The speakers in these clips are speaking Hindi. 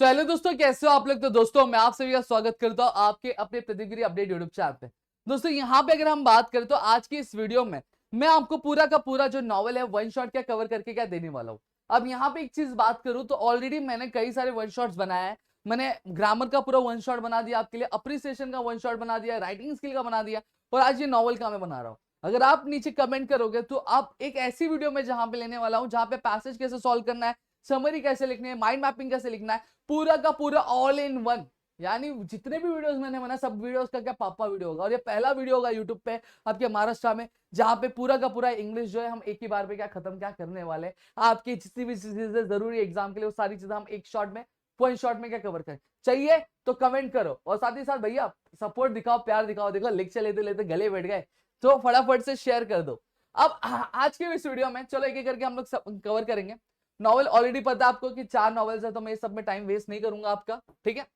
तो हेलो दोस्तों, कैसे हो आप लोग। तो दोस्तों मैं आप सभी का स्वागत करता हूं आपके अपने प्रतिगिरी अपडेट यूट्यूब चैनल पे। दोस्तों यहाँ पे अगर हम बात करें तो आज की इस वीडियो में मैं आपको पूरा का पूरा जो नॉवल है वन शॉट क्या कवर करके क्या देने वाला हूँ। अब यहाँ पे एक चीज बात करूं तो ऑलरेडी मैंने कई सारे वन शॉट्स बनाए हैं। मैंने ग्रामर का पूरा वन शॉट बना दिया आपके लिए, अप्रिसिएशन का वन शॉट बना दिया, राइटिंग स्किल का बना दिया, और आज ये नॉवल का मैं बना रहा हूँ। अगर आप नीचे कमेंट करोगे तो आप एक ऐसी वीडियो में जहां पे लेने वाला हूं जहां पे पैसेज कैसे सॉल्व करना है, समरी कैसे लिखनी है, माइंड मैपिंग कैसे लिखना है, पूरा का पूरा ऑल इन वन। यानी जितने भी वीडियोस मैंने बनाए सब वीडियोस का क्या पापा वीडियो होगा, और ये पहला वीडियो होगा यूट्यूब पे आपके महाराष्ट्र में जहां पे पूरा का पूरा इंग्लिश जो है हम एक ही बार में क्या खत्म क्या करने वाले हैं। आपकी जितनी भी चीजें जरूरी एग्जाम के लिए वो सारी चीजें हम एक शॉट में, वन शॉट में क्या कवर करें। चाहिए तो कमेंट करो, और साथ ही साथ भैया सपोर्ट दिखाओ, प्यार दिखाओ। देखो लेक्चर लेते लेते गले बैठ गए तो फटाफट से शेयर कर दो। अब आज के इस वीडियो में चलो एक एक करके हम लोग कवर करेंगे। नॉवल ऑलरेडी पता है आपको कि 4 नॉवेल्स है, तो मैं इस सब में टाइम वेस्ट नहीं करूंगा आपका, ठीक है।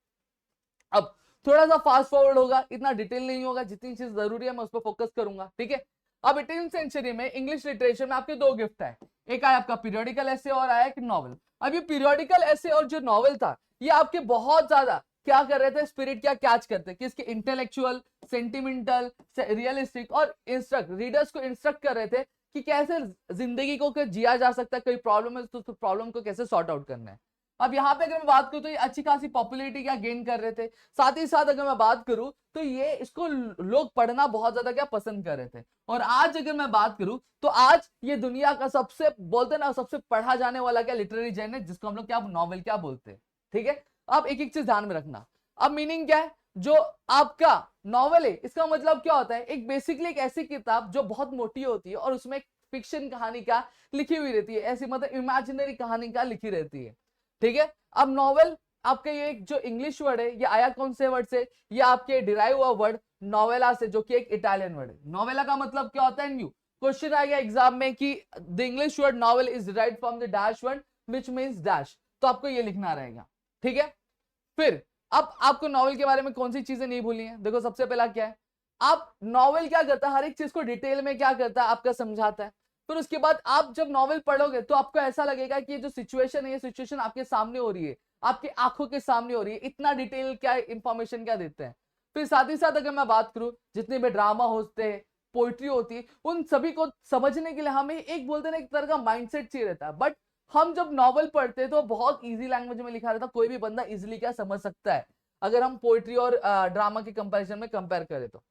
अब थोड़ा सा फास्ट फॉरवर्ड होगा, इतना डिटेल नहीं होगा, जितनी चीज जरूरी है मैं उस पर फोकस करूंगा, ठीक है। अब 18वीं सेंचुरी में इंग्लिश लिटरेचर में आपके दो गिफ्ट है, एक आया आपका पीरियोडिकल एसे और आया एक नॉवल। अब ये पीरियोडिकल एसे और जो नॉवल था ये आपके बहुत ज्यादा क्या कर रहे थे, स्पिरिट क्या कैच करते कि इसके इंटेलेक्चुअल, सेंटिमेंटल, रियलिस्टिक और इंस्ट्रक्ट रीडर्स को इंस्ट्रक्ट कर रहे थे कि कैसे जिंदगी को जिया जा सकता है, कोई प्रॉब्लम है तो उस प्रॉब्लम को कैसे सॉर्ट आउट करना है। अब यहाँ पे अगर मैं बात करूं तो ये अच्छी खासी पॉपुलैरिटी क्या गेन कर रहे थे। साथ ही साथ अगर मैं बात करूं तो ये इसको लोग पढ़ना बहुत ज्यादा क्या पसंद कर रहे थे। और आज अगर मैं बात करूं तो आज ये दुनिया का सबसे बोलते ना सबसे पढ़ा जाने वाला क्या लिटरेरी जर्नल है, जिसको हम लोग क्या नॉवल क्या बोलते हैं, ठीक है। अब एक एक चीज ध्यान में रखना। अब मीनिंग क्या है, जो आपका नॉवल है इसका मतलब क्या होता है, एक बेसिकली एक ऐसी किताब जो बहुत मोटी होती है और उसमें एक फिक्शन कहानी क्या लिखी हुई रहती है, ऐसी मतलब इमेजिनरी कहानी क्या लिखी रहती है, ठीक है। अब नॉवेल आपका ये जो इंग्लिश वर्ड है ये आया कौन से वर्ड से, ये आपके डिराइव हुआ वर्ड नोवेला से, जो कि एक इटालियन वर्ड है। नोवेला का मतलब क्या होता है, न्यू। क्वेश्चन आएगा एग्जाम में कि the English word novel is derived from the dash word which means dash, तो आपको ये लिखना रहेगा, ठीक है। फिर अब आपको नॉवेल के बारे में कौन सी चीजें नहीं भूलनी है, देखो सबसे पहला क्या है, आप नॉवेल क्या करता है, हर एक चीज को डिटेल में क्या करता है आपका समझाता है। फिर उसके बाद आप जब नॉवेल पढ़ोगे तो आपको ऐसा लगेगा कि ये जो सिचुएशन है ये सिचुएशन आपके सामने हो रही है, आपकी आंखों के सामने हो रही है, इतना डिटेल क्या इंफॉर्मेशन क्या देते हैं। फिर साथ ही साथ अगर मैं बात करूं जितने भी ड्रामा होते हैं, पोइट्री होती है, उन सभी को समझने के लिए हमें एक बोलते ना एक तरह का माइंडसेट चाहिए रहता है। बट हम जब नॉवल पढ़ते हैं तो बहुत इजी लैंग्वेज में लिखा रहता है, कोई भी बंदा इजिली क्या समझ सकता है अगर हम पोइट्री और ड्रामा के कंपैरिजन में कंपेयर करें तो।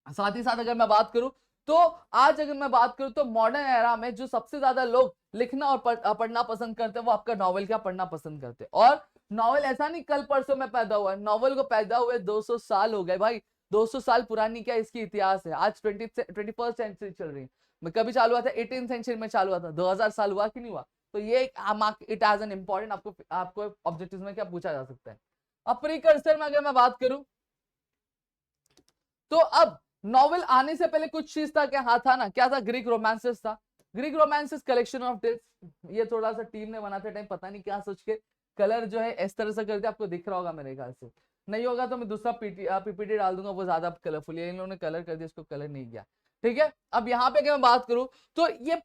साथ ही साथ अगर मैं बात करूं तो आज अगर मैं बात करूं तो मॉडर्न एरा में जो सबसे ज्यादा लोग लिखना और पढ़ना पसंद करते हैं वो आपका नॉवल क्या पढ़ना पसंद करते हैं। और नॉवल ऐसा नहीं कल परसों में पैदा हुआ है, नॉवल को पैदा हुए 200 साल हो गए भाई। 200 साल पुरानी क्या इसकी इतिहास है। आज 21st सेंचुरी चल रही है, मैं कभी चालू हुआ था 18th सेंचुरी में चालू हुआ था, 2000 साल हुआ कि नहीं हुआ। तो ये इट एज एन इंपॉर्टेंट आपको ऑब्जेक्टिव में क्या पूछा जा सकता है। अब प्रीकर्सर में अगर मैं बात करूं तो अब नॉवेल आने से पहले कुछ चीज था क्या, हाँ था ना, क्या था, ग्रीक रोमांसेस था। Greek romances collection of tales, ये थोड़ा सा टीम ने बनाते टाइम पता नहीं क्या सोच के कलर जो है इस तरह से कर दिया, आपको दिख रहा होगा मेरे ख्याल से, नहीं होगा तो मैं दूसरा पीपीटी डाल दूंगा, वो ज्यादा कलरफुल है, इन लोगों ने कलर कर दिया, इसको कलर नहीं किया, ठीक है। अब यहाँ पे अगर मैं बात करूं तो ये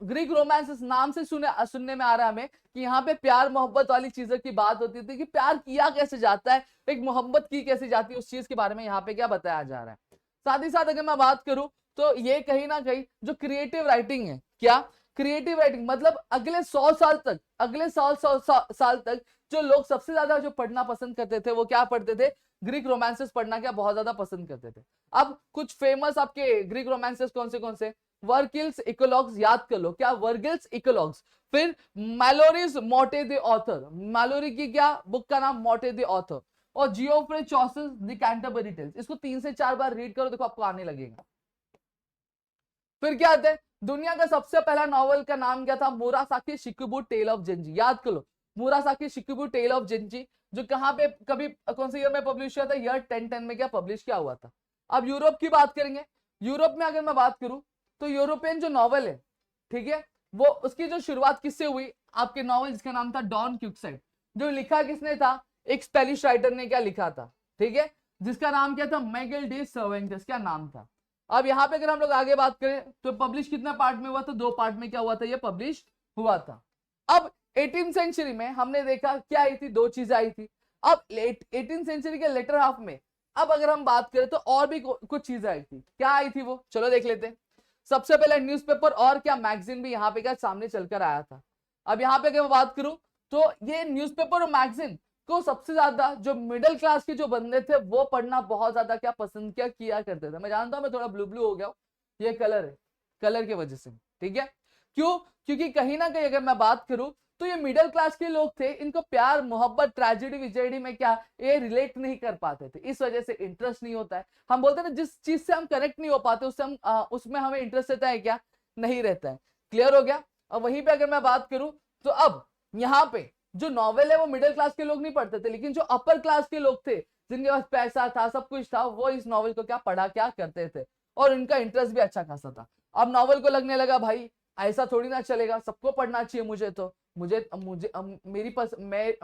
ग्रीक रोमांसेस नाम से सुनने में आ रहा है हमें कि यहाँ पे प्यार मोहब्बत वाली चीजों की बात होती थी कि प्यार किया कैसे जाता है, एक मोहब्बत की कैसे जाती है, उस चीज के बारे में यहाँ पे क्या बताया जा रहा है। साथ ही साथ अगर मैं बात करूं तो ये कहीं ना कहीं जो क्रिएटिव राइटिंग है, क्या क्रिएटिव राइटिंग मतलब अगले 100 साल तक, अगले 100 साल तक जो लोग सबसे ज्यादा जो पढ़ना पसंद करते थे वो क्या पढ़ते थे, ग्रीक रोमांसेस पढ़ना क्या बहुत ज्यादा पसंद करते थे। अब कुछ फेमस आपके ग्रीक रोमांसेस कौन से, वर्गिल्स इकोलॉग्स याद कर लो, क्या वर्गिल्स इकोलॉग्स। फिर मैलोरीज मोटे द ऑथर, मैलोरी की क्या बुक का नाम मोटे द ऑथर, और जियोफ्रे चौसस द कैंटरबरी टेल्स, इसको 3 से 4 बार रीड करो, देखो आपको आने लगेगा। फिर क्या आता है, दुनिया का सबसे पहला नॉवल का नाम क्या था, मुरासाकी शिकिबु टेल ऑफ जेंजी, याद कर लो, मुरासाकी शिकिबु टेल ऑफ जेंजी, जो कहां पे कभी कौन से ईयर में पब्लिश हुआ था, ईयर 1010 में क्या पब्लिश किया हुआ था। अब यूरोप की बात करेंगे, यूरोप में अगर मैं बात करूं तो यूरोपियन जो नॉवल है, ठीक है, वो उसकी जो शुरुआत किससे हुई, आपके नॉवल जिसका नाम था डॉन क्विक्साइट, जो लिखा किसने था, एक स्पेनिश राइटर ने क्या लिखा था, ठीक है, जिसका नाम क्या था, मैगल डे सर्वेंटेस क्या नाम था। अब यहाँ पे अगर हम लोग आगे बात करें तो पब्लिश कितना पार्ट में हुआ था, 2 पार्ट में क्या हुआ था, ये पब्लिश हुआ था। अब 18th सेंचुरी में हमने देखा क्या आई थी, दो चीजें आई थी। अब 18th सेंचुरी के लेटर हाफ में अब अगर हम बात करें तो और भी कुछ चीजें आई थी। क्या आई थी वो, चलो देख लेते हैं। सबसे पहले न्यूज़पेपर और क्या मैगजीन भी यहाँ पे क्या सामने चलकर आया था। अब यहाँ पे अगर मैं बात करूं तो ये न्यूज़पेपर और मैगजीन को सबसे ज्यादा जो मिडिल क्लास के जो बंदे थे वो पढ़ना बहुत ज्यादा क्या पसंद किया करते थे। मैं जानता हूं मैं थोड़ा ब्लू ब्लू हो गया हूं, ये कलर है, कलर की वजह से, ठीक है। क्यों, क्योंकि कहीं ना कहीं अगर मैं बात करूं तो ये मिडिल क्लास के लोग थे, इनको प्यार मोहब्बत ट्रेजेडी विजेडी में क्या ये रिलेट नहीं कर पाते थे, इस वजह से इंटरेस्ट नहीं होता है। हम बोलते हैं जिस चीज से हम कनेक्ट नहीं हो पाते उससे हम उसमें हमें इंटरेस्ट रहता है क्या, नहीं रहता है। क्लियर हो गया। और वहीं पे अगर मैं बात करूं तो अब यहाँ पे जो नॉवेल है वो मिडिल क्लास के लोग नहीं पढ़ते थे, लेकिन जो अपर क्लास के लोग थे जिनके पास पैसा था सब कुछ था वो इस नॉवेल को क्या पढ़ा क्या करते थे और इनका इंटरेस्ट भी अच्छा खासा था। अब नॉवेल को लगने लगा भाई ऐसा थोड़ी ना चलेगा, सबको पढ़ना चाहिए, मुझे तो मुझे मुझे मेरी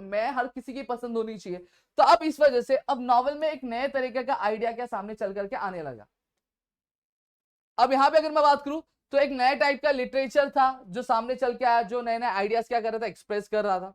मैं हर किसी की पसंद होनी चाहिए। तो अब इस वजह से अब नॉवेल में एक नए तरीके का आइडिया क्या सामने चल करके आने लगा। अब यहाँ पे अगर मैं बात करूं तो एक नया टाइप का लिटरेचर था जो सामने चल के आया, जो नए नए आइडियाज क्या कर रहा था, एक्सप्रेस कर रहा था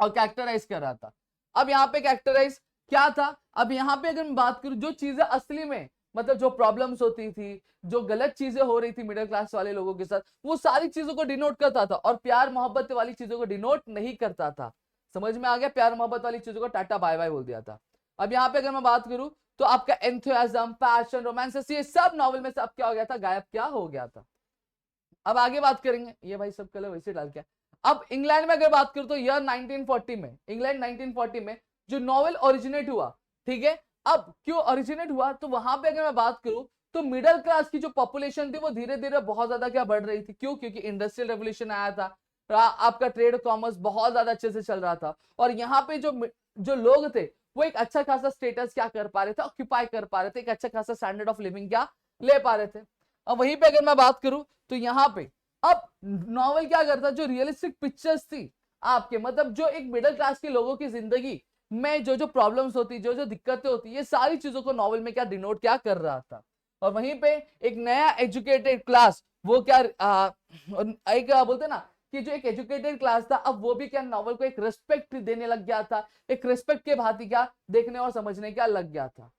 और कैरेक्टराइज कर रहा था। अब यहाँ पे कैरेक्टराइज क्या था, अब यहाँ पे अगर मैं बात करूं जो चीजें असली में मतलब जो प्रॉब्लम्स होती थी, जो गलत चीजें हो रही थी मिडिल क्लास वाले लोगों के साथ, वो सारी चीजों को डिनोट करता था और प्यार मोहब्बत वाली चीजों को डिनोट नहीं करता था। समझ में आ गया, प्यार मोहब्बत वाली चीजों को टाटा बाय बाय बोल दिया था। अब यहाँ पे अगर मैं बात करूं तो आपका एंथुसियाज्म, पैशन, रोमांस ये सब नॉवल में से अब क्या हो गया था, गायब क्या हो गया था। अब आगे बात करेंगे, ये भाई सब कलर वैसे डाल के। अब इंग्लैंड में अगर बात करूं तो ईयर 1940 में, इंग्लैंड 1940 में जो नॉवेल ओरिजिनेट हुआ, ठीक है। अब क्यों ओरिजिनेट हुआ तो वहां पे अगर मैं बात करूं तो मिडिल क्लास की जो पॉपुलेशन थी वो धीरे धीरे बहुत ज्यादा क्या बढ़ रही थी। क्यों, क्योंकि इंडस्ट्रियल रेवोल्यूशन आया था, आपका ट्रेड कॉमर्स बहुत ज्यादा अच्छे से चल रहा था और यहाँ पे जो जो लोग थे वो एक अच्छा खासा स्टेटस क्या कर पा रहे थे, ऑक्यूपाई कर पा रहे थे, एक अच्छा खासा स्टैंडर्ड ऑफ लिविंग क्या ले पा रहे थे। और वहीं पे अगर मैं बात करूं तो यहाँ पे अब नॉवल क्या करता, जो रियलिस्टिक पिक्चर्स थी आपके मतलब जो एक मिडिल क्लास के लोगों की जिंदगी में जो जो प्रॉब्लम्स होती, जो जो दिक्कतें होती, ये सारी चीजों को नॉवल में क्या डिनोट क्या कर रहा था। और वहीं पे एक नया एजुकेटेड क्लास वो क्या एक बोलते ना कि जो एक एजुकेटेड क्लास था अब वो भी क्या नॉवल को एक रिस्पेक्ट देने लग गया था, एक रिस्पेक्ट के भांति क्या देखने और समझने क्या लग गया था।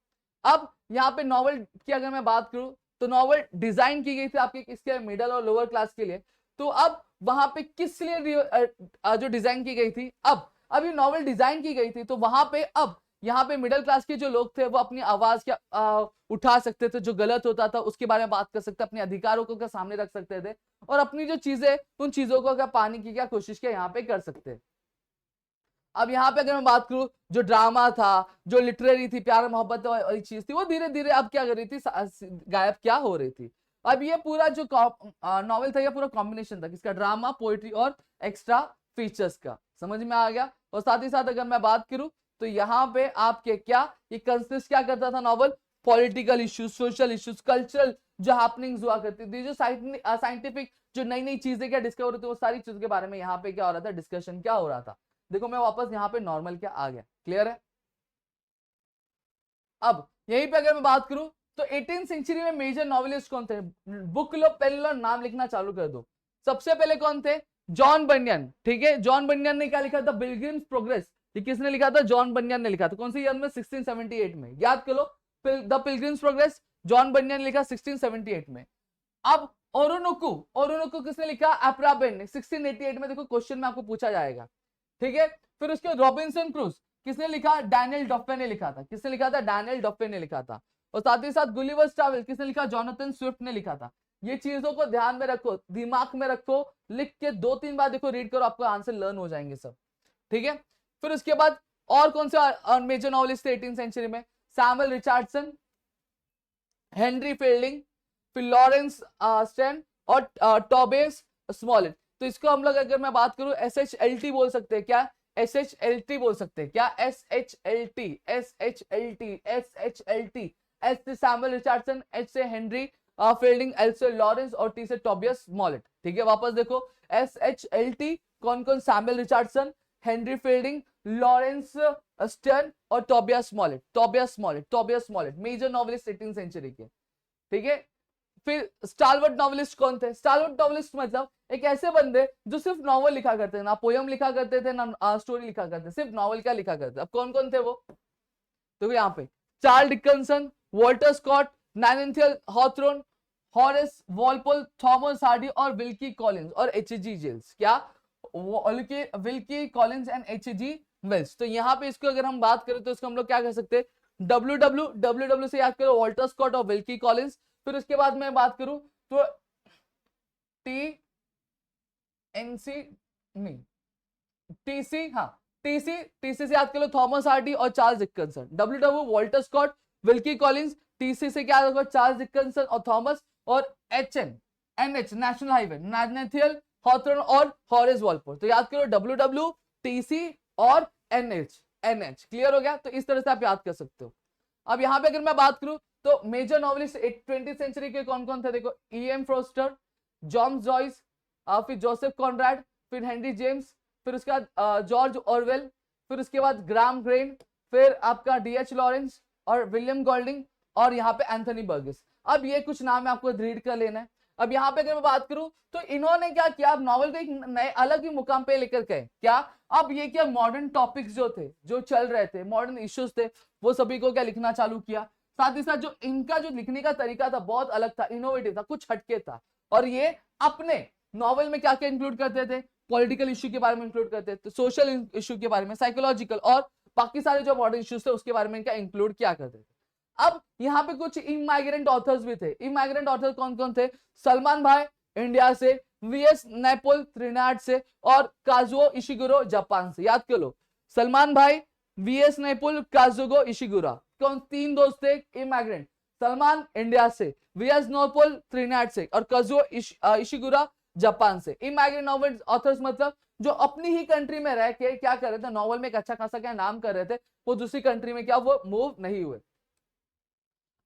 अब यहाँ पे नॉवल की अगर मैं बात करूं तो नॉवल डिजाइन की गई थी आपके किसके, मिडिल और लोअर क्लास के लिए। तो अब वहां पे किस लिए जो डिजाइन की गई थी, अब ये नॉवल डिजाइन की गई थी तो वहां पे अब यहाँ पे मिडिल क्लास के जो लोग थे वो अपनी आवाज क्या उठा सकते थे, जो गलत होता था उसके बारे में बात कर सकते, अपने अधिकारों को क्या सामने रख सकते थे और अपनी जो चीजें उन चीजों को क्या पाने की क्या कोशिश क्या यहाँ पे कर सकते। अब यहाँ पे अगर मैं बात करूं जो ड्रामा था, जो लिटरेरी थी, प्यार मोहब्बत वाली चीज थी वो धीरे धीरे अब क्या कर रही थी, गायब क्या हो रही थी। अब ये पूरा जो नॉवेल था ये पूरा कॉम्बिनेशन था किसका, ड्रामा, पोइट्री और एक्स्ट्रा फीचर्स का। समझ में आ गया। और साथ ही साथ अगर मैं बात करूं तो यहाँ पे आपके क्या ये कंसिस्ट क्या करता था novel, political issues, social issues, cultural जो हैपनिंग्स हुआ करती थी, जो साइंटिफिक जो नई नई चीजें क्या डिस्कवर होती, वो सारी चीजों के बारे में यहाँ पे क्या हो रहा था, डिस्कशन क्या हो रहा था। देखो मैं वापस यहाँ पे नॉर्मल क्या आ गया, क्लियर है। अब यहीं पे अगर मैं बात करूं तो 18th सेंचुरी में मेजर नॉवेलिस्ट कौन थे, बुक लो, पेन लो, नाम लिखना चालू कर दो। सबसे पहले कौन थे, जॉन बनियन, ठीक है। जॉन बनियन ने क्या लिखा था, पिलग्रिम्स प्रोग्रेस, ये किसने लिखा था, जॉन बनियन ने लिखा था। कौन से ईयर में, 1678 में, याद कर लो। द पिलग्रिम्स प्रोग्रेस जॉन बनियन लिखा 1678 में। अब ओरोनोकू, ओरोनोकू किसने लिखा, एप्राबेन ने 1688 में। देखो क्वेश्चन में आपको पूछा जाएगा, ठीक है। फिर उसके रॉबिन्सन क्रूज किसने लिखा, डैनियल डॉफे ने लिखा था। किसने लिखा था, डैनियल डॉफे ने लिखा था। और साथ ही साथ गुलिवर्स ट्रैवल किसने लिखा, जोनाथन स्विफ्ट ने लिखा था। ये चीजों को ध्यान में रखो, दिमाग में रखो, लिख के 2-3 बार देखो, रीड करो, आपको आंसर लर्न हो जाएंगे सब, ठीक है। फिर उसके बाद और कौन से मेजर नॉवेलिस्ट थे 18th सेंचुरी में, सैमुअल रिचर्डसन, हेनरी फील्डिंग, फिर लॉरेंस स्टेन और टॉबेस स्मॉलेट। तो इसको हम लोग अगर मैं बात करूं SHLT बोल सकते हैं क्या, SHLT बोल सकते हैं क्या, SHLT, SHLT, SHLT। एस से सैमुअल रिचर्डसन, एच से हेनरी फील्डिंग, एल से लॉरेंस और टी से टॉबियस स्मॉलेट, ठीक है। वापस देखो SHLT कौन कौन, Samuel Richardson, Henry Fielding, Laurence Sterne और Tobias Smollett, Tobias Smollett, Tobias Smollett, major novelist 18th century के, ठीक है। फिर स्टालवर्ट नॉवेलिस्ट कौन थे, स्टालवर्ट नॉवेलिस्ट मतलब एक ऐसे बंदे जो सिर्फ नॉवल लिखा करते थे, ना पोयम लिखा करते थे, ना स्टोरी लिखा करते, सिर्फ नॉवल क्या लिखा करते। अब कौन कौन थे वो, तो यहाँ पे Charles Dickenson, Walter Scott, Nathaniel Hawthorne, Horace Walpole, Thomas Hardy और विल्की कॉलिंस और एच.जी. वेल्स। क्या Wilkie Collins and H G. Wells. तो यहाँ पे इसको अगर हम बात करें तो इसको हम लोग क्या कर सकते हैं, डब्ल्यू से याद करो, वॉल्टर स्कॉट और विल्की कॉलिंस। फिर उसके बाद मैं बात करूं तो टी एन सी नहीं टीसी, हाँ टीसी से याद कर लो थॉमस हार्डी और Charles Dickenson. W Walter Scott, Wilkie Collins, TC से क्या होगा, चार्ल्स डिकन्सन और थॉमस, और NH national highway, Nathaniel Hawthorne और हॉरेस वॉलपोल। तो याद करो डब्ल्यू, टीसी और एनएच। क्लियर हो गया। तो इस तरह से आप याद कर सकते हो। अब यहाँ पे अगर मैं बात करूं तो मेजर नॉवलिस्ट 20th सेंचुरी के कौन कौन थे, देखो E.M. फोस्टर, जॉन जॉयस, फिर जोसेफ कॉनराड, फिर हेनरी जेम्स, फिर उसके बाद जॉर्ज ऑरवेल, फिर उसके बाद ग्राम ग्रेन, फिर आपका D.H. लॉरेंस और विलियम गोल्डिंग, और यहाँ पे एंथनी बर्गेस। अब ये कुछ नाम है, आपको रीड कर लेना है। अब यहाँ पे अगर मैं बात करूं तो इन्होंने क्या किया, अब नॉवल को एक नए अलग ही मुकाम पे लेकर गए। क्या, अब ये क्या, मॉडर्न टॉपिक्स जो थे, जो चल रहे थे, मॉडर्न इश्यूज थे, वो सभी को क्या लिखना चालू किया। साथ ही साथ जो इनका जो लिखने का तरीका था बहुत अलग था, इनोवेटिव था, कुछ हटके था। और ये अपने नॉवल में क्या क्या इंक्लूड करते थे, पॉलिटिकल इश्यू के बारे में इंक्लूड करते थे, सोशल इश्यू के बारे में, साइकोलॉजिकल और बाकी सारे जो मॉडर्न इश्यूज थे उसके बारे में क्या इंक्लूड किया करते थे। अब यहाँ पे कुछ इमाइग्रेंट ऑथर्स भी थे। इमाइग्रेंट ऑथर कौन कौन थे, सलमान भाई इंडिया से, वीएस नैपोल त्रिनाड से, और काजुओ इशिगुरो जापान से। याद कर लो, सलमान भाई, वीएस नैपोल, काजुगो इशिगुरा, कौन, तीन दोस्त थे इमाइग्रेंट। सलमान इंडिया से, वीएस नैपोल त्रिनाड से, और काजुओ इशिगुरा जापान से। इमाइग्रेंट नॉवल ऑथर्स मतलब जो अपनी ही कंट्री में रह के क्या कर रहे थे, नॉवल में एक अच्छा खासा क्या नाम कर रहे थे, वो दूसरी कंट्री में क्या वो मूव नहीं हुए।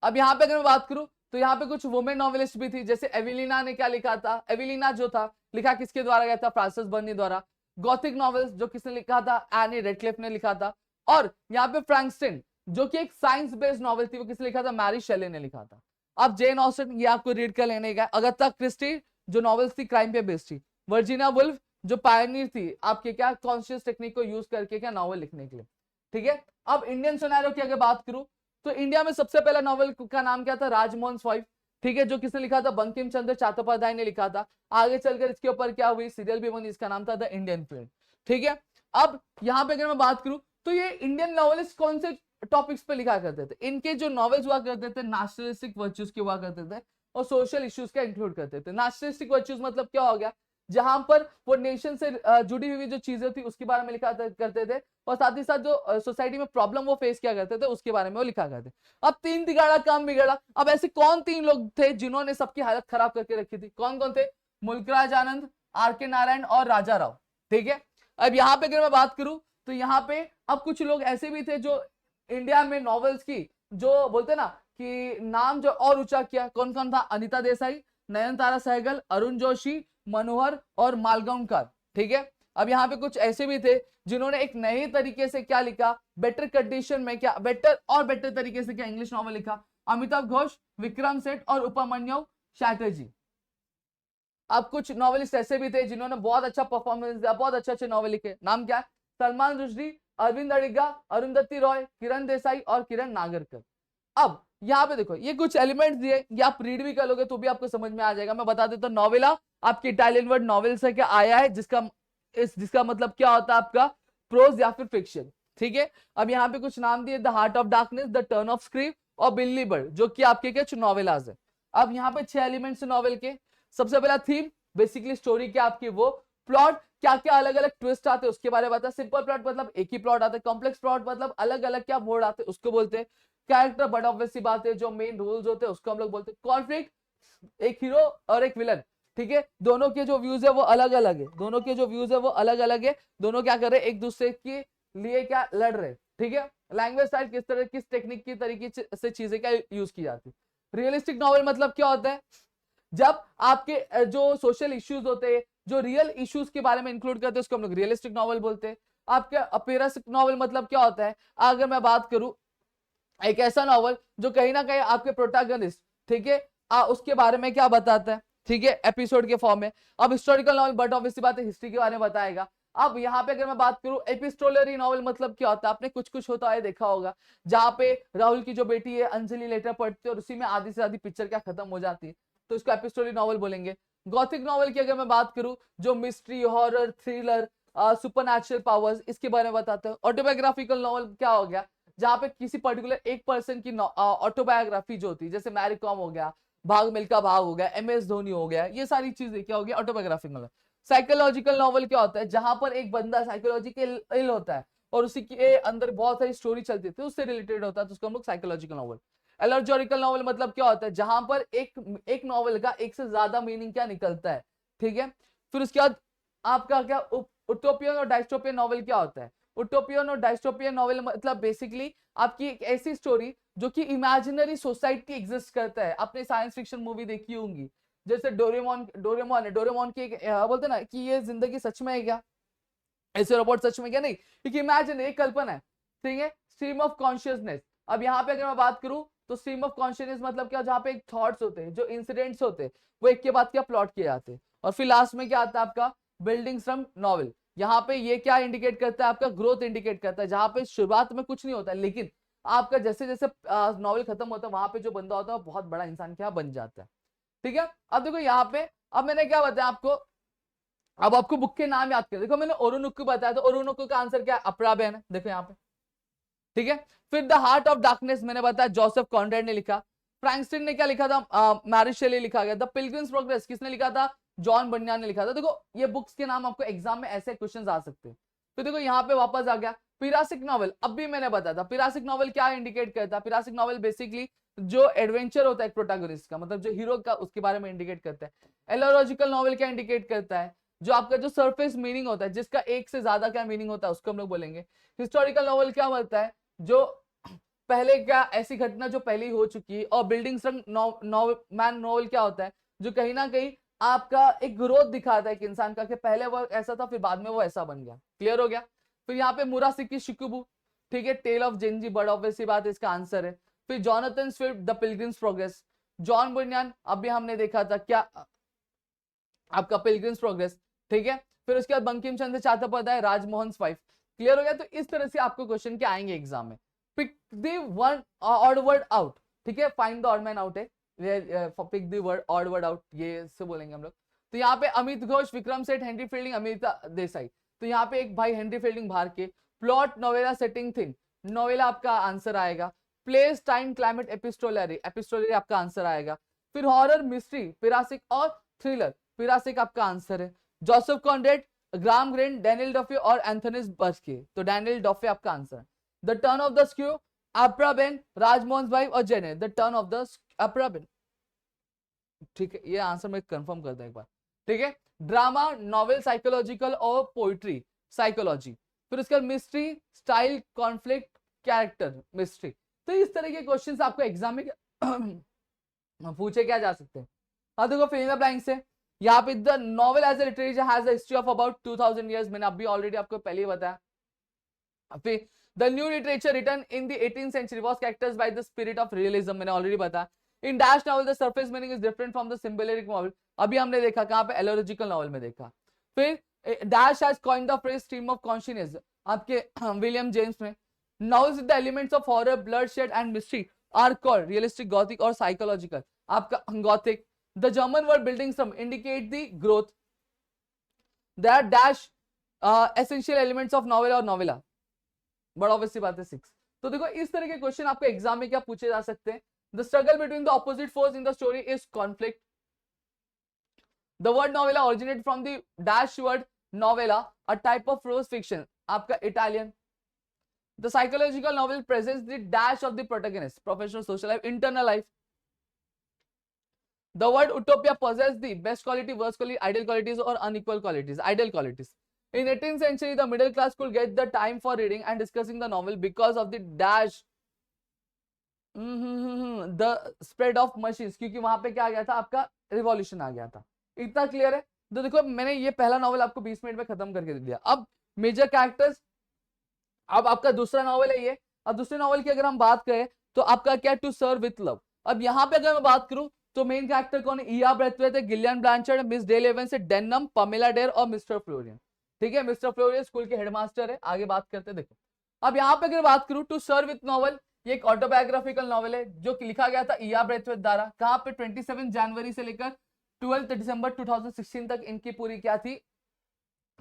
अब यहाँ पे अगर मैं बात करूं तो यहाँ पे कुछ वुमेन नॉवेलिस्ट भी थी, जैसे एविलिना ने क्या लिखा था, एविलिना जो था लिखा किसके द्वारा गया था, फ्रांसिस बर्नी द्वारा। गॉथिक नॉवेल्स जो किसने लिखा था, एनी रेडक्लिफ ने लिखा था। और यहाँ पे फ्रैंकस्टाइन जो कि एक साइंस बेस्ड नॉवेल थी, वो किसने लिखा था, मैरी शेले ने लिखा था। अब जेन ऑस्टन ये आपको रीड कर लेने का। अगस्ता क्रिस्टी जो नॉवेल्स थी क्राइम पे बेस्ड थी। वर्जीनिया वुल्फ जो पायनियर थी आपके क्या कॉन्शियस टेक्निक को यूज करके क्या नॉवेल लिखने के लिए। ठीक है। अब इंडियन सिनेरियो की अगर बात करूं तो इंडिया में सबसे पहला नॉवेल का नाम क्या था, राजमोहन स्वाइफ। ठीक है, जो किसने लिखा था, बंकिम चंद्र चट्टोपाध्याय ने लिखा था। आगे चलकर इसके ऊपर क्या हुई, सीरियल भी बनी, इसका नाम था द इंडियन फ्रेंड। ठीक है। अब यहाँ पे अगर मैं बात करूं तो ये इंडियन नॉवेलिस्ट कौन से टॉपिक्स पे लिखा करते थे, इनके जो नॉवेल्स हुआ करते थे नेशनलिस्टिक वर्च्यूज के हुआ करते थे और सोशल इश्यूज का इंक्लूड करते थे। नेशनलिस्टिक वर्च्यूज मतलब क्या हो गया, जहां पर वो नेशन से जुड़ी हुई जो चीजें थी उसके बारे में लिखा करते थे, और साथ ही साथ जो सोसाइटी में प्रॉब्लम वो फेस किया करते थे उसके बारे में वो लिखा करते। अब तीन तिगाड़ा काम बिगड़ा। अब ऐसे कौन तीन लोग थे जिन्होंने सबकी हालत खराब करके रखी थी, कौन कौन थे, मुल्कराज आनंद, आर.के. नारायण और राजा राव। ठीक है। अब यहाँ पे अगर मैं बात करूं तो यहाँ पे अब कुछ लोग ऐसे भी थे जो इंडिया में नॉवेल्स की जो बोलते ना कि नाम जो और ऊंचा किया, कौन कौन था, अनिता देसाई, नयनतारा सहगल, अरुण जोशी, मनोहर और मालगांवकर। ठीक है। अब यहाँ पे कुछ ऐसे भी थे जिन्होंने एक नए तरीके से क्या लिखा, बेटर कंडीशन में क्या बेटर तरीके से क्या इंग्लिश नॉवल लिखा, अमिताभ घोष, विक्रम सेठ और उपमन्यु चैटर्जी। अब कुछ नॉवेलिस्ट ऐसे भी थे जिन्होंने बहुत अच्छा परफॉर्मेंस दिया, बहुत अच्छे नॉवल लिखे। नाम क्या है, सलमान रुश्दी, अरविंद अडिगा, अरुंधति रॉय, किरण देसाई और किरण नागरकर। अब यहाँ पे देखो ये कुछ एलिमेंट्स दिए, ये आप रीड भी कर लोगे तो भी आपको समझ में आ जाएगा। मैं बता देता हूँ, नॉवेला आपकी इटालियन वर्ड नॉवेल से क्या आया है, जिसका मतलब क्या होता है आपका प्रोज या फिर फिक्शन। ठीक है। अब यहाँ पे कुछ नाम दिए, the heart of darkness, the turn of screw और बिल्ली बर्ड, जो कि आपके क्या नॉवेलाज है। अब यहाँ पे 6 एलिमेंट्स नॉवेल के। सबसे पहला थीम, बेसिकली स्टोरी क्या आपकी वो, प्लॉट क्या क्या अलग अलग ट्विस्ट आते हैं उसके बारे में बता। सिंपल प्लॉट मतलब एक ही प्लॉट आता है, कॉम्प्लेक्स प्लॉट मतलब अलग अलग क्या मोड आते हैं उसको बोलते हैं। कैरेक्टर बट ऑब्वियस सी बात है, जो मेन रूल्स होते हैं उसको हम लोग बोलते हैं कॉन्फ्लिक्ट, एक हीरो और एक विलन। ठीक है। दोनों के जो व्यूज है वो अलग अलग है, दोनों के जो व्यूज है वो अलग अलग है, दोनों क्या कर रहे हैं, एक दूसरे के लिए क्या लड़ रहे। ठीक है। लैंग्वेज स्टाइल किस तरह, किस टेक्निक की तरीके से चीजें क्या यूज की जाती। रियलिस्टिक नॉवल मतलब क्या होता है, जब आपके जो सोशल इश्यूज होते हैं, जो रियल इश्यूज के बारे में इंक्लूड करते हैं उसको हम लोग रियलिस्टिक नॉवल बोलते हैं। आपके अपीयरेंस नॉवल मतलब क्या होता है, अगर मैं बात करूं एक ऐसा नॉवल जो कहीं ना कहीं आपके प्रोटैगनिस्ट, ठीक है, उसके बारे में क्या बताता है, ठीक है, एपिसोड के फॉर्म में। अब हिस्टोरिकल नॉवल बट ऑब्वियसली बात है हिस्ट्री के बारे में बताएगा। अब यहाँ पे अगर मैं बात करूं एपिस्टोलरी नॉवल मतलब क्या होता है, आपने कुछ कुछ होता है देखा होगा, जहाँ पे राहुल की जो बेटी है अंजलि लेटर पढ़ती है और उसी में आधी से आधी पिक्चर क्या खत्म हो जाती है, तो इसको एपिस्टोलरी नॉवल बोलेंगे। गॉथिक नॉवल की अगर मैं बात करूं, जो mystery, horror, thriller, supernatural powers, इसके बारे में बताते हैं। ऑटोबायोग्राफिकल नॉवल क्या हो गया, जहाँ पे किसी पर्टिकुलर एक पर्सन की ऑटोबायोग्राफी जो होती है, जैसे मैरी कॉम हो गया, भाग मिल्खा भाग हो गया, MS धोनी हो गया, ये सारी चीजें क्या हो गया ऑटोबायोग्राफिकल। साइकोलॉजिकल नॉवल क्या होता है, जहां पर एक बंदा साइकोलॉजिकल इल होता है और उसी के अंदर बहुत सारी स्टोरी चलती थी, उससे रिलेटेड होता है, तो उसको हम लोग साइकोलॉजिकल नॉवल। एलर्जोरिकल नॉवल मतलब क्या होता है, जहां पर एक नॉवल का एक से ज्यादा मीनिंग क्या निकलता है, ठीक है। फिर उसके बाद आपका क्या उटोपियन और डायस्टोपियन नॉवल क्या होता है। उटोपियन और डायस्टोपियन नॉवल मतलब बेसिकली आपकी एक ऐसी स्टोरी जो कि इमेजिनरी सोसाइटी एग्जिस्ट करता है। आपने साइंस फिक्शन मूवी देखी होंगी, जैसे डोरेमोन, डोरेमोन की एक बोलते ना कि ये जिंदगी सच में है क्या, ऐसे रोबोट सच में क्या, नहीं, क्योंकि इमेजिन एक कल्पना है, ठीक है। स्ट्रीम ऑफ कॉन्शियसनेस, अब यहाँ पे अगर मैं बात करूं तो स्ट्रीम ऑफ कॉन्शियसनेस मतलब क्या, जहाँ पे एक थॉट्स होते हैं, जो इंसिडेंट्स होते हैं वो एक के बाद क्या प्लॉट किए जाते हैं। और फिर लास्ट में क्या आता है आपका बिल्डिंग्स फ्रॉम नॉवल, यहाँ पे ये क्या इंडिकेट करता है, आपका ग्रोथ इंडिकेट करता है, जहाँ पे शुरुआत में कुछ नहीं होता है, लेकिन आपका जैसे जैसे नॉवल खत्म होता है वहां पे जो बंदा होता है वो बहुत बड़ा इंसान क्या बन जाता है, ठीक है। अब देखो यहाँ पे, अब मैंने क्या बताया आपको, अब आपको बुक के नाम याद कर, देखो मैंने ओरोनुक्कू बताया, तो ओरोनुक्कू का आंसर क्या है, अपराबेन है, देखो यहाँ पे, ठीक है। फिर द हार्ट ऑफ डार्कनेस मैंने बताया जोसेफ कॉनरेड ने लिखा। फ्रैंकस्टीन ने क्या लिखा था, मैरी शेली लिखा गया। द पिलग्रिम्स प्रोग्रेस किसने लिखा था, जॉन बन्यान ने लिखा था। देखो ये बुक्स के नाम आपको एग्जाम में ऐसे क्वेश्चन आ सकते हैं। फिर देखो यहाँ पे वापस आ गया पिरासिक नॉवल, अब भी मैंने बताया था पिरासिक नॉवल क्या इंडिकेट करता है। पिरासिक नॉवल बेसिकली जो एडवेंचर होता है प्रोटैगनिस्ट का, मतलब जो हीरो का, उसके बारे में इंडिकेट करता है। एलोलॉजिकल नॉवल क्या इंडिकेट करता है, जो आपका जो सरफेस मीनिंग होता है, जिसका एक से ज्यादा क्या मीनिंग होता है, उसको हम लोग बोलेंगे। हिस्टोरिकल नॉवल क्या बोलता है, जो पहले क्या ऐसी घटना जो पहले ही हो चुकी है। और बिल्डिंग्स मैन नॉवल क्या होता है, जो कहीं ना कहीं आपका एक ग्रोथ दिखाता है कि इंसान का, कि पहले वो ऐसा था फिर बाद में वो ऐसा बन गया। क्लियर हो गया। फिर यहाँ पे मुरासिकी शिकुबू, ठीक है, tale of Genji, bird obviously बात है इसका आंसर है। फिर Jonathan Swift, the Pilgrim's progress. John Bunyan अभी हमने देखा था क्या, आपका पिलग्रिम्स प्रोग्रेस, ठीक है। फिर उसके बाद बंकिम चंद्र चट्टोपाध्याय, राजमोहन स्वाइफ। क्लियर हो गया। तो इस तरह से आपको क्वेश्चन क्या आएंगे एग्जाम में। Pick the one odd word out, ठीक है, find the odd man out है, pick the word odd word out, ये से बोलेंगे हम लोग। तो यहाँ पे अमित घोष, विक्रम सेठ, हेनरी फील्डिंग, अमिता देसाई। तो यहाँ पे एक भाई हेनरी फील्डिंग बाहर के। Plot, novella, setting, thing, novella आपका आंसर आएगा। Place, time, climate, epistolary, epistolary आपका आंसर आएगा। फिर हॉरर, मिस्ट्री, पिरासिक और थ्रिलर, पिरासिक आपका आंसर है। Joseph Conrad, Graham Greene, Daniel Defoe और एंथोनिस बर्स्के, तो डैनियल डॉफे आपका आंसर है। The turn of the screw, अप्राबेन, राजमोहन भाई और जेने, द टर्न ऑफ द अप्राबेन, ठीक है। ये आंसर मैं कंफर्म करता हूं एक बार, ठीक है। ड्रामा, नॉवेल, साइकोलॉजिकल और पोइट्री, साइकोलॉजी। फिर उसके बाद mystery, style, conflict, character, mystery. तो इस तरह के क्वेश्चंस आपको एग्जाम में पूछे क्या जा सकते हैं। अब देखो फिल इन द ब्लैंक्स है। यहाँ पे the novel as a literature has a history of about 2000 years, मैंने अभी ऑलरेडी आपको पहले ही बताया। फिर the new literature written in the 18th century was characterized by the spirit of realism, मैंने ऑलरेडी बताया। In dash novel the surface meaning is different from the symbolic novel, अभी हमने देखा कहां पे, एलोलॉजिकल नॉवल में देखा। फिर dash has coined the phrase stream of consciousness, आपके विलियम जेम्स में। Novels with the elements of horror, bloodshed and mystery are called realistic, gothic और साइकोलॉजिकल, आपका gothic. The German word building some indicate the growth. There are dash essential elements of novel or novella. बड़ा ऑब्वियसली बात है 6। तो देखो इस तरह के क्वेश्चन आपको एग्जाम में क्या पूछे जा सकते हैं। The struggle between the opposite force in the story is conflict. The word novella originated from the dash word novella, a type of prose fiction, आपका Italian. The psychological novel presents the dash of the protagonist, professional, social life, internal life. The word utopia possesses the best quality, worst quality, ideal qualities or unequal qualities, ideal qualities. In 18th century, the middle class could get the time for reading and discussing the novel because of the dash, the spread of machines, क्योंकि वहां पे क्या आ गया था, आपका रिवॉल्यूशन आ गया था। इतना क्लियर है। तो देखो मैंने ये पहला नॉवल आपको 20 मिनट में खत्म करके दिया। अब मेजर कैरेक्टर्स, अब आपका दूसरा नॉवल है ये। अब दूसरे नॉवल की अगर हम बात करें तो आपका क्या, टू सर्व विथ लव। अब यहाँ पे अगर मैं बात करूं तो मेन कैरेक्टर कौन है? ईआ ब्रैथवेट है, Gillian Blanchard, Miss Dale Evans है, डेनम, पमेला डेर और मिस्टर फ्लोरियन। ठीक है, मिस्टर फ्लोरियन स्कूल के हेडमास्टर है। आगे बात करते हैं, देखो अब यहाँ पे अगर बात करूं टू सर्व विथ नॉवल, ये एक ऑटोबायोग्राफिकल नॉवल है जो कि लिखा गया था ईआ ब्रैथवेट द्वारा। कहां पे? 27 जनवरी से लेकर 12 दिसंबर 2016 तक इनकी पूरी क्या थी,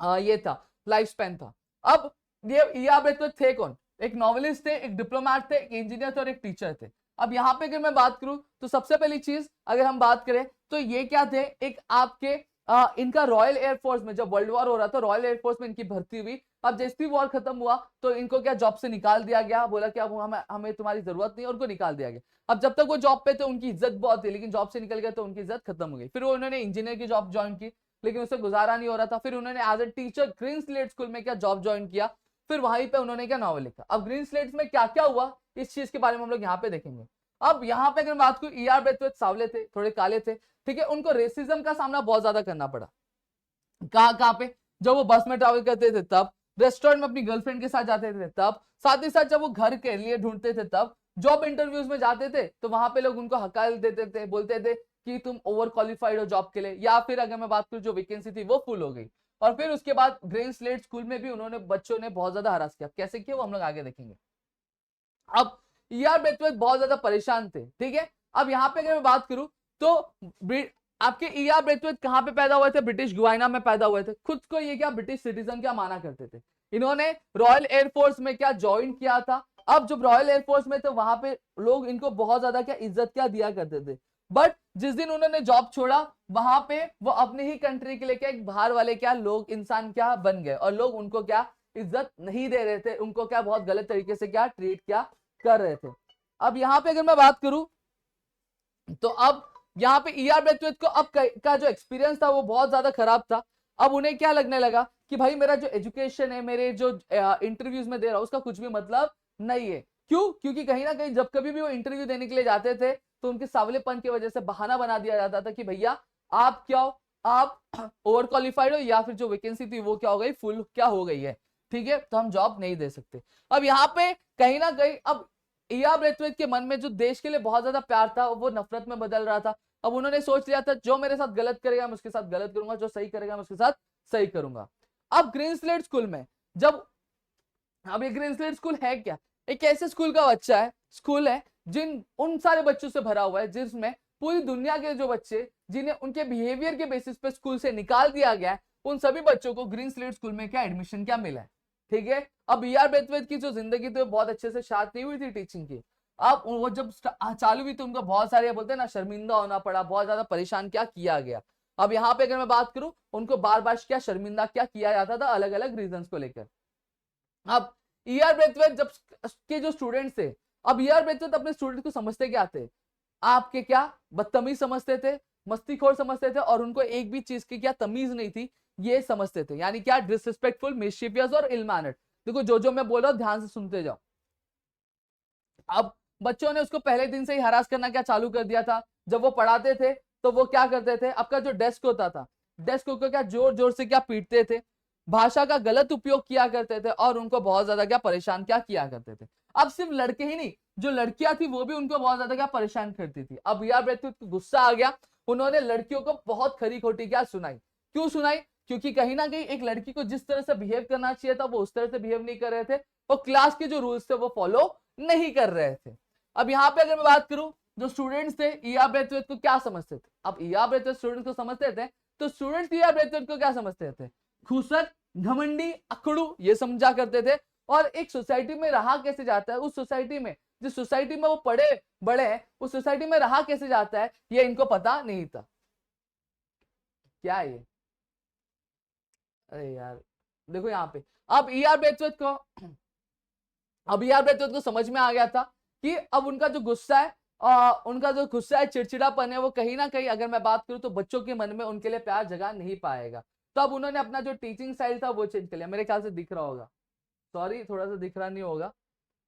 ये था लाइफ स्पैन था। अब ये ईआ ब्रैथवेट थे कौन? एक नॉवेलिस्ट थे, एक डिप्लोमैट थे, एक इंजीनियर थे और एक टीचर थे। अब यहाँ पे अगर मैं बात करूं तो सबसे पहली चीज अगर हम बात करें तो ये क्या थे, एक आपके इनका रॉयल एयरफोर्स में जब वर्ल्ड वॉर हो रहा था, रॉयल एयरफोर्स में इनकी भर्ती हुई। अब जैसे ही वॉर खत्म हुआ तो इनको क्या जॉब से निकाल दिया गया, बोला कि अब हमें तुम्हारी जरूरत नहीं, उनको निकाल दिया गया। अब जब तक वो जॉब पे थे उनकी इज्जत बहुत थी, लेकिन जॉब से निकल गए तो उनकी इज्जत खत्म हो गई। फिर उन्होंने इंजीनियर की जॉब ज्वाइन की, लेकिन उससे गुजारा नहीं हो रहा था। फिर उन्होंने as a teacher Greenslade school में क्या जॉब ज्वाइन किया। फिर वहीं पे उन्होंने क्या नॉवल लिखा। अब ग्रीन स्लेट्स में क्या क्या हुआ इस चीज के बारे में हम लोग यहाँ पे देखेंगे। अब यहाँ पे अगर बात करूं, ईआर ब्रैथवेट सावले थे, थोड़े काले थे, ठीक है, उनको रेसिज्म का सामना बहुत ज्यादा करना पड़ा। कहाँ पे? जब वो बस में ट्रैवल करते थे तब, रेस्टोरेंट में अपनी गर्लफ्रेंड के साथ जाते थे तब, साथ ही साथ जब वो घर के लिए ढूंढते थे तब, जॉब इंटरव्यूज में जाते थे तो वहां पे लोग उनको हकाल देते थे, बोलते थे कि तुम ओवर क्वालिफाइड हो जॉब के लिए, या फिर अगर मैं बात करूं जो वैकेंसी थी वो फुल हो गई। और फिर उसके बाद ग्रीन स्लेट स्कूल में भी उन्होंने बच्चों ने बहुत ज्यादा हरास किया। कैसे किया वो हम लोग आगे देखेंगे। अब ईआर ब्रैथवेट बहुत ज्यादा परेशान थे, ठीक है। अब यहाँ पे अगर मैं बात करूं तो आपके ईआर ब्रैथवेट कहां पे पैदा हुए थे? ब्रिटिश गुयाना में पैदा हुए थे। खुद को ये क्या ब्रिटिश सिटीजन क्या माना करते थे। इन्होंने रॉयल एयरफोर्स में क्या ज्वाइन किया था। अब जब रॉयल एयरफोर्स में थे वहां पे लोग इनको बहुत ज्यादा क्या इज्जत क्या दिया करते थे। बट जिस दिन उन्होंने जॉब छोड़ा वहां पे वो अपने ही कंट्री के लिए क्या एक बाहर वाले क्या लोग इंसान क्या बन गए, और लोग उनको क्या इज्जत नहीं दे रहे थे, उनको क्या बहुत गलत तरीके से क्या ट्रीट क्या कर रहे थे। अब यहाँ पे अगर मैं बात करूं तो अब यहाँ पे ईआर ब्रैथवेट को अब का जो एक्सपीरियंस था वो बहुत ज्यादा खराब था। अब उन्हें क्या लगने लगा कि भाई मेरा जो एजुकेशन है, मेरे जो इंटरव्यूज में दे रहा हूं उसका कुछ भी मतलब नहीं है। क्यों? क्योंकि कहीं ना कहीं जब कभी भी वो इंटरव्यू देने के लिए जाते थे तो उनके सावलेपन की वजह से बहाना बना दिया जाता था कि भैया आप क्या हो, आप ओवर क्वालिफाइड हो, या फिर जो वैकेंसी थी वो क्या हो गई, फुल क्या हो गई है, ठीक है, तो हम जॉब नहीं दे सकते। अब यहाँ पे कहीं ना कहीं अब ईआर ब्रैथवेट के मन में जो देश के लिए बहुत ज्यादा प्यार था वो नफरत में बदल रहा था। अब उन्होंने सोच लिया था जो मेरे साथ गलत करेगा मैं उसके साथ गलत करूंगा, जो सही करेगा मैं उसके साथ सही करूंगा। अब ग्रीन स्लेट स्कूल में जब, अब ये ग्रीन स्लेट स्कूल है क्या? एक ऐसे स्कूल का बच्चा है, स्कूल है जिन उन सारे बच्चों से भरा हुआ है जिसमें पूरी दुनिया के जो बच्चे जिन्हें उनके बिहेवियर के बेसिस पे स्कूल से निकाल दिया गया है, उन सभी बच्चों को ग्रीन स्लेट स्कूल में क्या एडमिशन क्या मिला है, ठीक है। अब ईआर ब्रैथवेट की जो जिंदगी थी बहुत अच्छे से स्टार्ट नहीं हुई थी टीचिंग की। अब वो जब चालू हुई तो उनको बहुत सारे बोलते हैं ना शर्मिंदा होना पड़ा, बहुत ज्यादा परेशान क्या किया गया। अब यहाँ पे अगर मैं बात करूं उनको बार बार क्या शर्मिंदा क्या किया जाता था अलग अलग रीजंस को लेकर। अब ईआर ब्रैथवेट जब के जो स्टूडेंट्स थे, अब ईआर ब्रैथवेट अपने स्टूडेंट को समझते क्या थे, आपके क्या बदतमीज समझते थे, मस्तीखोर समझते थे, और उनको एक भी चीज की क्या तमीज नहीं थी ये समझते थे, यानी क्या डिसरिस्पेक्टफुल, मिस्chievous और इल मैनर्ड। देखो जो मैं बोल रहा हूं ध्यान से सुनते जाओ। अब बच्चों ने उसको पहले दिन से ही हरास करना क्या चालू कर दिया था। जब वो पढ़ाते थे तो वो क्या करते थे, आपका जो डेस्क होता था, डेस्क को क्या जोर जोर से क्या पीटते थे, भाषा का गलत उपयोग किया करते थे, और उनको बहुत ज्यादा क्या परेशान क्या किया करते थे। अब सिर्फ लड़के ही नहीं, जो लड़कियां थी वो भी उनको बहुत ज्यादा क्या परेशान करती थी। अब ईआर ब्रैथवेट को गुस्सा आ गया, उन्होंने लड़कियों को बहुत खरी खोटी क्या सुनाई। क्यों सुनाई? क्योंकि कहीं ना कहीं एक लड़की को जिस तरह से बिहेव करना चाहिए था वो उस तरह से बिहेव नहीं कर रहे थे, और क्लास के जो रूल्स थे वो फॉलो नहीं कर रहे थे। अब यहाँ पे अगर मैं बात करूं जो स्टूडेंट्स थे ईआर ब्रैथवेट को क्या समझते थे। अब ईआर ब्रैथवेट स्टूडेंट्स को समझते थे तो स्टूडेंट्स ईआर ब्रैथवेट को क्या समझते थे, घूसर, घमंडी, अकड़ू ये समझा करते थे। और एक सोसाइटी में रहा कैसे जाता है, उस सोसाइटी में जिस सोसाइटी में वो पढ़े बड़े हैं उस सोसाइटी में रहा कैसे जाता है ये इनको पता नहीं था। क्या है ये? अरे यार देखो यहाँ पे अब ईआर ब्रैथवेट को समझ में आ गया था कि अब उनका जो गुस्सा है, चिड़चिड़ापन है, वो कहीं ना कहीं अगर मैं बात करूं तो बच्चों के मन में उनके लिए प्यार जगा नहीं पाएगा। तो अब उन्होंने अपना जो टीचिंग स्टाइल था वो चेंज कर लिया। मेरे ख्याल से दिख रहा होगा, सॉरी थोड़ा सा दिख रहा नहीं होगा,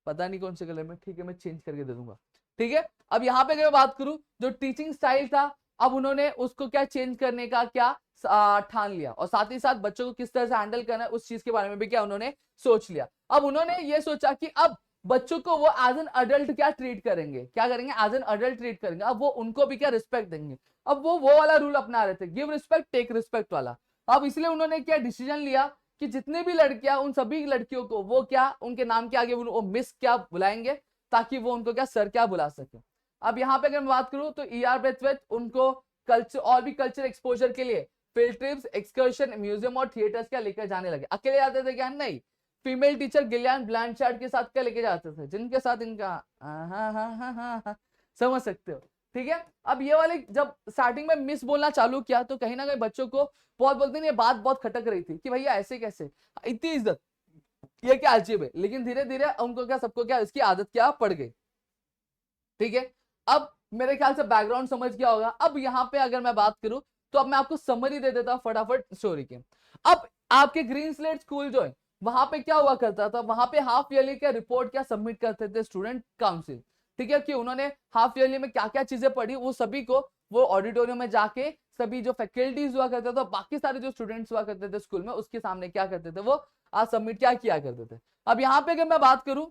पता नहीं कौन से कलर में, ठीक है मैं चेंज करके दे दूंगा, ठीक है। अब यहाँ पे अगर मैं बात करूं जो टीचिंग स्टाइल था अब उन्होंने उसको क्या चेंज करने का क्या ठान लिया, और साथ ही साथ बच्चों को किस तरह से हैंडल करना है उस चीज के बारे में भी क्या उन्होंने सोच लिया। अब उन्होंने ये सोचा कि अब बच्चों को वो एज एन अडल्ट क्या ट्रीट करेंगे, क्या करेंगे, एज एन अडल्ट ट्रीट करेंगे। अब वो उनको भी क्या रिस्पेक्ट देंगे। अब वो वाला रूल अपना रहे थे, गिव रिस्पेक्ट टेक रिस्पेक्ट वाला। अब इसलिए उन्होंने क्या डिसीजन लिया कि जितने भी लड़कियां, उन सभी लड़कियों को वो क्या, उनके नाम के आगे वो मिस क्या बुलाएंगे, ताकि वो उनको क्या सर क्या बुला सके। अब यहाँ पे अगर मैं बात करूं तो ई आर ब्रेथवेट उनको कल्चर और भी कल्चर एक्सपोजर के लिए फील्ड ट्रिप्स, एक्सकर्शन, म्यूजियम और थिएटर्स क्या लेकर जाने लगे। अकेले जाते थे क्या, नहीं, फीमेल टीचर गिलियन ब्लैंचार्ड के साथ क्या लेके जाते थे, जिनके साथ इनका हाँ, समझ सकते हो, ठीक है। अब ये वाले जब स्टार्टिंग में मिस बोलना चालू किया तो कहीं ना कहीं बच्चों को बहुत बोलते हैं, ये बात बहुत खटक रही थी कि भैया ऐसे कैसे, इतनी इज्जत, ये क्या अजीब है। लेकिन धीरे धीरे उनको क्या, सबको क्या इसकी आदत क्या पड़ गई, ठीक है। अब मेरे ख्याल से बैकग्राउंड समझ गया होगा। अब यहाँ पे अगर मैं बात करूं तो अब मैं आपको समरी दे देता हूं फटाफट स्टोरी की। अब आपके ग्रीन स्लेट स्कूल जो है वहां पे क्या हुआ करता था, वहां पे हाफ ईयरली का रिपोर्ट क्या सबमिट करते थे स्टूडेंट काउंसिल, ठीक है, कि उन्होंने हाफ ईयरली में क्या क्या चीजें पढ़ी, वो सभी को वो ऑडिटोरियम में जाके सभी जो फैकल्टीज हुआ करते थे, बाकी सारे जो स्टूडेंट्स हुआ करते थे स्कूल में, उसके सामने क्या करते थे, वो आज सबमिट क्या किया करते थे। अब यहाँ पे अगर मैं बात करूं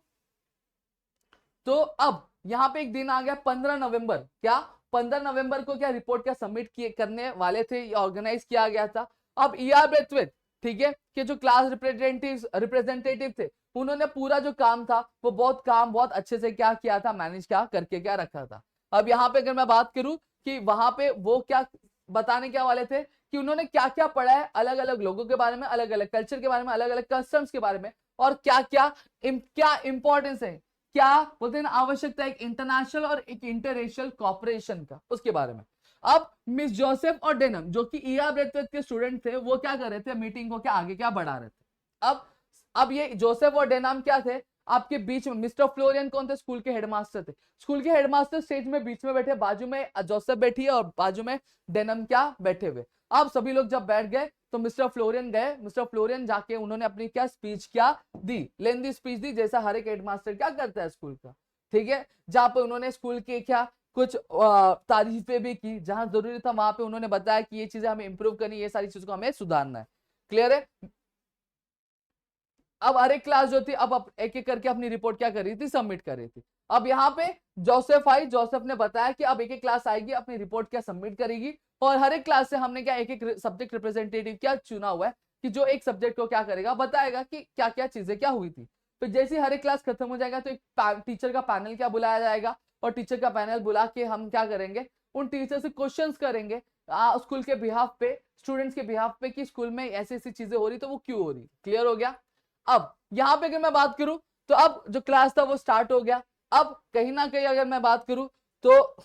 तो अब यहाँ पे एक दिन आ गया 15 नवंबर, क्या 15 नवंबर को क्या रिपोर्ट क्या सबमिट किए करने वाले थे, ये ऑर्गेनाइज किया गया था। अब ई आर ब्रेथवेट, ठीक है, कि जो क्लास रिप्रेजेंटेटिव थे, उन्होंने पूरा जो काम था वो बहुत अच्छे से क्या किया था, मैनेज क्या करके क्या रखा था। अब यहाँ पे अगर मैं बात करूं कि वहां पे वो क्या बताने क्या वाले थे कि उन्होंने क्या क्या पढ़ा है, अलग अलग लोगों के बारे में, अलग अलग कल्चर के बारे में, अलग अलग कस्टम्स के बारे में, और क्या क्या इंपॉर्टेंस है, क्या बोलते हैं ना, आवश्यकता एक इंटरनेशनल और एक इंटररेशियल कॉपरेशन का, उसके बारे में। अब मिस जोसेफ और डेनम जो कि ई आर ब्रेथवेट के स्टूडेंट थे, वो क्या कर रहे थे, मीटिंग को क्या आगे क्या बढ़ा रहे थे। अब ये जोसेफ और डेनम क्या थे, आपके बीच में मिस्टर फ्लोरियन कौन थे, स्कूल के हेडमास्टर थे। स्कूल के हेडमास्टर स्टेज में बीच में बैठे, बाजू में जोसेफ बैठी है और बाजू में डेनम क्या बैठे हुए। अब सभी लोग जब बैठ गए तो मिस्टर फ्लोरियन गए, मिस्टर फ्लोरियन जाके उन्होंने अपनी क्या स्पीच क्या दी, लेंदी स्पीच दी, जैसा हर एक हेडमास्टर क्या करता है स्कूल का, ठीक है, जहां पे उन्होंने स्कूल के क्या कुछ तारीफें भी की, जहां जरूरी था वहां पे उन्होंने बताया कि ये चीजें हमें इंप्रूव करनी, ये सारी चीजों को हमें सुधारना है। क्लियर है। अब हर एक क्लास जो थी अब एक एक करके अपनी रिपोर्ट क्या कर रही थी, सबमिट कर रही थी। अब यहाँ पे जोसेफ आई, जोसेफ ने बताया कि अब एक एक क्लास आएगी, अपनी रिपोर्ट क्या सबमिट करेगी, और हर एक क्लास से हमने क्या एक एक सब्जेक्ट रिप्रेजेंटेटिव क्या चुना हुआ है कि जो एक सब्जेक्ट को क्या करेगा, बताएगा कि क्या क्या चीजें क्या हुई थी। फिर जैसे हर एक क्लास खत्म हो जाएगा तो एक टीचर का पैनल क्या बुलाया जाएगा, और टीचर का पैनल बुला के हम क्या करेंगे, उन टीचर से क्वेश्चंस करेंगे स्कूल के बिहाफ पे, स्टूडेंट्स के बिहाफ पे, कि स्कूल में ऐसी ऐसी चीजें हो रही तो वो क्यों हो रही। क्लियर हो गया। अब यहां पे अगर मैं बात करूं तो अब जो क्लास था वो स्टार्ट हो गया। अब कहीं ना कहीं अगर मैं बात करूं तो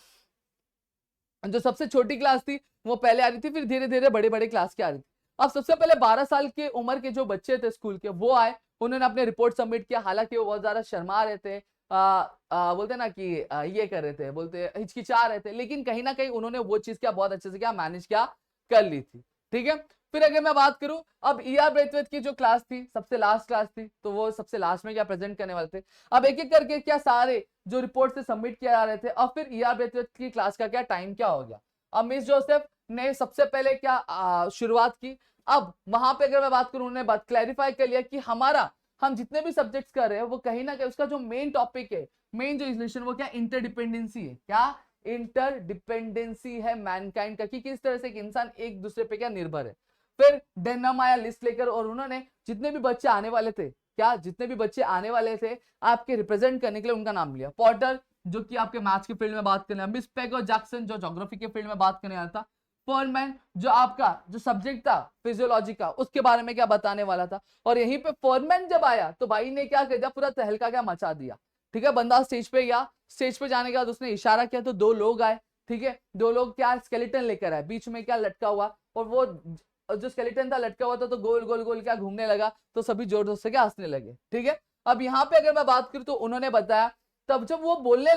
जो सबसे छोटी क्लास थी वो पहले आ रही थी, फिर धीरे धीरे बड़े बड़े क्लास की आ रही थी। अब सबसे पहले 12 साल के उम्र के जो बच्चे थे स्कूल के, वो आए, उन्होंने अपने रिपोर्ट सबमिट किया। हालांकि वो बहुत ज्यादा शर्मा रहे थे, बोलते ना कि ये कर रहे थे, बोलते हिचकिचा रहे थे, लेकिन कहीं ना कहीं उन्होंने वो चीज क्या बहुत अच्छे से क्या मैनेज क्या कर ली थी, ठीक है। फिर अगर मैं बात करूं, अब ई आर ब्रेथवेट की जो क्लास थी सबसे लास्ट क्लास थी, तो वो सबसे लास्ट में क्या प्रेजेंट करने वाले थे। अब एक एक करके क्या सारे जो रिपोर्ट से सबमिट किया जा रहे थे। अब फिर ई आर ब्रेथवेट की क्लास का क्या टाइम क्या हो गया। अब मिस जोसेफ ने सबसे पहले क्या शुरुआत की। अब वहां पे अगर मैं बात करूं, उन्होंने बात क्लैरिफाई कर लिया कि हम जितने भी सब्जेक्ट्स कर रहे हैं वो कहीं ना कहीं उसका जो मेन टॉपिक है, मेन जो इल्यूशन, वो क्या इंटरडिपेंडेंसी है, क्या इंटरडिपेंडेंसी है मैनकाइंड का, कि किस तरह से एक इंसान एक दूसरे पे क्या निर्भर है। फिर डेनम आया लिस्ट लेकर, और उन्होंने जितने भी बच्चे आने वाले थे, क्या जितने भी बच्चे आने वाले थे आपके रिप्रेजेंट करने के लिए, उनका नाम लिया। पॉटर जो कि आपके मैथ्स के फील्ड में बात करने, मिस पेग और जैक्सन जो ज्योग्राफी के फील्ड में बात करने वाला था, फॉरमैन जो आपका जो सब्जेक्ट था फिजियोलॉजी का, उसके बारे में क्या बताने वाला था। और यहीं पे फॉरमैन जब आया तो भाई ने क्या कर दिया, पूरा तहलका क्या मचा दिया, ठीक है। बंदा स्टेज पे गया, स्टेज पे जाने के बाद उसने इशारा किया तो दो लोग आए, ठीक है, दो लोग क्या स्केलेटन लेकर आए, बीच में क्या लटका हुआ, और वो जो स्केलेटन था लटका हुआ था तो गोल गोल गोल क्या घूमने लगा, तो सभी जोर जोर से क्या हंसने लगे, ठीक है। अब यहाँ पे अगर मैं बात करूं तो उन्होंने बताया, तब जब वो बोलने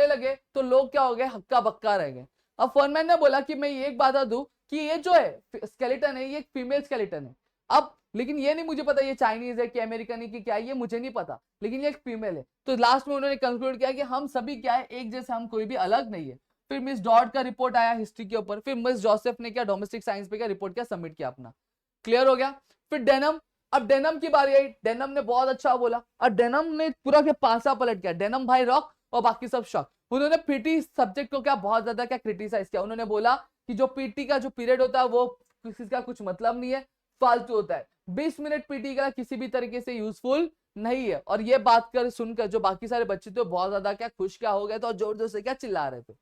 लगे तो लोग क्या हो गए, हक्का बक्का रह गए। अब फॉरमैन ने बोला कि मैं ये एक बता दूं कि ये जो है स्केलेटन है, ये एक फीमेल स्केलेटन है। अब लेकिन ये नहीं मुझे पता ये चाइनीज है कि अमेरिकन है कि क्या है, ये मुझे नहीं पता, लेकिन ये एक फीमेल है। तो लास्ट में उन्होंने कंक्लूड किया कि हम सभी क्या है, एक जैसे, हम कोई भी अलग नहीं है। फिर मिस डॉट का रिपोर्ट आया हिस्ट्री के ऊपर, फिर मिस जोसेफ ने क्या डोमेस्टिक साइंस पे क्या रिपोर्ट क्या सबमिट किया अपना। क्लियर हो गया। फिर डेनम अब डेनम की बारी आई, डेनम ने बहुत अच्छा बोला और डेनम ने पूरा के पासा पलट किया। डेनम भाई रॉक और बाकी सब शॉक। उन्होंने पीटी सब्जेक्ट को क्या बहुत ज्यादा क्या क्रिटिसाइज किया। उन्होंने बोला कि जो पीटी का जो पीरियड होता है वो किसी का कुछ मतलब नहीं है, फालतू होता है। 20 मिनट पीटी का किसी भी तरीके से यूजफुल नहीं है। और ये बात कर सुनकर जो बाकी सारे बच्चे थे बहुत ज्यादा क्या खुश क्या हो गए थे और जोर जोर से क्या चिल्ला रहे थे।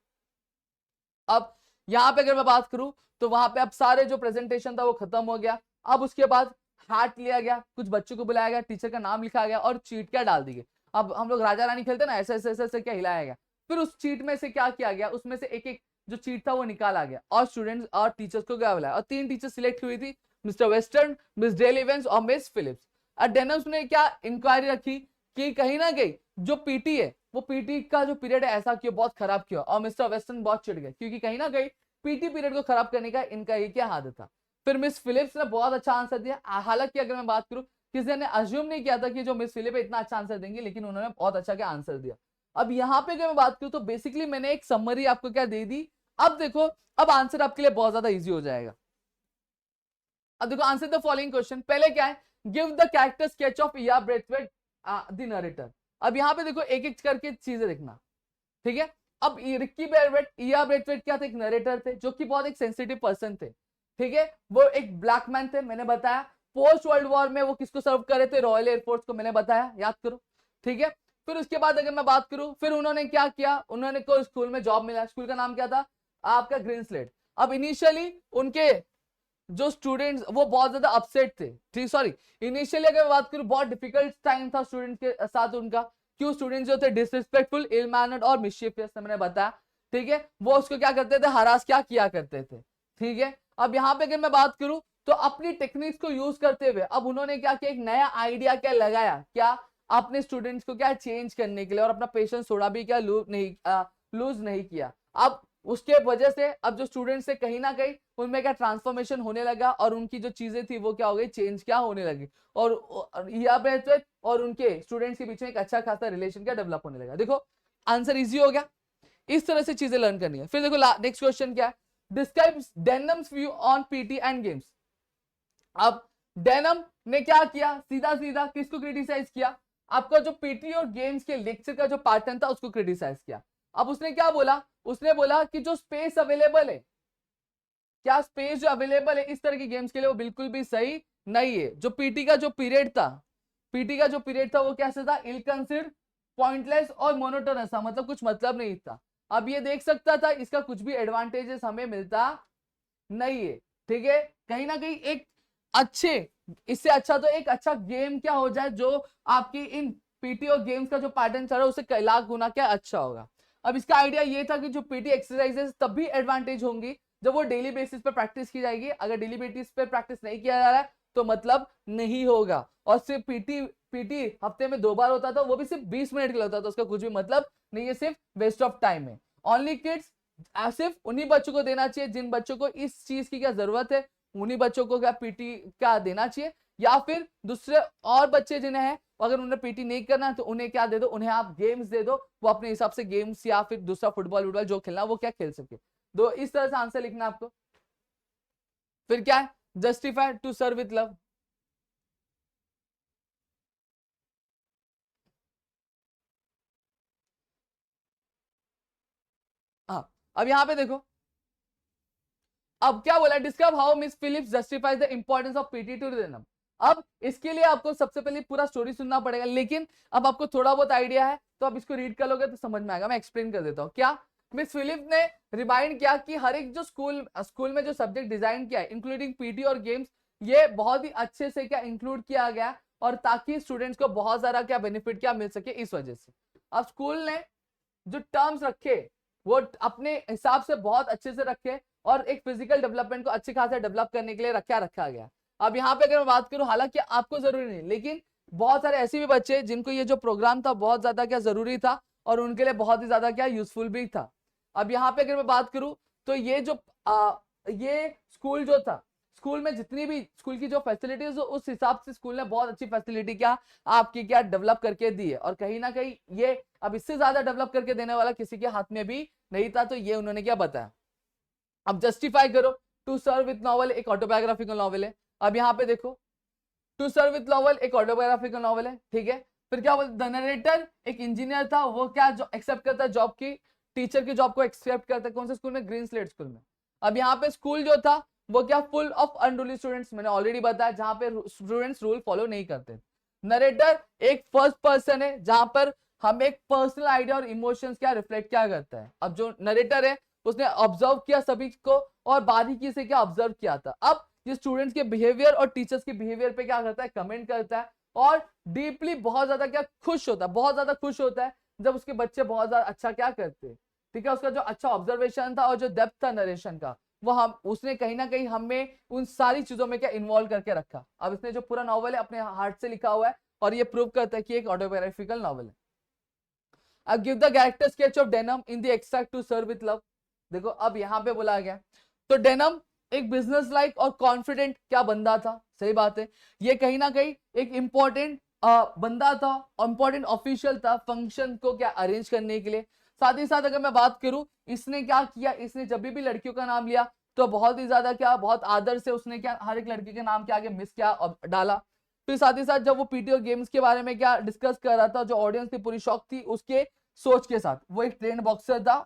अब यहां पे अगर मैं बात करूं तो वहां पे अब सारे जो प्रेजेंटेशन था वो खत्म हो गया। अब उसके बाद हाथ लिया गया, कुछ बच्चों को बुलाया गया, टीचर का नाम लिखा गया और चीट क्या डाल दी गई। अब हम लोग राजा रानी खेलते ना, ऐसे ऐसे ऐसे ऐसे क्या हिलाया गया। फिर उस चीट में से क्या किया गया, उसमें से एक एक जो चीट था वो निकाला गया और स्टूडेंट्स और टीचर्स को क्या बुलाया और 3 टीचर सिलेक्ट हुई थी, Mister Weston, Miss Dale Evans और मिस फिलिप्स। और डेनम्स ने क्या इंक्वायरी रखी कि कहीं ना कहीं जो पीटी है वो पीटी का जो पीरियड है ऐसा क्यों बहुत खराब क्यों। और मिस्टर वेस्टर्न बहुत चिढ़ गए क्योंकि कहीं ना कहीं पीटी पीरियड को खराब करने का इनका ही क्या हाथ था। फिर मिस फिलिप्स ने बहुत अच्छा आंसर दिया। हालांकि अगर मैं बात करूं किसी ने अज्यूम नहीं किया था कि जो मिस फिलिप इतना अच्छा आंसर देंगे, लेकिन उन्होंने बहुत अच्छा क्या आंसर दिया। अब यहाँ पे अगर मैं बात करूं तो बेसिकली मैंने एक समरी आपको क्या दे दी। अब देखो अब आंसर आपके लिए बहुत ज्यादा इजी हो जाएगा। अब देखो आंसर द फॉलोइंग क्वेश्चन। पहले क्या है, give the character sketch of E R Braithwaite the narrator. अब यहाँ पे देखो एक एक करके चीजें देखना, ठीक है। अब रिक्की बेरवेट, ईआर ब्रेथवेट क्या थे, एक नरेटर थे जो कि बहुत एक सेंसिटिव पर्सन थे, ठीक है। वो एक ब्लैक मैन थे, मैंने बताया। पोस्ट वर्ल्ड वॉर में वो किसको सर्व करे थे, रॉयल एयरफोर्स को, मैंने बताया, याद करो, ठीक है। फिर उसके बाद अगर मैं बात करूं फिर उन्होंने क्या किया, उन्होंने कोई स्कूल में जॉब मिला, स्कूल का नाम क्या था आपका ग्रीन स्लेट। अब इनिशियली उनके जो स्टूडेंट्स वो बहुत ज्यादा अपसेट थे, ठीक, सॉरी, इनिशियली अगर बात करूं बहुत डिफिकल्ट टाइम था स्टूडेंट्स के साथ उनका। क्यों, स्टूडेंट्स जो थे डिसरिस्पेक्टफुल, इल मैनर्ड और मिशीफियस, मैंने बताया, ठीक है। वो उसको क्या करते थे, हरास क्या किया करते थे, ठीक है। अब यहाँ पे अगर मैं बात करूं तो अपनी टेक्निक्स को यूज करते हुए अब उन्होंने क्या किया, एक नया आइडिया क्या लगाया, क्या अपने स्टूडेंट्स को क्या चेंज करने के लिए, और अपना पेशेंस थोड़ा भी क्या लूज नहीं किया। अब उसके वजह से अब जो स्टूडेंट्स थे कहीं ना कहीं उनमें क्या ट्रांसफॉर्मेशन होने लगा और उनकी जो चीजें थी वो क्या हो गई, चेंज क्या होने लगी। और यहाँ पे और उनके स्टूडेंट्स के बीच में एक अच्छा खासा रिलेशन क्या डेवलप होने लगा। देखो आंसर इजी हो गया, इस तरह से चीजें लर्न करनी है। फिर देखो नेक्स्ट क्वेश्चन क्या है, describe Denham's view on PT and games. अब डेनम ने क्या किया, सीधा सीधा किसको क्रिटिसाइज किया, आपका जो पीटी और गेम्स के लेक्चर का जो पैटर्न था उसको क्रिटिसाइज किया। अब उसने क्या बोला, उसने बोला कि जो स्पेस अवेलेबल है, क्या स्पेस जो अवेलेबल है इस तरह के गेम्स के लिए वो बिल्कुल भी सही नहीं है। जो पीटी का जो पीरियड था, पीटी का जो पीरियड था वो कैसे था, इल कंसिडर, पॉइंटलेस और मोनोटोनस था, मतलब कुछ मतलब नहीं था। अब ये देख सकता था इसका कुछ भी एडवांटेजेस हमें मिलता नहीं है, ठीक है। कहीं ना कहीं एक अच्छे, इससे अच्छा तो एक अच्छा गेम क्या हो जाए जो आपकी इन पीटी और गेम्स का जो पैटर्न चल रहा है उससे लाख गुना क्या अच्छा होगा। अब इसका आइडिया ये था कि जो पीटी एक्सरसाइजेस तब भी एडवांटेज होंगी जब वो डेली बेसिस पर प्रैक्टिस की जाएगी। अगर डेली बेसिस पर प्रैक्टिस नहीं किया जा रहा है तो मतलब नहीं होगा। और सिर्फ पीटी पीटी हफ्ते में 2 बार होता था, वो भी सिर्फ 20 मिनट के लिए होता था, उसका कुछ भी मतलब नहीं है, सिर्फ वेस्ट ऑफ टाइम है। ओनली किड्स, सिर्फ उन्हीं बच्चों को देना चाहिए जिन बच्चों को इस चीज की क्या जरूरत है, उन्हीं बच्चों को क्या पीटी क्या देना चाहिए। या फिर दूसरे और बच्चे जिन्हें है अगर उन्हें पीटी नहीं करना है तो उन्हें क्या दे दो, उन्हें आप गेम्स दे दो, वो अपने हिसाब से गेम्स या फिर दूसरा फुटबॉल वुटबॉल जो खेलना वो क्या खेल सके। दो इस तरह से आंसर लिखना आपको। फिर क्या है, justify to serve with love. हाँ, अब यहां पे देखो अब क्या बोला, discover how Miss Phillips justifies the importance of PT to Denham. अब इसके लिए आपको सबसे पहले पूरा स्टोरी सुनना पड़ेगा, लेकिन अब आपको थोड़ा बहुत आइडिया है तो आप इसको रीड कर लोगे तो समझ में आएगा। मैं एक्सप्लेन कर देता हूँ। क्या मिस फिलिप ने रिमाइंड किया कि हर एक जो स्कूल में जो सब्जेक्ट डिजाइन किया है इंक्लूडिंग पीटी और गेम्स, ये बहुत ही अच्छे से क्या इंक्लूड किया गया और ताकि स्टूडेंट्स को बहुत सारा क्या बेनिफिट क्या मिल सके इस वजह से। अब स्कूल ने जो टर्म्स रखे वो अपने हिसाब से बहुत अच्छे से रखे और एक फिजिकल डेवलपमेंट को अच्छे खासा डेवलप करने के लिए रखा गया। अब यहाँ पे अगर मैं बात करूं, हालांकि आपको जरूरी नहीं, लेकिन बहुत सारे ऐसे भी बच्चे जिनको ये जो प्रोग्राम था बहुत ज्यादा क्या जरूरी था और उनके लिए बहुत ही ज्यादा क्या यूजफुल भी था। अब यहाँ पे अगर मैं बात करूं तो ये जो ये स्कूल जो था, स्कूल में जितनी भी स्कूल की जो फैसिलिटीज उस हिसाब से स्कूल ने बहुत अच्छी फैसिलिटी क्या आपकी क्या डेवलप करके दी है। और कहीं ना कहीं ये अब इससे ज्यादा डेवलप करके देने वाला किसी के हाथ में भी नहीं था, तो ये उन्होंने क्या बताया। अब जस्टिफाई करो टू सर्व विथ नॉवल, एक ऑटोबायोग्राफिकल नॉवल है। अब यहाँ पे देखो टू सर्व विथ नॉवल एक ऑटोबायोग्राफिकल नॉवल है, ठीक है। फिर क्या बोलते, द नरेटर एक इंजीनियर था, वो क्या एक्सेप्ट करता है जॉब की, टीचर की जॉब को एक्सेप्ट करता है, कौन से स्कूल में, ग्रीन स्लेट स्कूल में। अब यहाँ पे स्कूल जो था वो क्या, फुल ऑफ अनरूली स्टूडेंट्स, मैंने ऑलरेडी बताया, जहां पे स्टूडेंट्स रूल फॉलो नहीं करते। नरेटर एक फर्स्ट पर्सन है, जहां पर हम एक पर्सनल आइडिया और इमोशंस क्या रिफ्लेक्ट क्या करता है। अब जो नरेटर है उसने ऑब्जर्व किया सभी को और बारीकी से क्या ऑब्जर्व किया था। अब ये स्टूडेंट्स के बिहेवियर और टीचर्स के बिहेवियर पे क्या करता है, कमेंट करता है और डीपली बहुत ज्यादा क्या खुश होता है, बहुत ज्यादा खुश होता है जब उसके बच्चे बहुत ज्यादा अच्छा क्या करते हैं, ठीक है। उसका जो अच्छा ऑब्जर्वेशन था और जो डेप्थ था नरेशन का, वो हम उसने कहीं ना कहीं हमें उन सारी चीजों में क्या इन्वॉल्व करके रखा। अब इसने जो पूरा नॉवल है अपने हार्ट से लिखा हुआ है और ये प्रूव करता है कि एक ऑटोबायोग्राफिकल नॉवल है। अब give the character sketch of Denham in the extract to serve with love. देखो अब यहाँ पे बोला गया, तो डेनम एक बिजनेस लाइक और कॉन्फिडेंट क्या बंदा था, सही बात है। ये कहीं ना कहीं एक इंपॉर्टेंट बंदा था, इंपॉर्टेंट ऑफिशियल था फंक्शन को क्या अरेंज करने के लिए। साथ ही साथ अगर मैं बात करूं, इसने क्या किया, इसने जब भी लड़कियों का नाम लिया तो बहुत ही ज्यादा क्या, बहुत आदर से उसने क्या हर एक लड़की के नाम के आगे मिस किया और डाला। फिर साथ ही साथ जब वो पीटी और गेम्स के बारे में क्या डिस्कस कर रहा था, जो ऑडियंस थी पूरी शॉक थी उसके सोच के साथ, वो एक ट्रेंड बॉक्सर था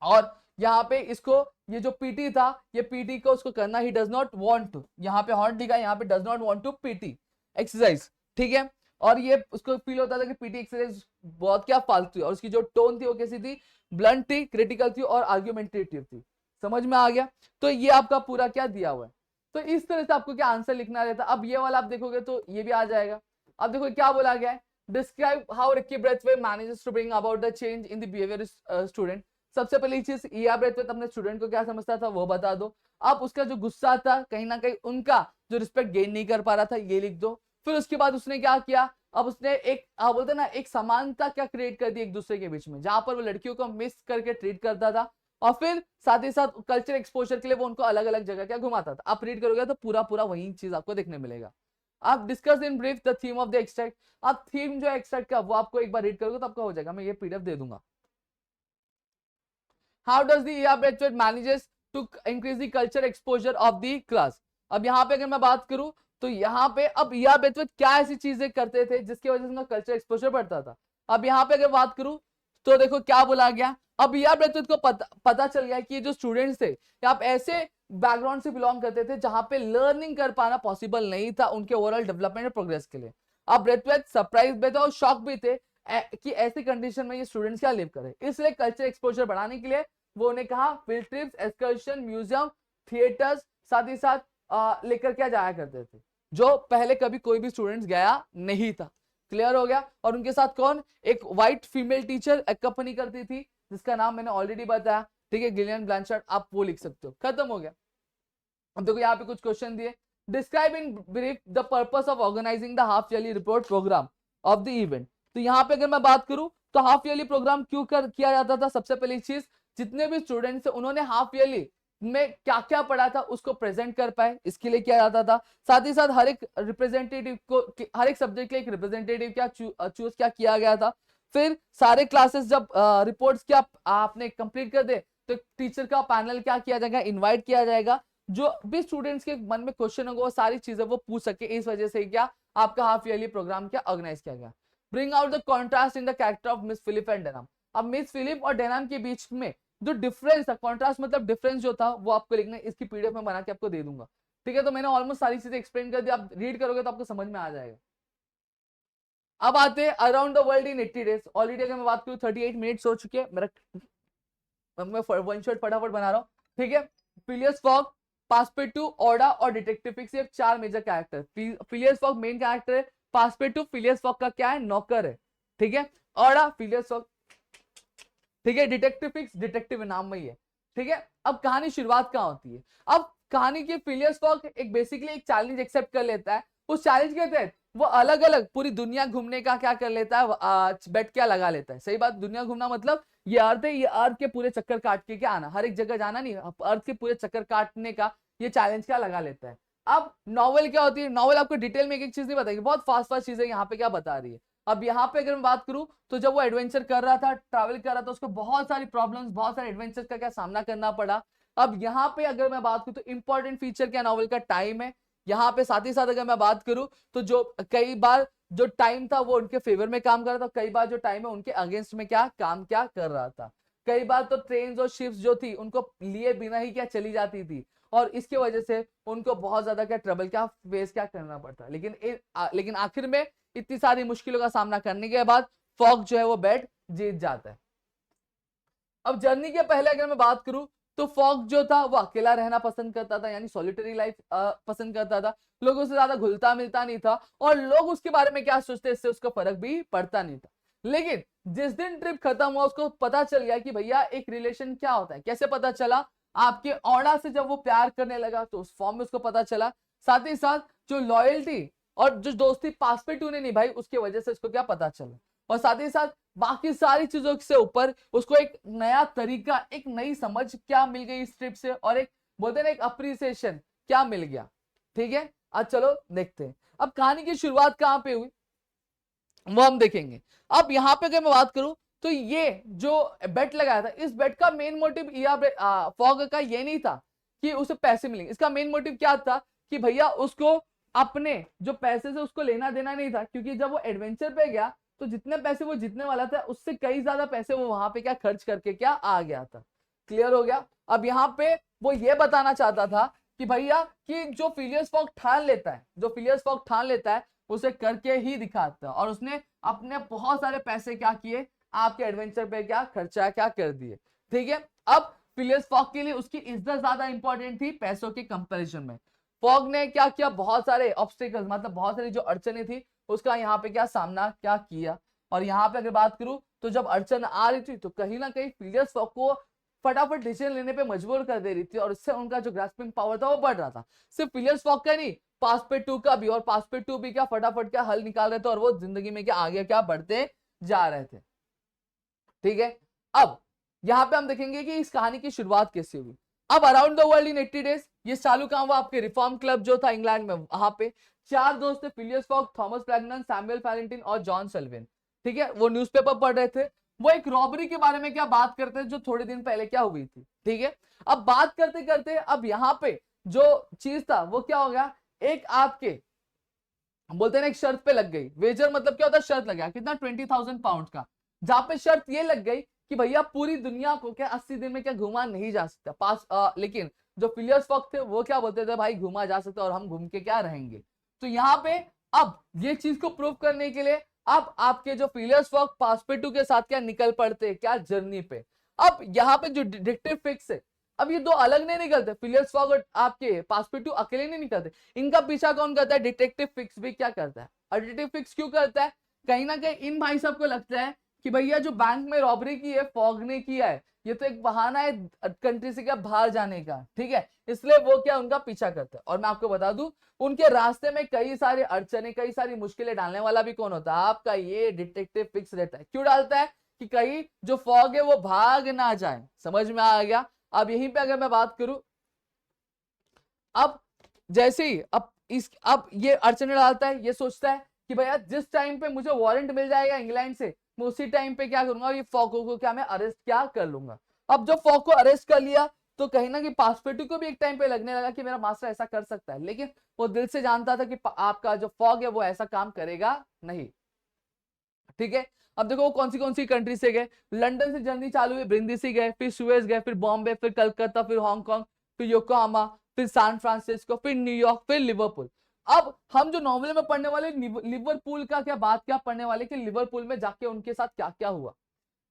और यहाँ पे इसको ये जो पीटी था, ये पीटी को उसको करना ही डज नॉट वांट टू, यहाँ पे हॉट लिखा है, यहाँ पे does not want to PT exercise, ठीक है। और ये उसको फील होता था कि पीटी एक्सरसाइज बहुत क्या फालतू है, और उसकी जो टोन थी वो कैसी थी, ब्लंट थी, क्रिटिकल थी और आर्ग्यूमेंटेटिव थी। समझ में आ गया। तो ये आपका पूरा क्या दिया हुआ है, तो इस तरह से आपको क्या आंसर लिखना रहता। अब ये वाला आप देखोगे तो ये भी आ जाएगा। अब देखो क्या बोला गया है, describe how Ricky Braithwaite manages to bring about the change in the behaviour student. सबसे पहली चीज, ईया ब्रेथवेट अपने स्टूडेंट को क्या समझता था वो बता दो। अब उसका जो गुस्सा था कहीं ना कहीं उनका जो रिस्पेक्ट गेन नहीं कर पा रहा था, ये लिख दो। फिर उसके बाद उसने क्या किया, अब उसने एक बोलते ना एक समानता क्या क्रिएट कर दी एक दूसरे के बीच में, जहां पर वो लड़कियों को मिस करके ट्रीट करता था और फिर साथ ही साथ कल्चर एक्सपोजर के लिए वो उनको अलग अलग जगह क्या घुमाता था। आप रीड करोगे तो पूरा पूरा वही चीज आपको देखने मिलेगा। आप discuss in brief the theme of the extract. आप थीम जो एक्सट्रैक्ट का वो आपको एक बार रीड करोगे तो आपका हो जाएगा, मैं ये पीडीएफ दे दूंगा। How does the E R Braithwaite manages to increase the culture exposure of the class. अब यहाँ पे अगर मैं बात करूं तो यहाँ पे अब ईआर ब्रेथवेट क्या ऐसी चीजें करते थे जिसकी वजह से उनका कल्चर एक्सपोजर बढ़ता था। अब यहाँ पे अगर बात करूं तो देखो क्या बोला गया, अब ईआर ब्रेथवेट को पता चल गया कि ये जो स्टूडेंट्स थे आप ऐसे बैकग्राउंड से बिलोंग करते थे जहां पे लर्निंग कर पाना पॉसिबल नहीं था उनके ओवरऑल डेवलपमेंट और प्रोग्रेस के लिए। अब ब्रेथवेट सरप्राइज भी थे और शॉक भी थे कि ऐसी कंडीशन में ये स्टूडेंट्स क्या लिव करें। इसलिए कल्चर एक्सपोजर बढ़ाने के लिए वो ने कहा field trips, excursion, museum, theatres साथ ही साथ लेकर क्या जाया करते थे, जो पहले कभी कोई भी स्टूडेंट्स गया नहीं था। क्लियर हो गया। और उनके साथ कौन, एक व्हाइट फीमेल टीचर अकम्पनी करती थी जिसका नाम मैंने ऑलरेडी बताया, ठीक है, गिलियन ब्लैंचार्ड, आप वो लिख सकते हो। खत्म हो गया। अब देखो यहाँ पे कुछ क्वेश्चन दिए, describe in brief the purpose of organising the half yearly report programme of the event. तो यहाँ पे अगर मैं बात करूं तो हाफ ईयरली प्रोग्राम क्यों किया जाता था। सबसे पहली चीज, जितने भी स्टूडेंट्स उन्होंने हाफ ईयरली में क्या क्या पढ़ा था उसको प्रेजेंट कर पाए, इसके लिए किया जाता था। साथ ही साथ हर एक रिप्रेजेंटेटिव को, हर एक सब्जेक्ट के लिए एक रिप्रेजेंटेटिव क्या चूज क्या किया गया था। फिर सारे क्लासेस जब रिपोर्ट्स क्या आपने कंप्लीट कर दे तो टीचर का पैनल क्या किया जाएगा, इनवाइट किया जाएगा, जो भी स्टूडेंट्स के मन में क्वेश्चन होगा वो सारी चीजें वो पूछ सके। इस वजह से क्या आपका हाफ ईयरली प्रोग्राम क्या ऑर्गेनाइज किया गया। Bring out the contrast in the character of Miss Phillip and Denham. अब मिस फिलिप और डेनम के बीच में जो डिफरेंस था, कॉन्ट्रास्ट मतलब डिफरेंस जो था वो आपको लिखना है। इसकी पीडीएफ में बना के आपको दे दूंगा, ठीक है। तो मैंने ऑलमोस्ट सारी चीजें एक्सप्लेन कर दी, आप रीड करोगे तो आपको समझ में आ जाएगा। अब आते हैं around the world in 80 days. Already अगर मैं बात करूं 38 मिनट्स हो चुके हैं, मैं वन शॉट फटाफट बना रहा हूं, ठीक है। फिलियस फॉग, पास्पेटू, ओडा और डिटेक्टिव फिक्स, ये 4 major character. Phileas Fogg main character है, पास्पेटू फिलियस फॉग का क्या है, नौकर है, ठीक है। ओडा फिलियस फॉग, ठीक है। डिटेक्टिव फिक्स डिटेक्टिव नाम में ही है, ठीक है। अब कहानी शुरुआत कहां होती है, अब कहानी की फिलियस फॉग एक बेसिकली एक चैलेंज एक्सेप्ट कर लेता है। उस चैलेंज के तहत वो अलग अलग पूरी दुनिया घूमने का क्या कर लेता है, बेट क्या लगा लेता है। सही बात, दुनिया घूमना मतलब ये अर्थ है, ये अर्थ के पूरे चक्कर काट के क्या आना, हर एक जगह जाना नहीं, अर्थ के पूरे चक्कर काटने का ये चैलेंज क्या लगा लेता है। अब नॉवेल क्या होती है, नॉवेल आपको डिटेल में एक एक चीज नहीं बताएगी, बहुत फास्ट फास्ट चीजें यहाँ पे क्या बता रही है। अब यहाँ पे अगर मैं बात करूं तो जब वो एडवेंचर कर रहा था, ट्रैवल कर रहा था, उसको बहुत सारी प्रॉब्लम्स, बहुत सारे एडवेंचर्स का क्या सामना करना पड़ा। अब यहाँ पे अगर मैं बात करूं तो इंपॉर्टेंट फीचर क्या नॉवेल का टाइम है। यहाँ पे साथ ही साथ अगर मैं बात करूं तो जो कई बार जो टाइम था वो उनके फेवर में काम कर रहा था, कई बार जो टाइम है उनके अगेंस्ट में क्या कर रहा था। कई बार तो ट्रेन और शिप्स जो थी उनको लिए बिना ही क्या चली जाती थी, और इसकी वजह से उनको बहुत ज्यादा क्या ट्रबल फेस करना पड़ता। लेकिन आखिर में इतनी सारी मुश्किलों का सामना करने के बाद फॉग जो है वो बेट जीत जाता है। अब जर्नी के पहले अगर मैं बात करूं तो फॉग जो था वो अकेला रहना पसंद करता था, यानी सॉलिटरी लाइफ पसंद करता था। लोगों से ज्यादा घुलता मिलता नहीं था, और लोग उसके बारे में क्या सोचते इससे उसको फर्क भी पड़ता नहीं था। लेकिन जिस दिन ट्रिप खत्म हुआ उसको पता चल गया कि भैया एक रिलेशन क्या होता है। कैसे पता चला? आपके ऑरा से जब वो प्यार करने लगा तो उस फॉर्म में उसको पता चला। साथ ही साथ जो लॉयल्टी और जो दोस्ती पास पे टू ने निभाई उसकी वजह से उसको क्या पता चला। और साथ ही साथ बाकी सारी चीजों से ऊपर उसको एक नया तरीका, एक नई समझ क्या मिल गई इस ट्रिप से, और एक बोलते ना एक अप्रिसिएशन क्या मिल गया। ठीक है, आज चलो देखते हैं अब कहानी की शुरुआत कहां पे हुई वो हम देखेंगे। अब यहाँ पे अगर मैं बात करूं तो ये जो बेट लगाया था, इस बेट का मेन मोटिव फॉग का ये नहीं था कि उसे पैसे मिलेंगे। इसका मेन मोटिव क्या था कि भैया उसको अपने जो पैसे से उसको लेना देना नहीं था, क्योंकि जब वो एडवेंचर पे गया तो जितने पैसे वो जीतने वाला था उससे कई ज्यादा पैसे वो वहां पे क्या खर्च करके क्या आ गया था। क्लियर हो गया? अब यहाँ पे वो ये बताना चाहता था कि भैया कि जो फिलियस फॉग ठान लेता है, जो फिलियस फॉग ठान लेता है उसे करके ही दिखाता है। और उसने अपने बहुत सारे पैसे क्या किए, आपके एडवेंचर पे क्या खर्चा क्या कर दिए। ठीक है, अब फिलियस फॉग के लिए उसकी इज्जत ज्यादा इंपॉर्टेंट थी पैसों के कंपैरिजन में। फॉग ने क्या किया, बहुत सारे ऑब्स्टिकल्स मतलब बहुत सारी जो अड़चने थी उसका यहाँ पे क्या सामना क्या किया। और यहाँ पे अगर बात करूं तो जब अड़चन आ रही थी तो कहीं ना कहीं फिलियस फॉग को फटाफट डिसीजन लेने पे मजबूर कर दे रही थी, और इससे उनका जो ग्रास्पिंग पावर था वो बढ़ रहा था। सिर्फ फिलियस फॉग का नहीं, पास पे टू का भी, और पास पे टू भी क्या फटाफट क्या हल निकाल रहे थे, और वो जिंदगी में क्या आगे क्या बढ़ते जा रहे थे। ठीक है, अब यहाँ पे हम देखेंगे कि इस कहानी की शुरुआत कैसे हुई। अब around the world in 80 days ये चालू कहां हुआ, आपके रिफॉर्म क्लब जो था इंग्लैंड में, वहां पे चार दोस्त थे, फिलियस फॉग, थॉमस प्लैगनन, सैमुअल फैलेंटिन और जॉन सल्विन। ठीक है, वो न्यूज़पेपर पढ़ रहे थे। वो एक रॉबरी के बारे में क्या बात करते हैं जो थोड़े दिन पहले क्या हुई थी। ठीक है, अब बात करते करते अब यहाँ पे जो चीज था वो क्या हो गया, एक आपके बोलते हैं ना एक शर्त पे लग गई। वेजर मतलब क्या होता है, शर्त लग गया कितना, 20,000 पाउंड का। जहां पे शर्त ये लग गई कि भैया पूरी दुनिया को क्या 80 दिन में क्या घुमा नहीं जा सकता लेकिन जो फिलियस फॉग थे वो क्या बोलते थे, भाई घुमा जा सकता और हम घूम के क्या रहेंगे। तो यहाँ पे अब ये चीज को प्रूव करने के लिए अब आपके जो फिलियस फॉग पासपेटू के साथ क्या निकल पड़ते क्या जर्नी पे। अब यहाँ पे जो डिटेक्टिव फिक्स है, अब ये दो अलग नहीं निकलते, फिलियस फॉग और आपके पासपेटू अकेले नहीं निकलते, इनका पीछा कौन करता है, डिटेक्टिव फिक्स भी क्या करता है। और डिटेक्टिव फिक्स क्यों करता है, कहीं ना कहीं इन भाई साहब को लगता है कि भैया जो बैंक में रॉबरी की है फॉग ने किया है, ये तो एक बहाना है कंट्री से क्या बाहर जाने का। ठीक है, इसलिए वो क्या उनका पीछा करता है। और मैं आपको बता दूं उनके रास्ते में कई सारे अड़चने कई सारी मुश्किलें डालने वाला भी कौन होता है, आपका ये डिटेक्टिव फिक्स रहता है। क्यों डालता है कि कहीं जो फॉग है वो भाग ना जाए। समझ में आ गया? अब यहीं पे अगर मैं बात करूं, अब जैसे ही अब ये अड़चने डालता है, ये सोचता है कि भैया जिस टाइम पे मुझे वारंट मिल जाएगा इंग्लैंड से मैं उसी टाइम पे क्या करूंगा, ये फॉको को क्या मैं अरेस्ट क्या कर लूंगा। अब जब फॉग को अरेस्ट कर लिया तो कहीं ना कहीं पासपेटू को भी एक टाइम पे लगने लगा कि मेरा मास्टर ऐसा कर सकता है, लेकिन वो दिल से जानता था कि आपका जो फॉग है वो ऐसा काम करेगा नहीं। ठीक है, अब देखो वो कौन सी कंट्री से गए, लंदन से जर्नी चालू हुई, ब्रिंदीसी गए, फिर सुएज गए, फिर बॉम्बे, फिर कलकत्ता, फिर हांगकांग, फिर योकोहामा, फिर सैन फ्रांसिस्को, फिर न्यूयॉर्क, फिर लिवरपूल। अब हम जो नॉवल में पढ़ने वाले लिवरपूल का क्या बात क्या पढ़ने वाले कि लिवरपूल में जाके उनके साथ क्या क्या हुआ।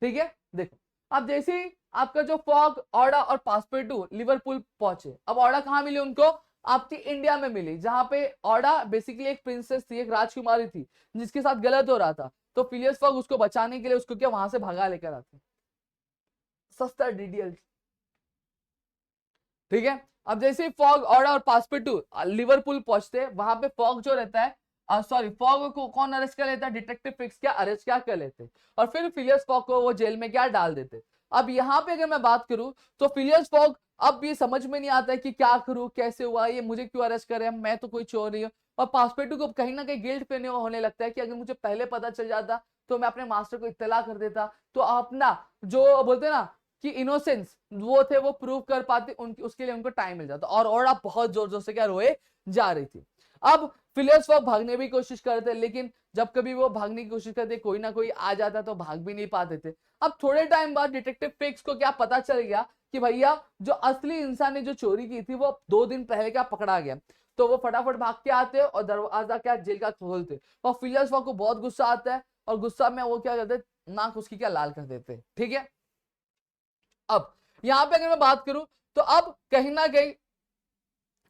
ठीक है, देखो अब जैसे ही आपका जो फॉग ऑडा और पासपेटू लिवरपूल पहुंचे, अब ऑडा कहां मिली उनको, आपकी इंडिया में मिली, जहां पे ऑडा बेसिकली एक प्रिंसेस थी, एक राजकुमारी थी जिसके साथ गलत हो रहा था। तो फिलियस फॉग उसको बचाने के लिए उसको क्या वहां से भगा लेकर आते। सस्ता डीडीएल। ठीक है, अब जैसे ही फॉग ऑडा और पासपेटू लिवरपूल पहुंचते, वहां पे फॉग जो रहता है सॉरी फॉग को कौन अरेस्ट कर लेता है, डिटेक्टिव फिक्स क्या अरेस्ट क्या कर लेते, और फिर फिलियस फॉग को वो जेल में क्या डाल देते। अब यहाँ पे अगर मैं बात करूं तो फिलियस फॉग अब ये समझ में नहीं आता है कि क्या करूं, कैसे हुआ ये, मुझे क्यों अरेस्ट करे, मैं तो कोई चोर नहीं हूं। और पासपेटू को कहीं ना कहीं गिल्ट फील होने लगता है कि अगर मुझे पहले पता चल जाता तो मैं अपने मास्टर को इत्तला कर देता, तो अपना जो बोलते ना कि इनोसेंस वो थे वो प्रूव कर पाते, उनकी उसके लिए उनको टाइम मिल जाता। और ओडा बहुत जोर जोर से क्या रोए जा रही थी। अब फिलियस फॉग भागने की कोशिश करते, लेकिन जब कभी वो भागने की कोशिश करते कोई ना कोई आ जाता तो भाग भी नहीं पाते थे। अब थोड़े टाइम बाद डिटेक्टिव फिक्स को क्या पता चल गया कि भैया जो असली इंसान ने जो चोरी की थी वो 2 दिन पहले क्या पकड़ा गया। तो वो फटाफट भाग के आते और दरवाजा क्या जेल का खोलते, और फिलियस फॉग को बहुत गुस्सा आता है और गुस्सा में वो क्या करते, नाक उसकी क्या लाल कर देते। ठीक है, अब यहां पे अगर मैं बात करूं तो अब कहीं ना कहीं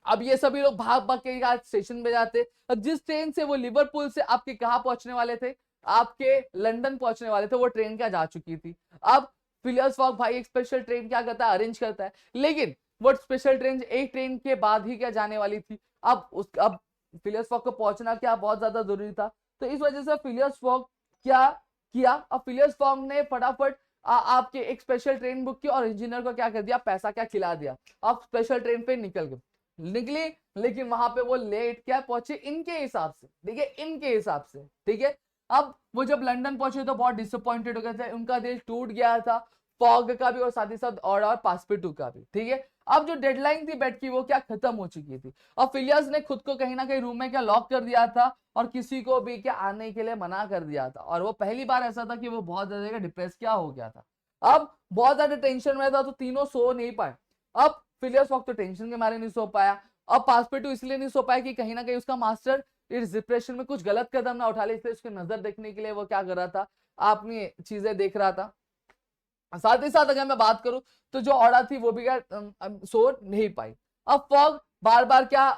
अब ये सभी लोग भाग भाग के आज स्टेशन पे जाते। जिस ट्रेन से वो लिवरपूल से आपके कहा पहुंचने वाले थे, आपके लंदन पहुंचने वाले थे, वो ट्रेन क्या जा चुकी थी। अब फिलियस फॉग भाई एक स्पेशल ट्रेन क्या करता है, अरेंज करता है, लेकिन वो स्पेशल ट्रेन एक ट्रेन के बाद ही क्या जाने वाली थी। अब फिलियस फॉग को पहुंचना क्या बहुत ज्यादा जरूरी था, तो इस वजह से फिलियस फॉग क्या किया, अब फिलियस फॉग ने फटाफट आपके एक स्पेशल ट्रेन बुक की और इंजीनियर को क्या कर दिया, पैसा क्या खिला दिया। आप स्पेशल ट्रेन पे निकली, लेकिन वहां पे वो लेट क्या पहुंचे इनके हिसाब से, ठीक है, इनके हिसाब से। ठीक है, अब वो जब लंदन पहुंचे तो बहुत डिसअपॉइंटेड हो गए थे, उनका दिल टूट गया था, फॉग का भी और साथ ही साथ और पासपेटू का भी। ठीक है, अब जो डेडलाइन थी बेट की वो क्या खत्म हो चुकी थी, और फिलियस ने खुद को कहीं ना कहीं रूम में क्या लॉक कर दिया था और किसी को भी क्या आने के लिए मना कर दिया था। और वो पहली बार ऐसा था कि वो बहुत ज्यादा डिप्रेस क्या हो गया था, अब बहुत ज्यादा टेंशन में था, तो तीनों सो नहीं पाए। अब फिलियस फॉग तो टेंशन के मारे नहीं सो पाया, अब पासपेटू इसलिए नहीं सो पाया कि कहीं ना कहीं उसका मास्टर इस डिप्रेशन में कुछ गलत कदम ना उठा ले, इसलिए उसकी नजर देखने के लिए वो क्या कर रहा था, अपनी चीजें देख रहा था। साथ ही साथ अगर मैं बात करूं तो जो औड़ा थी वो भी क्या सो नहीं पाई। अब फॉग बार बार क्या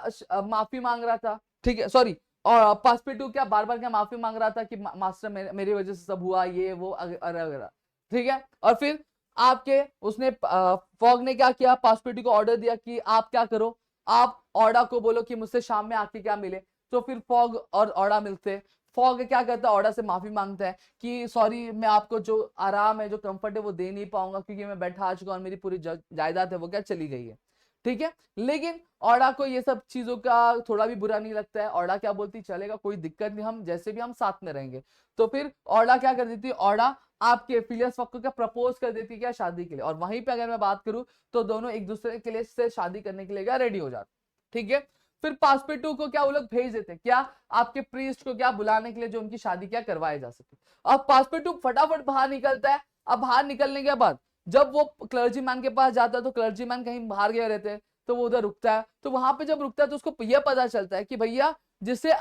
माफी मांग रहा था, ठीक है, सॉरी, और पासपेटू क्या बार बार क्या माफी मांग रहा था कि मास्टर मेरी वजह से सब हुआ, ये वो वगैरह। ठीक है, और फिर आपके उसने फॉग ने क्या किया, पासपेटू को ऑर्डर दिया कि आप क्या करो, आप ऑर्डा को बोलो कि मुझसे शाम में आके क्या मिले। तो फिर फॉग और ऑर्डा मिलते, फॉग क्या करता है, ऑर्डा से माफी मांगता है कि सॉरी मैं आपको जो आराम है जो कंफर्ट है वो दे नहीं पाऊंगा, क्योंकि मैं बैठा आ चुका और मेरी पूरी जायदाद है वो क्या चली गई है। ठीक है, लेकिन ऑर्डा को ये सब चीजों का थोड़ा भी बुरा नहीं लगता है। ऑर्डा क्या बोलती, चलेगा कोई दिक्कत नहीं, हम जैसे भी हम साथ में रहेंगे। तो फिर ऑर्डा क्या कर देती, ऑर्डा आपके फिलियस फॉग को क्या प्रपोज कर देती क्या शादी के लिए, और वहीं पे अगर मैं बात करूं तो दोनों एक दूसरे के लिए से शादी करने के लिए क्या रेडी हो जाते। ठीक है, फिर पासपेटू को क्या वो लोग भेज देते क्या, आपके प्रीस्ट को क्या बुलाने के लिए जो उनकी शादी क्या करवाए जा सके। अब पासपेटू फटाफट बाहर निकलता है। अब बाहर निकलने के बाद जब वो क्लर्जी मैन के पास जाता है तो क्लर्जी मैन कहीं बाहर गए रहते हैं, तो वो उधर रुकता है। तो वहां पे जब रुकता है तो उसको यह पता चलता है कि भैया जिसे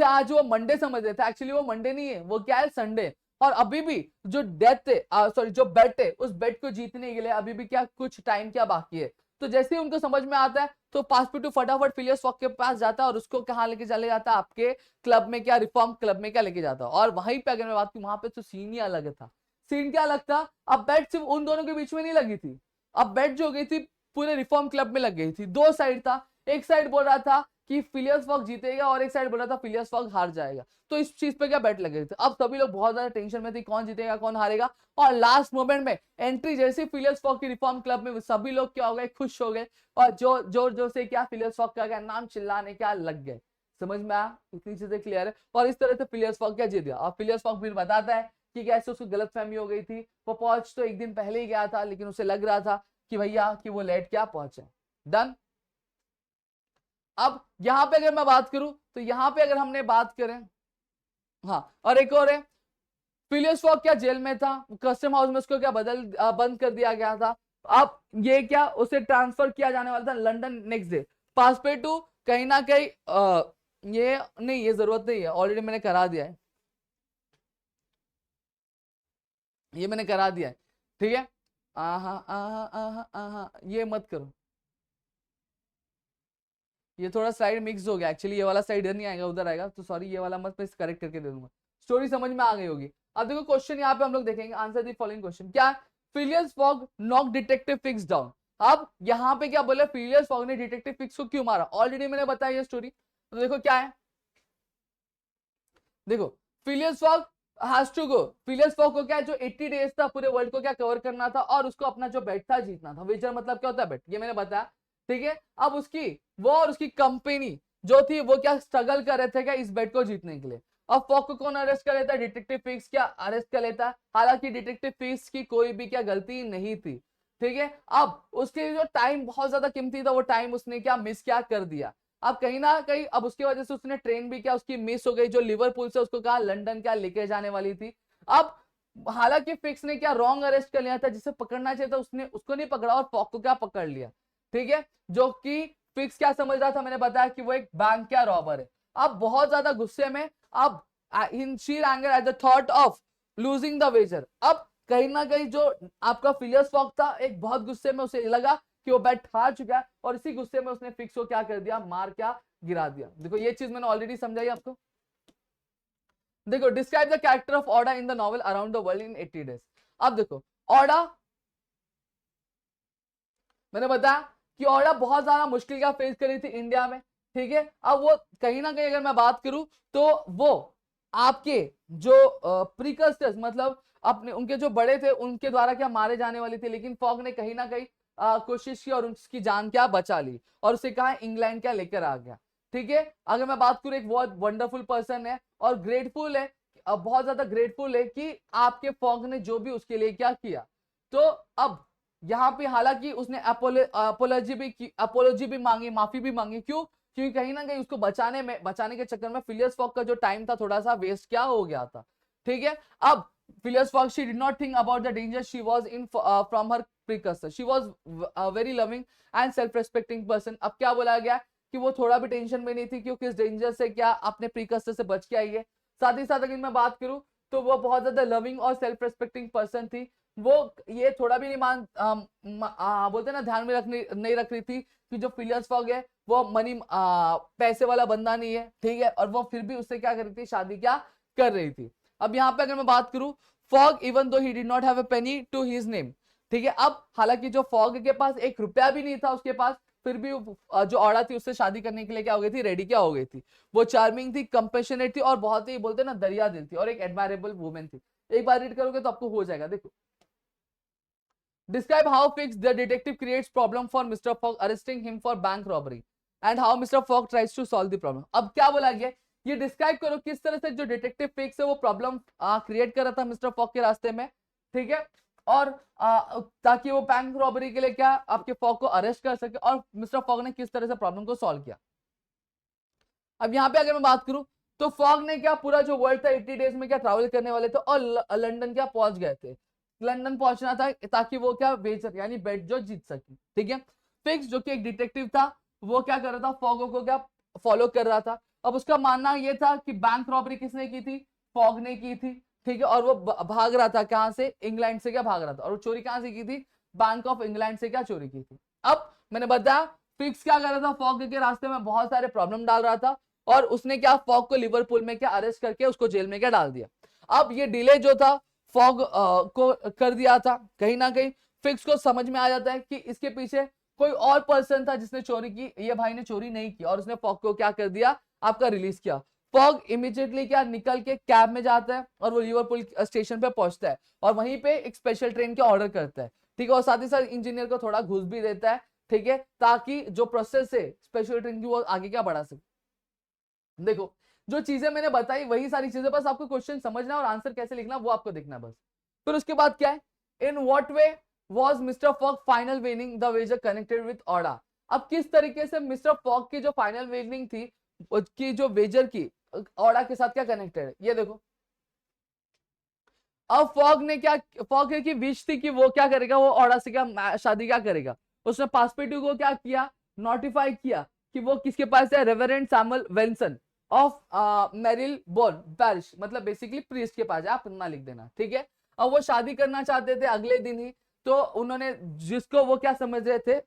आज वो मंडे समझ रहे थे, एक्चुअली वो मंडे नहीं है, वो क्या है, संडे। और अभी भी जो डेथ है, सॉरी जो बेट है, उस बेट को जीतने के लिए अभी भी क्या कुछ टाइम क्या बाकी है। तो जैसे ही उनको समझ में आता है तो पासपेटू फटाफट फिलियस फॉग के पास जाता है और उसको कहाँ लेके चले जाता है, आपके क्लब में क्या, रिफॉर्म क्लब में क्या लेके जाता है। और वहीं पे अगर मैं बात करूं वहां पे तो सीन ही अलग था। सीन क्या अलग था, अब बेट सिर्फ उन दोनों के बीच में नहीं लगी थी, अब बेट जो गई थी पूरे रिफॉर्म क्लब में लग गई थी। दो साइड था, एक साइड बोल रहा था कि फिलियस फॉग जीतेगा और एक साइड बोल रहा था फिलियस फॉग हार जाएगा। तो इस चीज पे क्या बेट लगे थे। अब सभी लोग बहुत ज्यादा टेंशन में थे कौन जीतेगा कौन हारेगा। और लास्ट मोमेंट में एंट्री जैसे फिलियस फॉग की रिफॉर्म क्लब में सभी लोग क्या हो गए, खुश हो गए और जो जोर जोर से क्या फिलियस फॉग का क्या नाम चिल्लाने क्या लग गए। समझ में आया, इतनी चीजें क्लियर है। और इस तरह से फिलियस फॉग क्या जीत गया। और फिलियस फॉग फिर बताता है कि कैसे उसको गलतफहमी हो गई थी, वो पहुंच तो एक दिन पहले ही गया था लेकिन उसे लग रहा था कि भैया कि वो लेट क्या पहुंचे। डन। अब यहां पे अगर मैं बात करूं तो यहां पे अगर हमने बात करें, हाँ, और एक और है, फिलियस फॉग क्या जेल में था, कस्टम हाउस में उसको क्या बंद कर दिया गया था। अब ये क्या उसे ट्रांसफर किया जाने वाला था लंदन नेक्स्ट डे। पासपेटू कहीं ना कहीं ये नहीं, ये जरूरत नहीं है, ऑलरेडी मैंने करा दिया है, ये मैंने करा दिया है। ठीक है, आहा आहा आहा आहा, ये मत करो, ये थोड़ा स्लाइड मिक्स हो गया एक्चुअली, ये वाला साइड इधर नहीं आएगा उधर आएगा, तो सॉरी ये वाला मत, मैं करेक्ट करके दे दूंगा। स्टोरी समझ में आ गई होगी। अब देखो क्वेश्चन यहाँ पे हम लोग देखेंगे, आंसर दी फॉलोइंग क्वेश्चन क्या, Phileas fog knock detective fix down. अब यहाँ पे क्या बोले, फिलियस फॉग ने डिटेक्टिव फिक्स को क्यों मारा, ऑलरेडी मैंने बताया ये स्टोरी। तो देखो क्या है, देखो Phileas Fogg has to go, Phileas Fogg को क्या जो 80 डेज था पूरे वर्ल्ड को क्या कवर करना था और उसको अपना जो बेट था जीतना था। वेजर मतलब क्या होता है, बेट, ये मैंने बताया। ठीक है, अब उसकी वो और उसकी कंपनी जो थी वो क्या स्ट्रगल कर रहे थे क्या इस बेट को जीतने के लिए। अब फॉग को कौन अरेस्ट कर लेता है? डिटेक्टिव फिक्स क्या अरेस्ट कर लेता है। हालांकि डिटेक्टिव फिक्स की कोई भी क्या गलती नहीं थी, ठीक है। अब उसके जो टाइम बहुत ज्यादा कीमती था, वो टाइम उसने क्या मिस क्या कर दिया। अब कहीं ना कहीं अब उसकी वजह से उसने ट्रेन भी क्या उसकी मिस हो गई, जो लिवरपूल से उसको कहा लंदन क्या लेके जाने वाली थी। अब हालांकि फिक्स ने क्या रॉन्ग अरेस्ट कर लिया था, जिसे पकड़ना चाहिए था उसने उसको नहीं पकड़ा और फॉग को क्या पकड़ लिया, ठीक है। जो कि फिक्स क्या समझ रहा था, मैंने बताया कि वो एक बैंक क्या रॉबर है। अब बहुत ज्यादा गुस्से में, अब in sheer anger at the thought of losing the wager. अब कहीं ना कहीं जो आपका फिलियस फॉग था, एक बहुत गुस्से में उसे लगा कि वो बैट हार चुका है, और इसी गुस्से में उसने फिक्स को क्या कर दिया, मार क्या गिरा दिया। देखो ये चीज मैंने ऑलरेडी समझाई आपको। देखो describe the character of Aouda in the novel around the world in 80 days. अब देखो ऑर्डा, मैंने बताया कि ऑर्डा बहुत ज्यादा मुश्किल क्या फेस करी थी इंडिया में, ठीक है। अब वो कहीं ना कहीं अगर मैं बात करूं तो वो आपके जो प्रीकस्टर्स मतलब अपने उनके जो बड़े थे उनके द्वारा क्या मारे जाने वाली थी, लेकिन फॉग ने कहीं ना कहीं कोशिश की और उसकी जान क्या बचा ली और उसे कहा इंग्लैंड क्या लेकर आ गया, ठीक है। अगर मैं बात करूं एक बहुत वंडरफुल पर्सन है और ग्रेटफुल है, बहुत ज्यादा ग्रेटफुल है कि आपके फॉग ने जो भी उसके लिए क्या किया। तो अब यहाँ पे हालांकि उसने अपोलॉजी भी मांगी, माफी भी मांगी, क्यों? क्योंकि कहीं ना कहीं उसको बचाने के चक्कर में फिलियस फॉग का जो टाइम था थोड़ा सा वेस्ट क्या हो गया था, ठीक है। अब Phileas fog she did not think about the danger she was in from her precursor, she was very loving and self respecting person. अब क्या बोला गया कि वो थोड़ा भी टेंशन में नहीं थी क्योंकि इस डेंजर से क्या अपने प्रीकर्सर से बच के आई है। साथ ही साथ अगर मैं बात करूं तो वो बहुत ज्यादा लविंग और सेल्फ रेस्पेक्टिंग पर्सन थी। वो ये थोड़ा भी नहीं बोलते ना ध्यान में रखनी नहीं रख रही थी कि जो फिलियस फॉग है वो पैसे वाला बंदा नहीं है, ठीक है। और वो फिर भी उससे क्या कर रही थी, शादी क्या कर रही थी। अब यहाँ पे अगर मैं बात करूं, Fogg even though he did not have a penny to his name, ठीक है। अब हालांकि जो फॉग के पास एक रुपया भी नहीं था उसके पास, फिर भी जो औड़ा थी उससे शादी करने के लिए क्या हो गई थी, रेडी क्या हो गई थी। वो चार्मिंग थी, कंपेशनेट थी और बहुत ही बोलते ना दरिया दिल थी और एक एडमायरेबल वुमेन थी। एक बार रीड करोगे तो आपको हो जाएगा। देखो describe how Fix the detective creates problem for Mr. Fogg arresting him for bank robbery and how Mr. Fogg tries to solve the problem। अब क्या बोला गया, ये डिस्क्राइब करो किस तरह से जो डिटेक्टिव फिक्स है वो प्रॉब्लम क्रिएट कर रहा था मिस्टर फॉग के रास्ते में, ठीक है। और ताकि वो बैंक रॉबरी के लिए क्या आपके फॉग को अरेस्ट कर सके, और मिस्टर फॉग ने किस तरह से प्रॉब्लम को सॉल्व किया। अब यहाँ पे अगर मैं बात करूं तो फॉग ने क्या पूरा जो वर्ल्ड था 80 डेज में क्या ट्रैवल करने वाले थे और लंदन क्या पहुंच गए थे। लंदन पहुंचना था ताकि वो क्या वेजर यानी बेट जो जीत सके, ठीक है। फिक्स जो कि एक डिटेक्टिव था वो क्या कर रहा था, फॉग को क्या फॉलो कर रहा था। अब उसका मानना ये था कि बैंक रॉबरी किसने की थी, फॉग ने की थी, ठीक है। और वो भाग रहा था कहां से, इंग्लैंड से क्या भाग रहा था, और वो चोरी कहां से की थी, बैंक ऑफ इंग्लैंड से क्या चोरी की थी। अब मैंने बताया फिक्स क्या कर रहा था, फॉग के रास्ते में बहुत सारे प्रॉब्लम डाल रहा था और उसने क्या फॉग को लिवरपूल में क्या अरेस्ट करके उसको जेल में क्या डाल दिया। अब ये डिले जो था फॉग को कर दिया था, कहीं ना कहीं फिक्स को समझ में आ जाता है कि इसके पीछे कोई और पर्सन था जिसने चोरी की, ये भाई ने चोरी नहीं की, और उसने फॉग को क्या कर दिया, आपका रिलीज किया। फॉग इमीडिएटली क्या निकल के कैब में जाता है और वो लिवरपूल स्टेशन पे पहुंचता है और वहीं पे एक स्पेशल ट्रेन के ऑर्डर करता है, ठीक है। और साथ ही साथ इंजीनियर को थोड़ा घूस भी देता है, ठीक है, ताकि जो प्रोसेस है स्पेशल ट्रेन की वो आगे क्या बढ़ा सके। देखो जो चीजें मैंने बताई वही सारी चीजें, बस आपको क्वेश्चन समझना और आंसर कैसे लिखना वो आपको देखना बस। फिर उसके बाद क्या है, in what way was Mr Fogg final winning the wager connected with Aouda. अब किस तरीके से मिस्टर फॉग की जो फाइनल विनिंग थी उसकी जो वेजर की ऑर्डा के साथ क्या कनेक्टेड है, ये देखो। अब फॉग ने क्या, फॉग की विश थी कि वो क्या करेगा, वो ऑर्डा से क्या शादी क्या करेगा। उसने पासपेटिव को क्या किया, नोटिफाई किया कि वो किसके पास है, reverend Samuel Welson of Merrill Bourne parish, मतलब बेसिकली प्रीस्ट के पास है, आप ना लिख देना, ठीक है। अब वो शादी करना चाहते थे अगले दिन ही, तो उन्होंने जिसको वो क्या समझ रहे थे,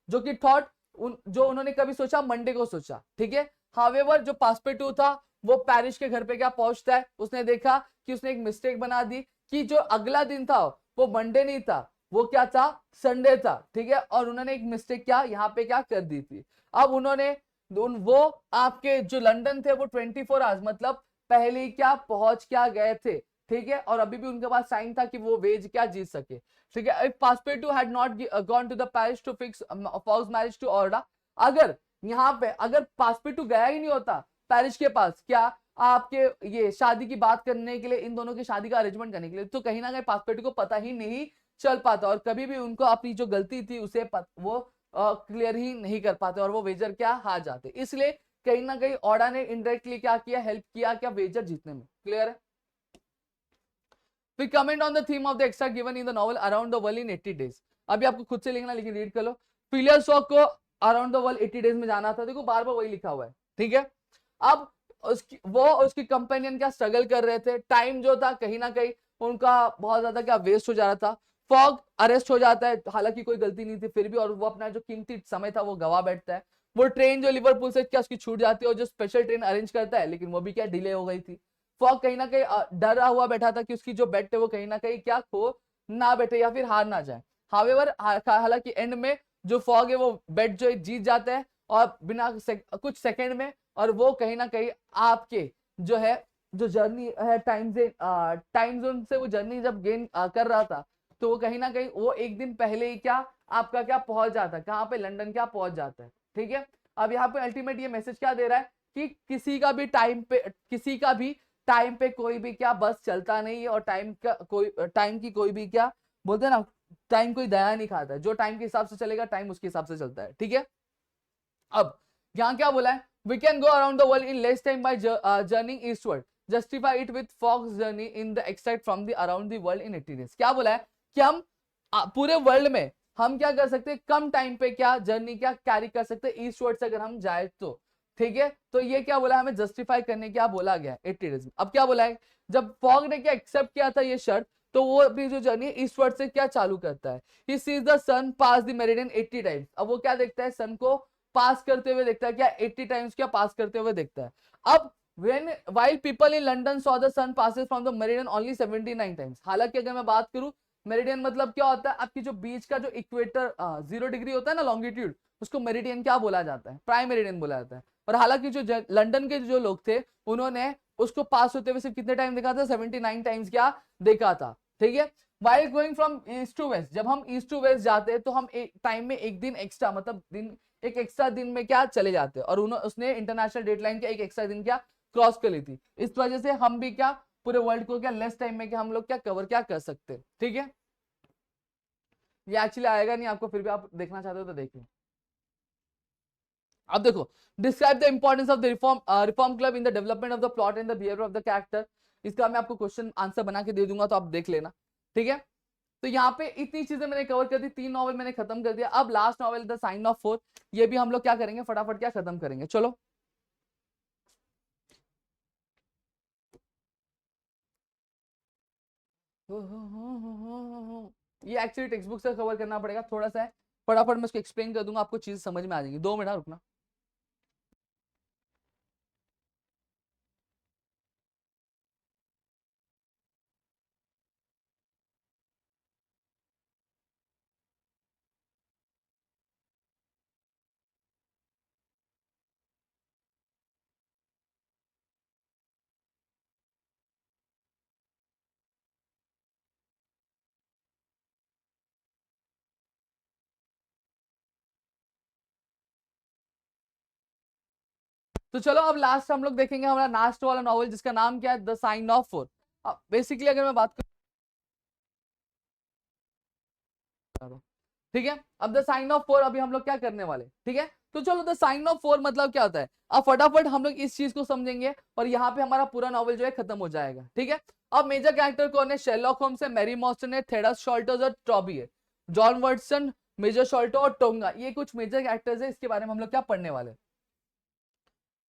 जो कि थॉट जो उन्होंने कभी सोचा मंडे को सोचा, ठीक है। हावेवर जो पासपेटू था वो पैरिश के घर पे क्या पहुंचता है, उसने देखा कि उसने एक मिस्टेक बना दी कि जो अगला दिन था वो मंडे नहीं था, वो क्या था, संडे था, ठीक है। और उन्होंने एक मिस्टेक क्या यहाँ पे क्या कर दी थी। अब उन्होंने वो आपके जो लंदन थे वो 24 आवर्स मतलब पहले क्या पहुंच क्या गए थे, ठीक है। और अभी भी उनके पास साइन था कि वो वेज क्या जीत सके, ठीक है। If Passepartout had not gone to the parish to fix Fogg's marriage to Aouda, अगर यहाँ पे अगर पासपेटू गया ही नहीं होता पैरिश के पास क्या आपके ये शादी की बात करने के लिए, इन दोनों की शादी का अरेंजमेंट करने के लिए, तो कहीं ना कहीं पासपेटी को पता ही नहीं चल पाता और कभी भी उनको अपनी जो गलती थी उसे वो क्लियर ही नहीं कर पाते और वो वेजर क्या हार जाते। इसलिए कहीं ना कहीं ओडा ने इनडायरेक्टली क्या किया, हेल्प किया क्या वेजर जीतने में। क्लियर है। We comment on the theme of the extra given in the novel Around the World in 80 Days. अभी आपको खुद से लिखना, लेकिन रीड कर लो। फिलियस फॉग को अराउंड द वर्ल्ड 80 डेज में जाना था, देखो बार बार वही लिखा हुआ है, ठीक है। अब उसकी कंपेनियन क्या स्ट्रगल कर रहे थे, टाइम जो था कहीं ना कहीं उनका बहुत ज्यादा क्या वेस्ट हो जा रहा था। फॉग अरेस्ट हो जाता है, हालांकि कोई गलती नहीं थी फिर भी, और वो अपना जो कीमती समय था वो गवा बैठता है। वो ट्रेन जो लिवरपूल से क्या उसकी छूट जाती है, और जो स्पेशल ट्रेन अरेंज करता है, लेकिन वो भी क्या डिले हो गई थी। फॉग कहीं ना कहीं डरा हुआ बैठा था कि उसकी जो बेट है वो कहीं ना कहीं क्या खो ना बैठे या फिर हार ना जाए। हावेवर हालांकि एंड में जो फॉग है वो बेट जो जीत जाता है और बिना कुछ सेकंड में, और वो कहीं ना कहीं आपके जो है जो जर्नी है टाइम जोन से वो जर्नी जब गेन कर रहा था, तो वो कहीं ना कहीं वो एक दिन पहले ही क्या आपका क्या पहुंच जाता है, कहाँ पे, लंदन क्या पहुंच जाता है, ठीक है। अब यहाँ पे अल्टीमेट ये मैसेज क्या दे रहा है कि किसी का भी टाइम पे कोई भी क्या बस चलता नहीं है, और टाइम की कोई भी क्या बोलते हैं ना, टाइम कोई दया नहीं खाता है। जो टाइम के हिसाब से चलेगा टाइम उसके हिसाब से चलता है, ठीक है। अब यहाँ क्या बोला है, we can go around the world in less time by journeying eastward, justify it with Fogg's journey in the extract from the around the world in 80 days. क्या बोला है कि हम पूरे वर्ल्ड में हम क्या कर सकते हैं, कम टाइम पे क्या जर्नी क्या कैरी कर सकते हैं ईस्टवर्ड से अगर हम जाए तो, ठीक है। तो ये क्या बोला, हमें जस्टिफाई करने क्या बोला गया 80 डेज में। अब क्या बोला है, जब फॉग ने क्या एक्सेप्ट किया था ये शर्त, तो वो अपनी जो जर्नी है ईस्टवर्ड से क्या चालू करता है, he sees the sun pass the meridian 80 times. अब वो क्या देखता है, सन को पास करते हुए देखता है, क्या 80 टाइम्स क्या पास करते हुए देखता है। अब while people in London saw the sun passes from the meridian only 79 times, हालांकि अगर मैं बात करूं, मेरिडियन मतलब क्या होता है, आपकी जो बीच का जो इक्वेटर 0 डिग्री होता है ना लॉन्गिट्यूड, उसको मेरिडियन क्या बोला जाता है, प्राइम मेरिडियन बोला जाता है। और हालांकि जो लंदन के जो लोग थे उन्होंने उसको पास होते हुए सिर्फ कितने टाइम देखा था, 79 टाइम्स क्या देखा था, ठीक है। While going from east to west, जब हम ईस्ट टू वेस्ट जाते हैं तो हम एक टाइम में एक दिन एक्स्ट्रा, मतलब एक एक्स्ट्रा दिन में क्या चले जाते हैं, और उसने इंटरनेशनल डेडलाइन के एक एक्स्ट्रा दिन क्या क्रॉस कर ली थी। इस वजह से हम भी क्या पूरे वर्ल्ड को क्या लेस टाइम में क्या हम लोग क्या कवर क्या कर सकते हैं, ठीक है। ये एक्चुअली आएगा नहीं आपको, फिर भी आप देखना चाहते हो तो देखिए। अब देखो, describe the importance of the reform club in the development of the plot and the behaviour of the character. इसका मैं आपको क्वेश्चन आंसर बना के दे दूंगा, तो आप देख लेना, ठीक है। तो यहाँ पे इतनी चीजें मैंने कवर कर दी, 3 नॉवल मैंने खत्म कर दिया। अब last novel the sign of four, ये भी हम लोग क्या करेंगे, फटाफट क्या खत्म करेंगे, चलो। ये एक्चुअली टेक्स्ट बुक से कवर करना पड़ेगा, थोड़ा सा है, फटाफट मैं उसको एक्सप्लेन कर दूंगा, आपको चीज समझ में आ जाएगी। 2 मिनट रुकना। तो चलो अब लास्ट हम लोग देखेंगे हमारा लास्ट वाला नॉवल, जिसका नाम क्या है, the sign of four. Basically अगर मैं बात करूं, ठीक है, अब द साइन ऑफ फोर अभी हम लोग क्या करने वाले, ठीक है। तो चलो, द साइन ऑफ फोर मतलब क्या होता है, अब फटाफट हम लोग इस चीज को समझेंगे और यहाँ पे हमारा पूरा नॉवल जो है खत्म हो जाएगा, ठीक है। अब मेजर कैरेक्टर कौन है, शेरलॉक होम्स है, मैरी मॉस्टन है, थेडस शॉल्टर्स और टॉबी है, जॉन वाटसन, मेजर शॉल्टर और टोंगा, ये कुछ मेजर कैरेक्टर्स है, इसके बारे में हम लोग क्या पढ़ने वाले।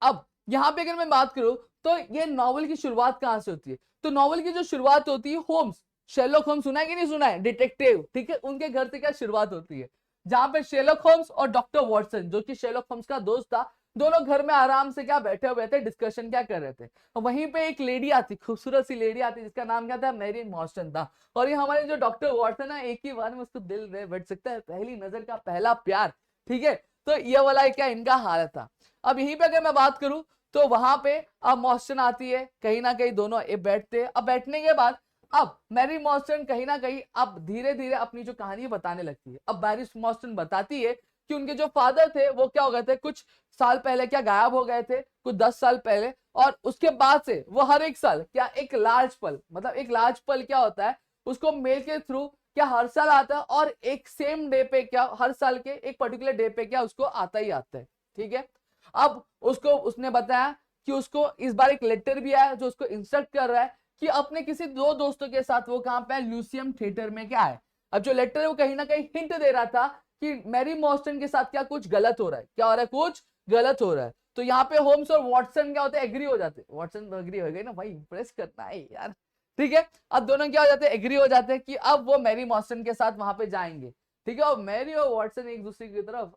अब यहां पे अगर मैं बात करूं तो ये नॉवल की शुरुआत कहां से होती है, तो नॉवल की जो शुरुआत होती है होम्स, शेरलॉक होम्स सुना है कि नहीं सुना है, डिटेक्टिव, ठीक है, उनके घर से क्या शुरुआत होती है, जहां पे शेरलॉक होम्स और डॉक्टर वॉटसन जो कि शेरलॉक होम्स का दोस्त था, दोनों घर में आराम से क्या बैठे हुए थे, डिस्कशन क्या कर रहे थे। वहीं पे एक लेडी आती, खूबसूरत सी लेडी आती, जिसका नाम क्या था, मैरी मॉस्टन था। और ये हमारे जो डॉक्टर वॉटसन है, एक ही बार में उसको दिल में बैठ सकता है, पहली नजर का पहला प्यार, ठीक है। तो ये वाला क्या इनका हालत था। अब यहीं पे अगर मैं बात करूं तो वहां पे अब मॉस्टन आती है, कहीं ना कहीं दोनों बैठते हैं। अब बैठने के बाद अब मैरी मॉस्टन कहीं ना कहीं अब धीरे धीरे अपनी जो कहानी बताने लगती है। अब मैरी मॉस्टन बताती है कि उनके जो फादर थे वो क्या हो गए थे, कुछ साल पहले क्या गायब हो गए थे, कुछ 10 साल पहले, और उसके बाद से वो हर एक साल क्या एक लार्ज पल, मतलब एक लार्ज पल क्या होता है, उसको मेल के थ्रू क्या हर साल आता है, और एक सेम डे पे क्या हर साल के एक पर्टिकुलर डे पे क्या उसको आता ही आता है। ठीक है, अब उसको उसने बताया कि उसको इस बार एक लेटर भी आया जो उसको इंस्ट्रक्ट कर रहा है कि अपने किसी दो दोस्तों के साथ वो कहां पे है, ल्यूसियम थिएटर में क्या है। अब जो लेटर है वो कहीं ना कहीं हिंट दे रहा था कि मैरी मॉर्स्टन के साथ क्या कुछ गलत हो रहा है, क्या हो रहा है, कुछ गलत हो रहा है। तो यहाँ पे होम्स और वॉटसन क्या होते हैं, एग्री हो जाते हैं। वॉटसन तो एग्री हो गए ना भाई, इंप्रेस करना है यार। ठीक है, अब दोनों क्या हो जाते हैं, एग्री हो जाते हैं कि अब वो मैरी मॉर्स्टन के साथ वहां पे जाएंगे। ठीक है, और मैरी और वॉटसन एक दूसरे की तरफ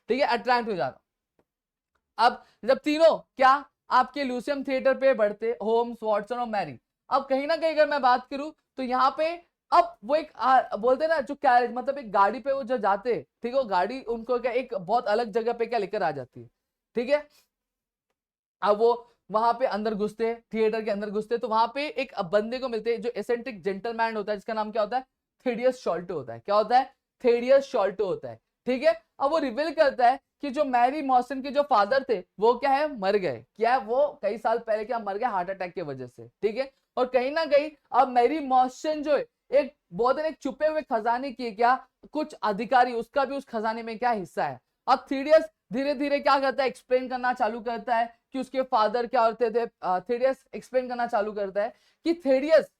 ठीक है अट्रैक्ट हो जाता। अब जब तीनों क्या आपके ल्यूसियम थिएटर पे बढ़ते, होम्स वॉटसन और मैरी, अब कहीं ना कहीं अगर मैं बात करूं तो यहाँ पे अब वो एक बोलते ना जो कैरेज, मतलब एक गाड़ी पे वो जो जाते, ठीक है, वो गाड़ी उनको क्या एक बहुत अलग जगह पे क्या लेकर आ जाती है। ठीक है, अब वो वहां पे अंदर घुसते, थिएटर के अंदर घुसते, तो वहां पे एक बंदे को मिलते जो एसेंट्रिक जेंटलमैन होता है, जिसका नाम क्या होता है, थेडियस शॉल्टो होता है। क्या होता है, थेडियस शॉल्टो होता है। ठीक है, अब वो रिवील करता है कि जो मैरी मॉर्सन के जो फादर थे वो क्या है, मर गए। क्या है, वो कई साल पहले क्या मर गए, हार्ट अटैक की वजह से। ठीक है, और कहीं ना कहीं अब मैरी मॉर्सन जो है एक बहुत एक छुपे हुए खजाने की क्या कुछ अधिकारी, उसका भी उस खजाने में क्या हिस्सा है। अब थीडियस धीरे धीरे क्या करता है, एक्सप्लेन करना चालू करता है कि उसके फादर क्या होते थे। थेडियस एक्सप्लेन करना चालू करता है कि थेडियस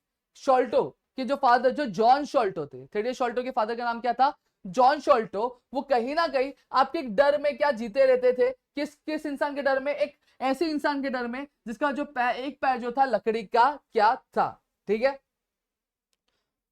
शॉल्टो के जो फादर, जो जॉन शॉल्टो थे, थेडियस शॉल्टो के फादर का नाम क्या था, जॉन शॉल्टो, वो कहीं ना कहीं आपके एक डर में क्या जीते रहते थे। किस किस इंसान के डर में, एक ऐसे इंसान के डर में जिसका जो पैर, एक पैर जो था लकड़ी का क्या था। ठीक है,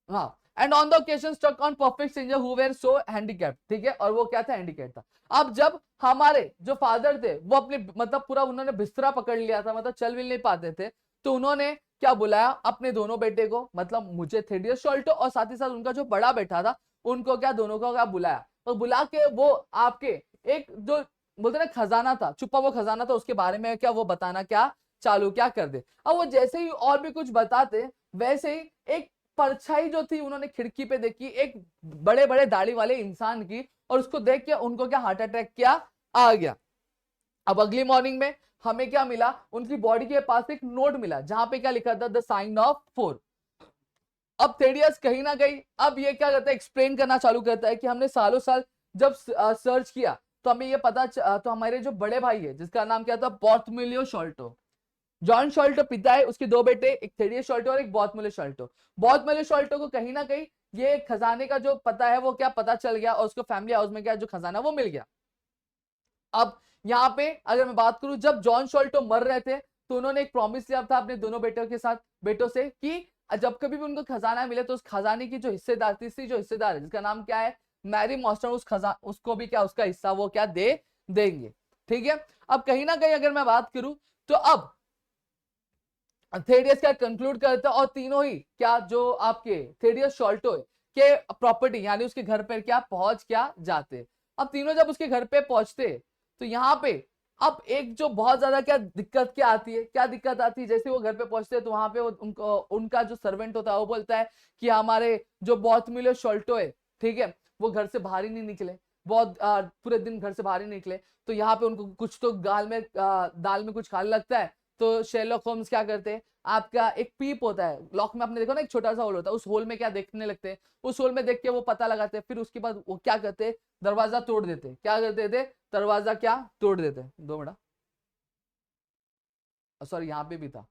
हाँ, and on the occasion stuck on perfect stranger who were so handicapped. ठीक है, और वो क्या था, हैंडीकैप था। अब जब हमारे जो फादर थे वो अपने मतलब पूरा उन्होंने बिस्तरा पकड़ लिया था, मतलब चल भी नहीं पाते थे, तो उन्होंने क्या बुलाया अपने दोनों बेटे को, मतलब मुझे थेडियस शॉल्टो और साथ ही साथ उनका जो बड़ा बेटा था उनको क्या, दोनों को क्या बुलाया, और बुला के वो आपके एक जो बोलते ना खजाना था, छुपा हुआ खजाना था, उसके बारे में क्या वो बताना क्या चालू क्या कर दे। अब वो जैसे ही और भी कुछ बताते, वैसे ही एक परछाई जो थी उन्होंने खिड़की पे देखी, एक बड़े बड़े दाढ़ी वाले इंसान की, और उसको देख के उनको क्या हार्ट अटैक क्या आ गया। अब अगली मॉर्निंग में हमें क्या मिला, उनकी बॉडी के पास एक नोट मिला जहां पे क्या लिखा था, द साइन ऑफ 4। अब थेडियस कहीं ना कहीं अब ये क्या करता है, एक्सप्लेन करना चालू करता है कि हमने सालों साल जब सर्च किया तो हमें ये पता तो हमारे जो बड़े भाई है जिसका नाम क्या था, बॉर्थमिलियो शॉल्टो, जॉन शॉल्टो पिता है, उसके दो बेटे, एक थेडियस शॉल्टो और एक बॉर्थमिलियो शॉल्टो। बॉर्थमिलियो शॉल्टो को कहीं ना कहीं ये खजाने का जो पता है वो क्या पता चल गया, और उसको फैमिली हाउस में क्या जो खजाना वो मिल गया। अब यहाँ पे अगर मैं बात करूं, जब जॉन शॉल्टो मर रहे थे तो उन्होंने एक प्रॉमिस लिया था अपने दोनों बेटों के साथ, बेटों से, कि जब कभी भी उनको खजाना मिले तो उस खजाने की जो हिस्सेदार, तीसरी जो हिस्सेदार है जिसका नाम क्या है, मैरी मॉर्स्टन, उस खजाना उसको भी क्या उसका हिस्सा वो क्या दे देंगे। ठीक है, अब कहीं ना कहीं अगर मैं बात करूं तो अब थेडियस क्या कंक्लूड करता है, और तीनों ही क्या जो आपके थेडियस शॉल्टो के प्रॉपर्टी यानी उसके घर पर क्या पहुंच क्या जाते। अब तीनों जब उसके घर पे पहुंचते तो यहाँ पे अब एक जो बहुत ज्यादा क्या दिक्कत क्या आती है, क्या दिक्कत आती है, जैसे वो घर पे पहुंचते हैं तो वहां पे उनको उनका जो सर्वेंट होता है वो बोलता है कि हमारे जो बॉर्थमिलियो शॉल्टो है, ठीक है, वो घर से बाहर ही नहीं निकले, बहुत पूरे दिन घर से बाहर ही निकले। तो यहाँ पे उनको कुछ तो दाल में कुछ खाने लगता है। तो शेरलॉक होम्स क्या करते हैं, आपका एक पीप होता है लॉक में, आपने देखो ना एक छोटा सा होल होता है, उस होल में क्या देखने लगते हैं, उस होल में देख के वो पता लगाते हैं, फिर उसके बाद वो क्या करते हैं, दरवाजा तोड़ देते, क्या करते थे, दरवाजा क्या तोड़ देते। 2 मिनट, सॉरी यहाँ पे भी था।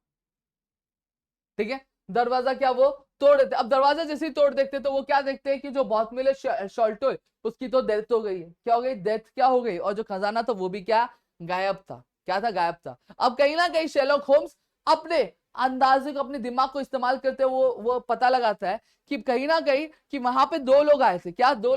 ठीक है, दरवाजा क्या वो तोड़ देते। अब दरवाजा जैसे ही तोड़ देखते तो वो क्या देखते हैं कि जो बॉर्थमिलियो शॉल्टो है उसकी तो डेथ हो गई है। क्या हो गई, डेथ क्या हो गई, और जो खजाना था वो भी क्या गायब था, क्या था, गायब था। अब कहीं ना कहीं शेरलॉक होम्स अपने अंदाजे को, अपने दिमाग को इस्तेमाल करते वो पता लगाता है कि कहीं ना कहीं कि वहां पे 2 लोग आए थे, क्या 2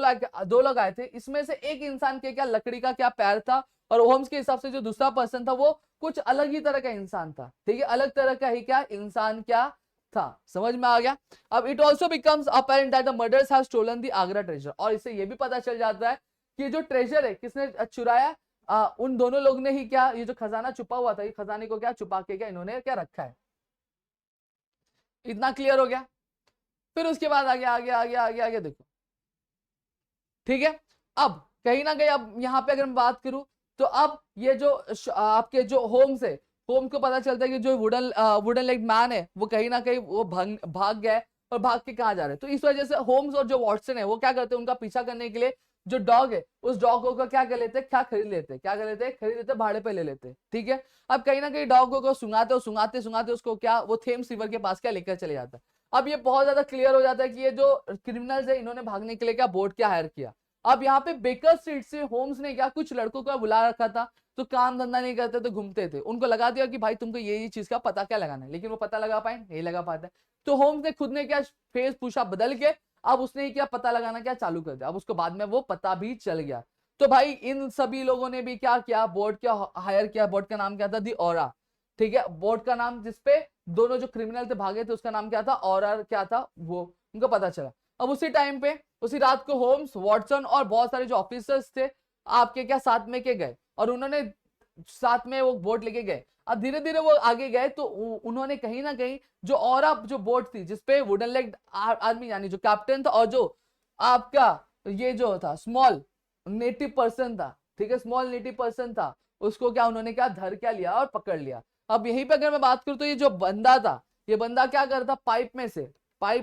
लोग आए थे, इसमें से एक इंसान के क्या लकड़ी का क्या पैर था, और होम्स के हिसाब से जो दूसरा पर्सन था वो कुछ अलग ही तरह का इंसान था। ठीक है, अलग तरह का ही क्या इंसान क्या था, समझ में आ गया। अब it also becomes apparent that the murderers have stolen the Agra treasure, और इससे ये भी पता चल जाता है कि जो ट्रेजर है किसने चुराया, उन दोनों लोग ने ही क्या, ये जो खजाना छुपा हुआ था, ये खजाने को क्या छुपा के क्या इन्होंने क्या रखा है। इतना क्लियर हो गया। फिर उसके बाद आगे आगे आगे आगे आगे देखो, ठीक है। अब कहीं ना कहीं अब यहाँ पे अगर मैं बात करूं तो अब ये जो आपके जो होम्स है, होम को पता चलता है कि जो वुडन लेग मैन है वो कहीं ना कहीं वो भाग गया है, और भाग के कहाँ जा रहे हैं। तो इस वजह से होम्स और जो वॉटसन है वो क्या करते हैं, उनका पीछा करने के लिए जो डॉग है उस डॉग को क्या कर लेते हैं, क्या खरीद लेते हैं, क्या कर लेते हैं, खरीद लेते हैं, भाड़े पे ले लेते हैं, ठीक है। अब कहीं ना कहीं डॉग को सुंघाते सुंघाते सुंघाते उसको क्या वो थेम्स रिवर के पास क्या लेकर चले जाता है। अब ये बहुत ज्यादा क्लियर हो जाता है कि ये जो क्रिमिनल्स है इन्होंने भागने के लिए क्या बोट क्या हायर किया। अब यहाँ पे बेकर स्ट्रीट से होम्स ने क्या कुछ लड़कों को बुला रखा था, तो काम धंधा नहीं करते तो घूमते थे, उनको लगा दिया कि भाई तुमको ये चीज का पता क्या लगाना है, लेकिन वो पता लगा पाए नहीं लगा पाते। तो होम्स ने खुद ने क्या फेस पूछा बदल के अब उसने क्या पता लगाना क्या चालू कर दिया। अब उसको बाद में वो पता भी चल गया। तो भाई इन सभी लोगों ने भी क्या किया, बोट क्या हायर किया, बोट का नाम क्या था, दी ऑरा, ठीक है। बोट का नाम जिसपे दोनों जो क्रिमिनल थे भागे थे उसका नाम क्या था, ऑरा क्या था, वो उनको पता चला। अब उसी टाइम पे उसी रात को होम्स, वॉटसन और बहुत सारे जो ऑफिसर्स थे आपके क्या साथ में के गए, और उन्होंने साथ में वो बोट लेके गए। अब धीरे धीरे वो आगे गए तो उन्होंने कहीं ना कहीं जो और जो बोट थी जिसपे वुडन लेग आदमी यानी जो कैप्टन था और जो आपका ये जो था स्मॉल नेटिव पर्सन था, ठीक है, स्मॉल नेटिव पर्सन था, उसको क्या उन्होंने क्या धर क्या लिया और पकड़ लिया। अब यहीं पे अगर मैं बात करूं तो ये जो बंदा था, ये बंदा क्या करता, पाइप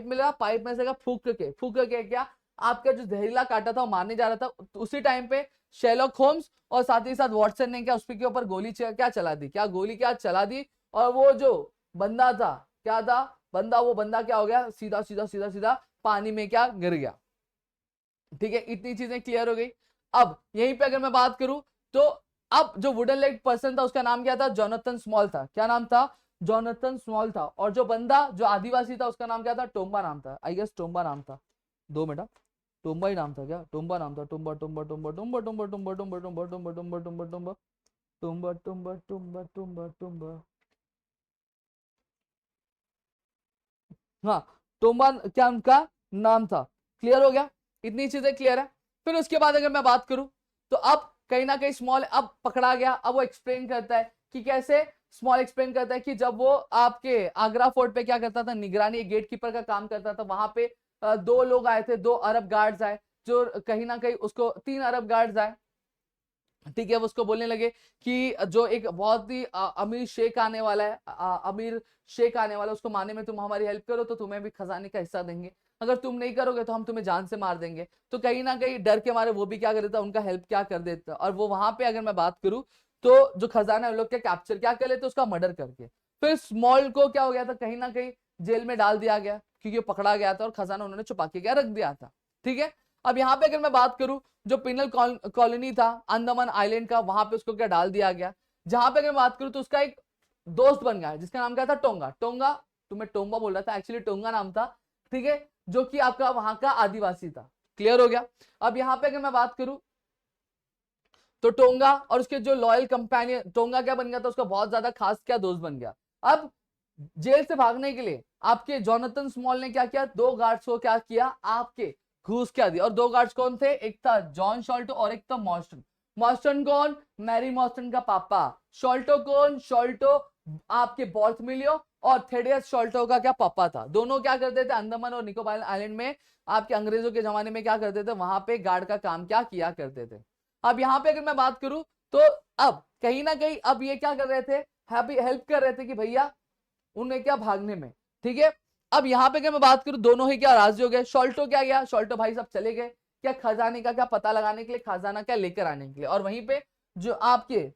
मिला, पाइप में से फूक के क्या आपका जो जहरीला काटा था वो मारने जा रहा था। तो उसी टाइम पे शेरलॉक होम्स और साथ ही साथ वॉटसन ने क्या उसके ऊपर गोली क्या चला दी, क्या गोली क्या चला दी, और वो जो बंदा था क्या था, वो बंदा क्या हो गया, सीधा सीधा सीधा सीधा पानी में क्या गिर गया, ठीक है। इतनी चीजें क्लियर हो गई। अब यहीं पे अगर मैं बात करूं तो अब जो वुडन लेग पर्सन था उसका नाम क्या था, जोनाथन स्मॉल था, क्या नाम था, जोनाथन स्मॉल था। और जो बंदा जो आदिवासी था उसका नाम क्या था, टोम्बा नाम था, आई गेस टोम्बा नाम था, 2 मिनट, टोम्बा ही नाम था क्या, टोम्बा नाम था, टोम्बा टोम्बा टोम्बा टोम्बा टोम्बा टोम्बा टोम्बा टोम्बा टोम्बा टोम्बा टोम्बा टोम्बा टोम्बा टोम्बा टोम्बा टोम्बा टोम्बा, हाँ टोम्बा क्या उनका नाम था। क्लियर हो गया, इतनी चीजें क्लियर है। फिर उसके बाद अगर मैं बात करूं तो अब कहीं ना कहीं स्मॉल अब पकड़ा गया। अब वो एक्सप्लेन करता है कि कैसे, स्मॉल एक्सप्लेन करता है कि जब वो आपके आगरा फोर्ट पे क्या करता था, निगरानी गेट कीपर का काम करता था, वहां पे 2 लोग आए थे, 2 अरब गार्ड्स आए, जो कहीं ना कहीं उसको 3 अरब गार्ड्स आए, ठीक है। वो उसको बोलने लगे कि जो एक बहुत ही अमीर शेख आने वाला है, अमीर शेख आने वाला है, उसको मारने में तुम हमारी हेल्प करो तो तुम्हें भी खजाने का हिस्सा देंगे, अगर तुम नहीं करोगे तो हम तुम्हें जान से मार देंगे। तो कहीं ना कहीं डर के मारे वो भी क्या कर देता, उनका हेल्प क्या कर देता। और वो वहां पे अगर मैं बात करूं तो जो खजाना है लोग क्या कैप्चर क्या कर लेते, उसका मर्डर करके। फिर स्मॉल को क्या हो गया था, कहीं ना कहीं जेल में डाल दिया गया क्योंकि पकड़ा गया था और खजाना उन्होंने छुपा के क्या रख दिया था, ठीक है। अब यहाँ पे अगर मैं बात करूं जो पिनल कॉलोनी था अंडमान आइलैंड का, वहां पे उसको क्या डाल दिया गया। जहां पे अगर बात करूं तो उसका एक दोस्त बन गया जिसका नाम क्या था, टोंगा। टोंगा तुम्हें टोंगा बोल रहा था, एक्चुअली टोंगा नाम था, ठीक है, जो कि आपका वहां का आदिवासी था। क्लियर हो गया। अब यहाँ पे अगर मैं बात करूं तो टोंगा और उसके जो लॉयल कंपेनियन, टोंगा क्या बन गया था, उसका बहुत ज्यादा खास क्या दोस्त बन गया। अब जेल से भागने के लिए आपके जोनाथन स्मॉल ने क्या किया, 2 गार्ड्स को क्या किया, आपके घूस क्या दिया। और 2 गार्ड्स कौन थे, एक था जॉन शॉल्टो और एक था मॉर्स्टन। मॉर्स्टन कौन, मैरी मॉर्स्टन का पापा। शॉल्टो कौन, शॉल्टो आपके बॉर्थमिलियो और थेडियस शॉल्टो का क्या पापा था। दोनों क्या करते थे, अंडमान और निकोबार आइलैंड में आपके अंग्रेजों के जमाने में क्या करते थे, वहां पे गार्ड का काम क्या किया करते थे। अब यहाँ पे अगर मैं बात करूं तो अब कहीं ना कहीं अब ये क्या कर रहे थे, हेल्प कर रहे थे कि भैया उन्हें क्या भागने में, ठीक है। अब यहाँ पे क्या मैं बात करूं, दोनों ही क्या राजी हो गए। शॉल्टो क्या गया, शॉल्टो भाई साहब चले गए क्या खजाने का क्या पता लगाने के लिए, खजाना क्या लेकर आने के लिए। और वहीं पे जो आपके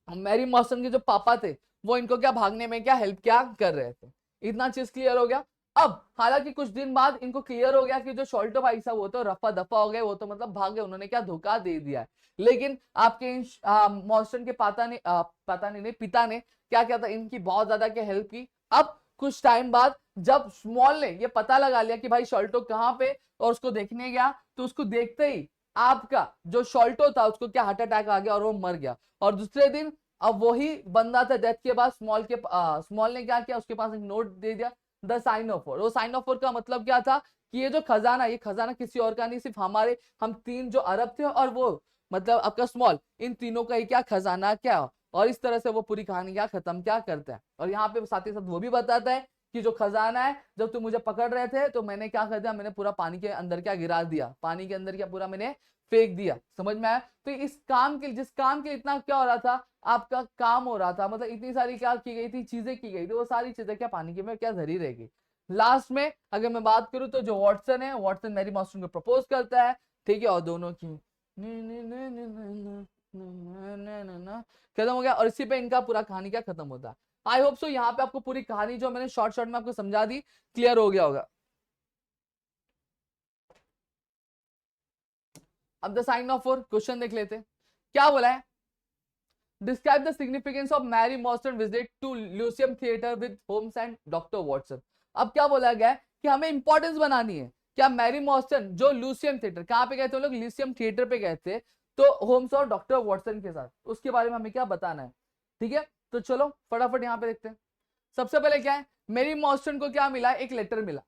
मैरी मॉर्सन के जो पापा थे वो इनको क्या भागने में क्या हेल्प क्या कर रहे थे। इतना चीज क्लियर हो गया। अब हालांकि कुछ दिन बाद इनको क्लियर हो गया कि जो शॉल्टो भाई साहब वो तो रफा दफा हो गए, वो तो मतलब भाग गए, उन्होंने क्या धोखा दे दिया है। लेकिन आपके इन मॉर्सन के पिता ने क्या किया था, इनकी बहुत ज्यादा क्या हेल्प की। अब कुछ टाइम बाद जब स्मॉल ने ये पता लगा लिया कि भाई शॉल्टो कहाँ पे, और उसको देखने गया तो उसको देखते ही आपका जो शॉल्टो था उसको क्या हार्ट अटैक आ गया और वो मर गया। और दूसरे दिन अब वही बंदा था डेथ के बाद, स्मॉल ने क्या किया, उसके पास एक नोट दे दिया, द साइन ऑफ वॉर। वो साइन ऑफ वॉर का मतलब क्या था कि ये जो खजाना, ये खजाना किसी और का नहीं, सिर्फ हमारे हम 3 जो अरब थे और वो मतलब आपका स्मॉल, इन तीनों का ही क्या खजाना क्या। और इस तरह से वो पूरी कहानी क्या खत्म क्या करता है। और यहाँ पे साथ ही साथ वो भी बताता है कि जो खजाना है, जब तुम मुझे पकड़ रहे थे तो मैंने क्या कर दिया, मैंने पूरा पानी के अंदर क्या गिरा दिया, पानी के अंदर क्या पूरा मैंने फेंक दिया। समझ में आया? तो इस काम के, जिस काम के इतना क्या हो रहा था, आपका काम हो रहा था, मतलब इतनी सारी क्या की गई थी, चीजें की गई थी, वो सारी चीजें क्या पानी के में क्या धरी रहेगी। लास्ट में अगर मैं बात करूं तो जो वॉटसन है, वॉटसन मैरी मॉस्टन को प्रपोज करता है, ठीक है, और दोनों की खत्म हो गया, और इसी पे इनका पूरा कहानी क्या खत्म होता है। आई होप सो यहाँ पे आपको पूरी कहानी जो मैंने शॉर्ट शॉर्ट में आपको समझा दी, क्लियर हो गया होगा। अब the sign of four question देख लेते, क्या बोला है, describe the significance of Mary Morstan visit to Lyceum theatre with Holmes and doctor Watson. अब क्या बोला गया है कि हमें इंपॉर्टेंस बनानी है, क्या मैरी मॉस्टन जो ल्यूसियम थिएटर, कहां पे गए थे लोग, ल्यूसियम थिएटर पे गए थे, तो होम्स और डॉक्टर वॉटसन के साथ, उसके बारे में हमें क्या बताना है। ठीक है, तो चलो फटाफट यहाँ पे देखते हैं। सबसे पहले क्या है, मेरी मॉस्टन को क्या मिला, एक लेटर मिला,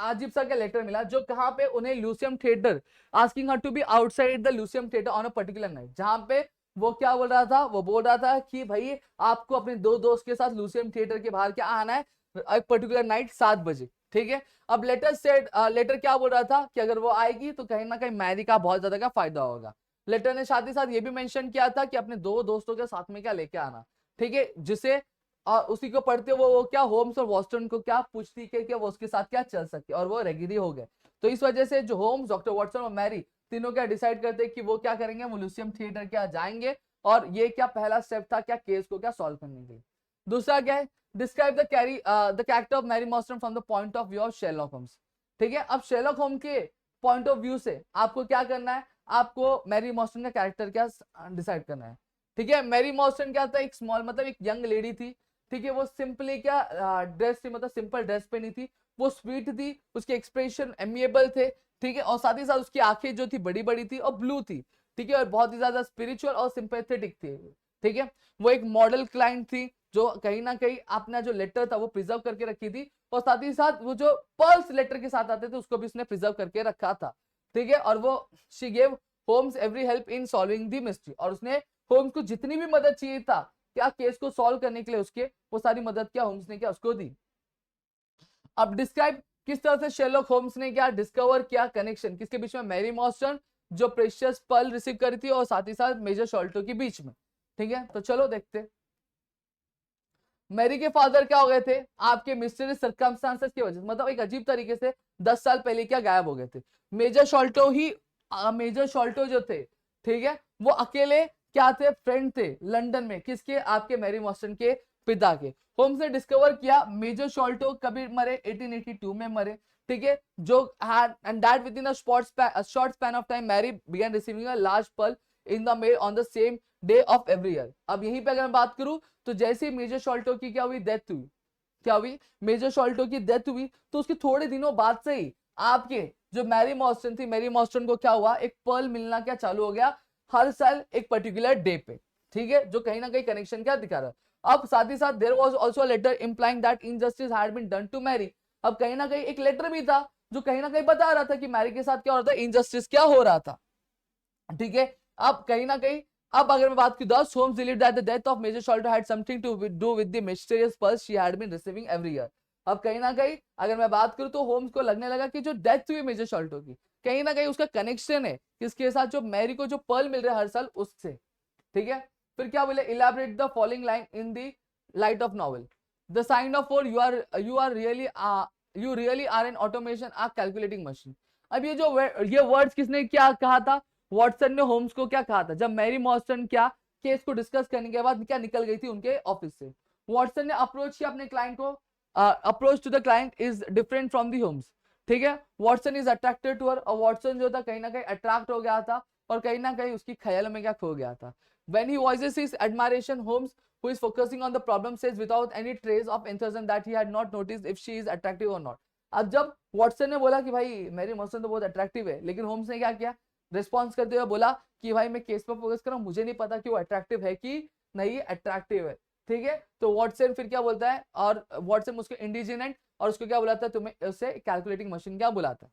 अजीब सा क्या लेटर मिला, जो कहां पे उन्हें Lyceum theatre, asking her to be outside the Lyceum theatre on a particular night, जहां पे वो क्या बोल रहा था, वो बोल रहा था कि भाई आपको अपने दो दोस्त के साथ ल्यूसियम थिएटर के बाहर क्या आना है, एक पर्टिकुलर नाइट 7 बजे। ठीक है, अब लेटर सेड, लेटर क्या बोल रहा था कि अगर वो आएगी तो कहीं ना कहीं मैरी का बहुत ज्यादा का फायदा होगा। लेटर ने साथ ही साथ ये भी मेंशन किया था कि अपने दो दोस्तों के साथ में क्या लेके आना, ठीक है, जिसे उसी को पढ़ते वो क्या होम्स और वॉटसन को क्या पूछती कि वो उसके साथ क्या चल सके, और वो रेगिरी हो गए। तो इस वजह से जो होम्स, डॉक्टर वॉटसन और मैरी तीनों क्या डिसाइड करते हैं कि वो क्या करेंगे, वो ल्यूसियम थिएटर क्या जाएंगे, और ये क्या पहला स्टेप था क्या केस को क्या सॉल्व करने के लिए। दूसरा क्या है, describe the character of Mary Morstan from the point of view of Sherlock Holmes. ठीक है, अब शेरलॉक होम के पॉइंट ऑफ व्यू से आपको क्या करना है, आपको मैरी मॉस्टन का कैरेक्टर क्या डिसाइड करना है। ठीक है, मैरी मॉस्टन क्या था, एक स्मॉल मतलब एक यंग लेडी थी, ठीक है, वो सिंपली क्या ड्रेस थी, मतलब सिंपल ड्रेस पहनी थी, वो स्वीट थी, उसके एक्सप्रेशन एमिएबल थे, ठीक है, और साथ ही साथ उसकी आंखें जो थी बड़ी बड़ी थी और ब्लू थी, ठीक है, और बहुत ही ज्यादा स्पिरिचुअल और सिंपैथेटिक थी। ठीक है, वो एक मॉडल क्लाइंट थी, जो कहीं ना कहीं अपना जो लेटर था वो प्रिजर्व करके रखी थी, और साथ ही साथ वो जो पर्ल्स लेटर के साथ आते थे उसको भी उसने प्रिजर्व करके रखा था। ठीक है, और वो she gave Holmes every help in solving the mystery, और उसने होम्स को जितनी भी मदद चाहिए था क्या केस को सॉल्व करने के लिए, उसके वो सारी मदद क्या होम्स ने क्या उसको दी। अब डिस्क्राइब किस तरह से शेरलॉक होम्स ने क्या डिस्कवर किया कनेक्शन किसके बीच में, मैरी मॉस्टन जो प्रेशियस पर्ल रिसीव करी थी और साथ ही साथ मेजर शॉल्टो के बीच में। ठीक है, तो चलो देखते। मैरी के फादर क्या हो गए थे, आपके मिस्टीरियस सर्कमस्टांसेस की वजह से, मतलब एक अजीब तरीके से 10 साल पहले क्या गायब हो गए थे। मेजर शॉल्टो ही मेजर शॉल्टो जो थे, ठीक है, वो अकेले क्या थे, फ्रेंड थे लंदन में, किसके, आपके मैरी मॉस्टन के पिता के। होम्स ने डिस्कवर किया मेजर शॉल्टो कभी मरे, 1882 में मरे, ठीक है, जो had and that within a short span of time Mary began receiving a large pearl in the mail on the same day of every year. अब यहीं पे अगर मैं बात करूं तो जैसे ही मेजर शॉल्टो की क्या हुई, डेथ हुई, क्या हुई, मेजर शॉल्टो की डेथ हुई, तो उसके थोड़े दिनों बाद से ही आपके जो मैरी मॉस्टन थी, मैरी मॉस्टन को क्या हुआ, एक पर्ल मिलना क्या चालू हो गया हर साल एक पर्टिकुलर डे पे। ठीक है, जो कहीं ना कहीं कनेक्शन क्या दिखा रहा। अब साथ ही साथ there was also a letter implying that injustice had been done to Mary. अब कहीं ना कहीं एक लेटर भी था जो कहीं ना कहीं बता रहा था कि मैरी के साथ क्या हो रहा था, इनजस्टिस क्या हो रहा था। ठीक है, अब कहीं ना कहीं, अब अगर मैं बात की दस Holmes believed that the death of Major Sholto had something to do with the mysterious purse she had been receiving every year. अब कहीं ना कहीं अगर मैं बात करूं तो होम्स को लगने लगा कि जो डेथ हुई मेजर शॉल्टो की, कहीं ना कहीं उसका कनेक्शन है किसके साथ, जो मैरी को जो पर्ल मिल रहा है हर साल उससे। ठीक है, फिर क्या बोले, elaborate the following line in the light of novel, the sign of four you are really you really are an automation a calculating machine. अब ये जो ये वर्ड्स किसने क्या कहा था, वॉटसन ने होम्स को क्या कहा था, जब मैरी मॉस्टन क्या केस को डिस्कस करने के बाद क्या निकल गई थी उनके ऑफिस से। वॉटसन ने अप्रोच किया अपने क्लाइंट को, approach to the client is different from the Holmes. ठीक है, Watson is attracted to her, और वॉटसन जो था कहीं ना कहीं अट्रैक्ट हो गया था और कहीं ना कहीं उसकी ख्यालों में क्या खो गया था। When he voices his admiration, Holmes who is focusing on the problem says without any trace of enthusiasm that he had not noticed if she is attractive or not। अब जब वॉटसन ने बोला कि भाई मैरी मॉस्टन तो बहुत अट्रैक्टिव है, लेकिन होम्स ने क्या किया, रिस्पॉन्स करते हुए बोला कि भाई मैं केस पर फोकस कर रहा हूं, मुझे नहीं पता कि वो अट्रैक्टिव है कि नहीं अट्रैक्टिव है। ठीक है, तो वॉटसन फिर क्या बोलता है, और वॉटसन उसको इंडिजिनेंट और उसको क्या बुलाता है, तुम्हें उसे कैलकुलेटिंग मशीन क्या बुलाता है।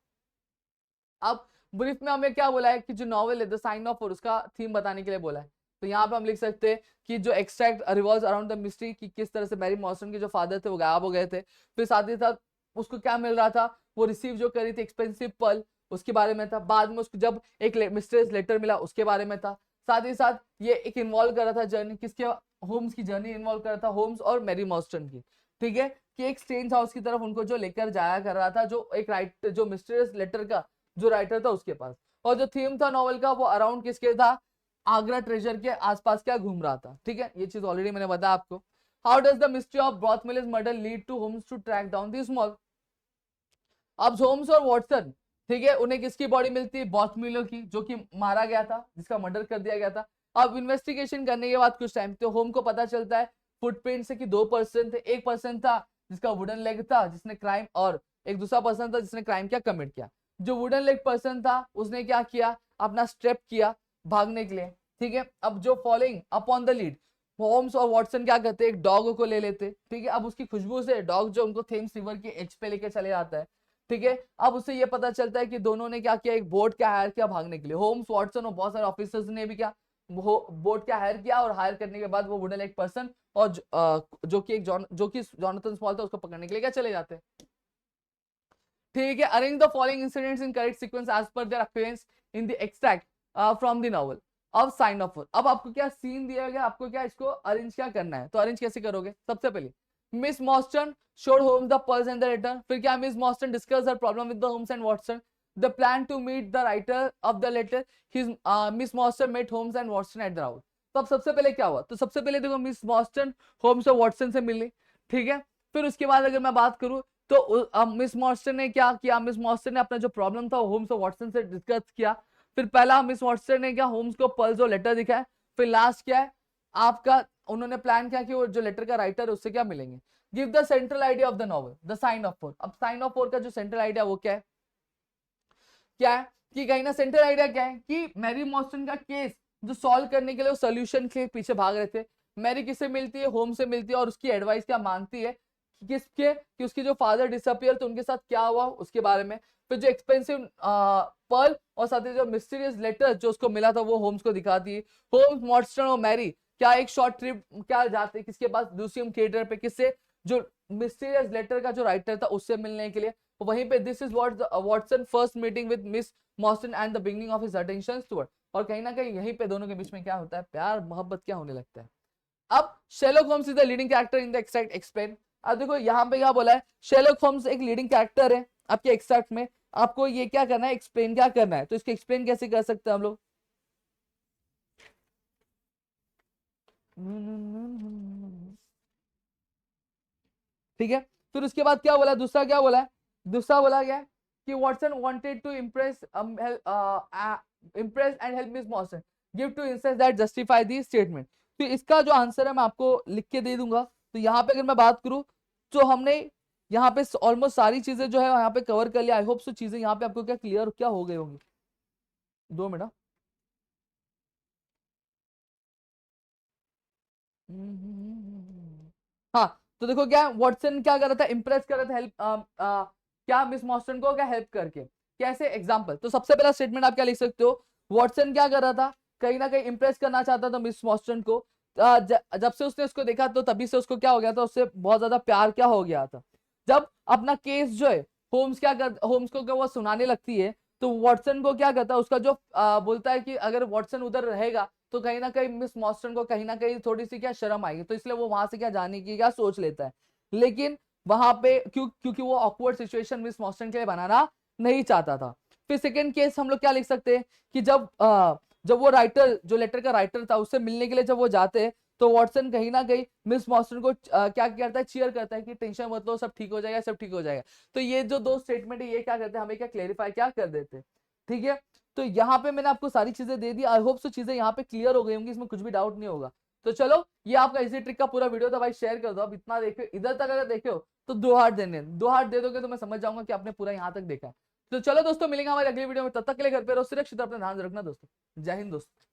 अब ब्रीफ में हमें क्या बोला है कि जो नॉवेल है द साइन ऑफ फोर, उसका थीम बताने के लिए बोला है। तो यहाँ पे हम लिख सकते हैं कि जो extract revolves around the mystery, कि किस तरह से मैरी मॉर्सन के जो फादर थे वो गायब हो गए थे। फिर साथ ही साथ उसको क्या मिल रहा था, वो रिसीव जो करी थी एक्सपेंसिव पर्ल, उसके बारे में था। बाद में उसको जब एक मिस्टीरियस लेटर मिला उसके बारे में था। साथ ही साथ ये एक इन्वॉल्व कर रहा था जर्नी, किसके, होम्स की जर्नी इन्वॉल्व कर रहा था, होम्स और मैरी मॉर्स्टन की। ठीक है, कि एक स्ट्रेंज हाउस की तरफ उनको जो लेकर जाया कर रहा था, जो एक जो मिस्टीरियस लेटर का जो राइटर था उसके पास। और जो थीम था नॉवल का वो अराउंड किसके था, आगरा ट्रेजर के आसपास क्या घूम रहा था। ठीक है, ये चीज ऑलरेडी मैंने बताया आपको। How does the mystery of Brothmiller's murder lead to Holmes to track down the small. अब होम्स और वॉटसन, ठीक है, उन्हें किसकी बॉडी मिलती है, बॉथमिलर की, जो कि मारा गया था, जिसका मर्डर कर दिया गया था। अब इन्वेस्टिगेशन करने के बाद कुछ टाइम तो होम को पता चलता है फुटप्रिंट से कि 2 पर्सन थे। एक पर्सन था जिसका वुडन लेग था जिसने क्राइम, और एक दूसरा पर्सन था जिसने क्राइम क्या कमिट किया। जो वुडन लेग पर्सन था उसने क्या किया, अपना स्टेप किया भागने के लिए। ठीक है, अब जो following upon the lead, Holmes और वॉटसन क्या करते हैं, एक डॉग को ले लेते। ठीक है, अब उसकी खुशबू से डॉग जो उनको थेम्स रिवर के एज पे लेके चले जाता है। ठीक है, अब उससे ये पता चलता है कि दोनों ने क्या किया, एक बोट क्या हायर किया भागने के लिए। होम्स, वॉटसन और बहुत सारे ऑफिसर्स ने भी क्या बोट क्या हायर किया, और हायर करने के बाद वो वुडन लेग पर्सन और जो कि जॉनथन स्मॉल था उसको पकड़ने के लिए क्या चले जाते हैं। ठीक है, arrange the following incidents in correct sequence as per their appearance in the extract from the novel. अब साइन ऑफ, अब आपको क्या सीन दिया गया, आपको क्या इसको अरेंज क्या करना है। तो अरेंज कैसे करोगे, सबसे पहले Miss Morstan showed Holmes the pulse and the letter। फिर क्या, Miss Morstan discussed her problem with the Holmes and Watson। The plan to meet the writer of the letter, his Miss Morstan met Holmes and Watson at the house। तो अब सबसे पहले क्या हुआ, तो सबसे पहले देखो मिस मॉर्स्टन होम्स और वॉटसन से मिली। ठीक है, फिर उसके बाद अगर मैं बात करूं तो मिस मॉर्स्टन ने क्या किया, मिस मॉर्स्टन ने अपना जो प्रॉब्लम था होम्स और वॉटसन से डिस्कस किया। फिर पहला मिस मॉर्स्टन ने क्या, होम्स को पल्स और लेटर दिखाया। फिर लास्ट क्या है आपका, उन्होंने प्लान किया कि वो जो लेटर का राइटर है उससे क्या मिलेंगे। Give the central idea of the novel, the sign of four. अब साइन ऑफ फोर का जो सेंट्रल आइडिया वो क्या है, क्या है कि कहीं ना सेंट्रल आइडिया क्या है कि मैरी मॉर्स्टन का केस जो सॉल्व करने के लिए वो सोल्यूशन के पीछे भाग रहे थे। मैरी किससे मिलती है, होम से मिलती है, और उसकी एडवाइस क्या मानती है, किसके, कि उसके जो फादर डिसअपियर तो उनके साथ क्या हुआ उसके बारे में। फिर जो एक्सपेंसिव पर्ल और साथ ही जो मिस्टीरियस लेटर जो उसको मिला था वो होम्स को दिखाती है। होम्स, मॉर्स्टन और मैरी क्या एक शॉर्ट ट्रिप क्या जाते किसके पास, म्यूजियम थिएटर पे, किससे, जो मिस्टीरियस लेटर का जो राइटर था उससे मिलने के लिए। वहीं पे this is what Watson first meeting with Miss Morstan and the beginning of his attention toward. और कहीं ना कहीं यहीं पे दोनों के बीच में क्या होता है, प्यार मोहब्बत क्या होने लगता है। अब Sherlock Holmes is the leading character in the extract explain. अब देखो यहाँ पे क्या बोला है, शेरलॉक होम्स एक लीडिंग कैरेक्टर है आपके एक्सट्रैक्ट में। आपको ये क्या करना है, एक्सप्लेन क्या करना है। तो इसको एक्सप्लेन कैसे कर सकते हैं हम लोग, ठीक है। फिर उसके बाद क्या बोला, दूसरा क्या बोला है, दूसरा बोला गया कि Watson wanted to impress impress and help Miss Morstan, give two instance that justify the statement. तो इसका जो आंसर है मैं आपको लिख के दे दूंगा। तो यहाँ पे अगर मैं बात करूं तो हमने यहाँ पे ऑलमोस्ट सारी चीजें जो है यहाँ पे कवर कर लिया। आई होप सो चीजें यहाँ पे आपको क्या क्लियर क्या हो गई होंगी। 2 मिनट। हाँ, तो देखो क्या वॉटसन क्या कर रहा था, इंप्रेस कर रहा था हेल्प क्या मिस मॉर्स्टन को क्या हेल्प करके, कैसे, एग्जांपल। तो सबसे पहला स्टेटमेंट आप क्या लिख सकते हो, वॉटसन क्या कर रहा था, कहीं ना कहीं इंप्रेस करना चाहता था मिस मॉर्स्टन को। जब से उसने उसको देखा तो तभी से उसको क्या हो गया था, उससे बहुत ज्यादा प्यार क्या हो गया था। जब अपना केस जो है होम्स क्या कर, होम्स को क्या वो सुनाने लगती है तो वॉटसन को क्या करता है, उसका जो बोलता है कि अगर वॉटसन उधर रहेगा तो कहीं ना कहीं मिस मॉर्स्टन को कहीं ना कहीं थोड़ी सी क्या शर्म आएगी, तो इसलिए वो वहां से क्या जाने की क्या सोच लेता है। लेकिन वहां पे क्योंकि वो ऑकवर्ड सिचुएशन मिस मॉर्स्टन के लिए बनाना नहीं चाहता था। फिर सेकेंड केस हम लोग क्या लिख सकते हैं कि जब वो राइटर जो लेटर का राइटर था उससे मिलने के लिए जब वो जाते हैं तो वॉटसन कहीं ना कहीं मिस मॉर्स्टन को क्या करता है, चीयर करता है कि टेंशन मत लो, सब ठीक हो जाएगा, सब ठीक हो जाएगा। तो ये जो 2 स्टेटमेंट है ये क्या करते हैं, हमें क्या क्लेरिफाई क्या कर देते हैं। ठीक है, तो यहाँ पे मैंने आपको सारी चीजें दे दी। आई होप सो चीजें यहाँ पे क्लियर हो गई होंगी, इसमें कुछ भी डाउट नहीं होगा। तो चलो ये आपका इजी ट्रिक का पूरा वीडियो था भाई, शेयर कर दो। अब इतना देखो, इधर तक अगर देखे हो तो 2 हार्ट देने, 2 हार्ट दे दोगे तो मैं समझ जाऊंगा कि आपने पूरा यहाँ तक देखा है। तो चलो दोस्तों मिलेंगे हमारे अगली वीडियो में, तब तक के लिए घर पे रहो सुरक्षित, अपना ध्यान रखना दोस्तों। जय हिंद दोस्तों।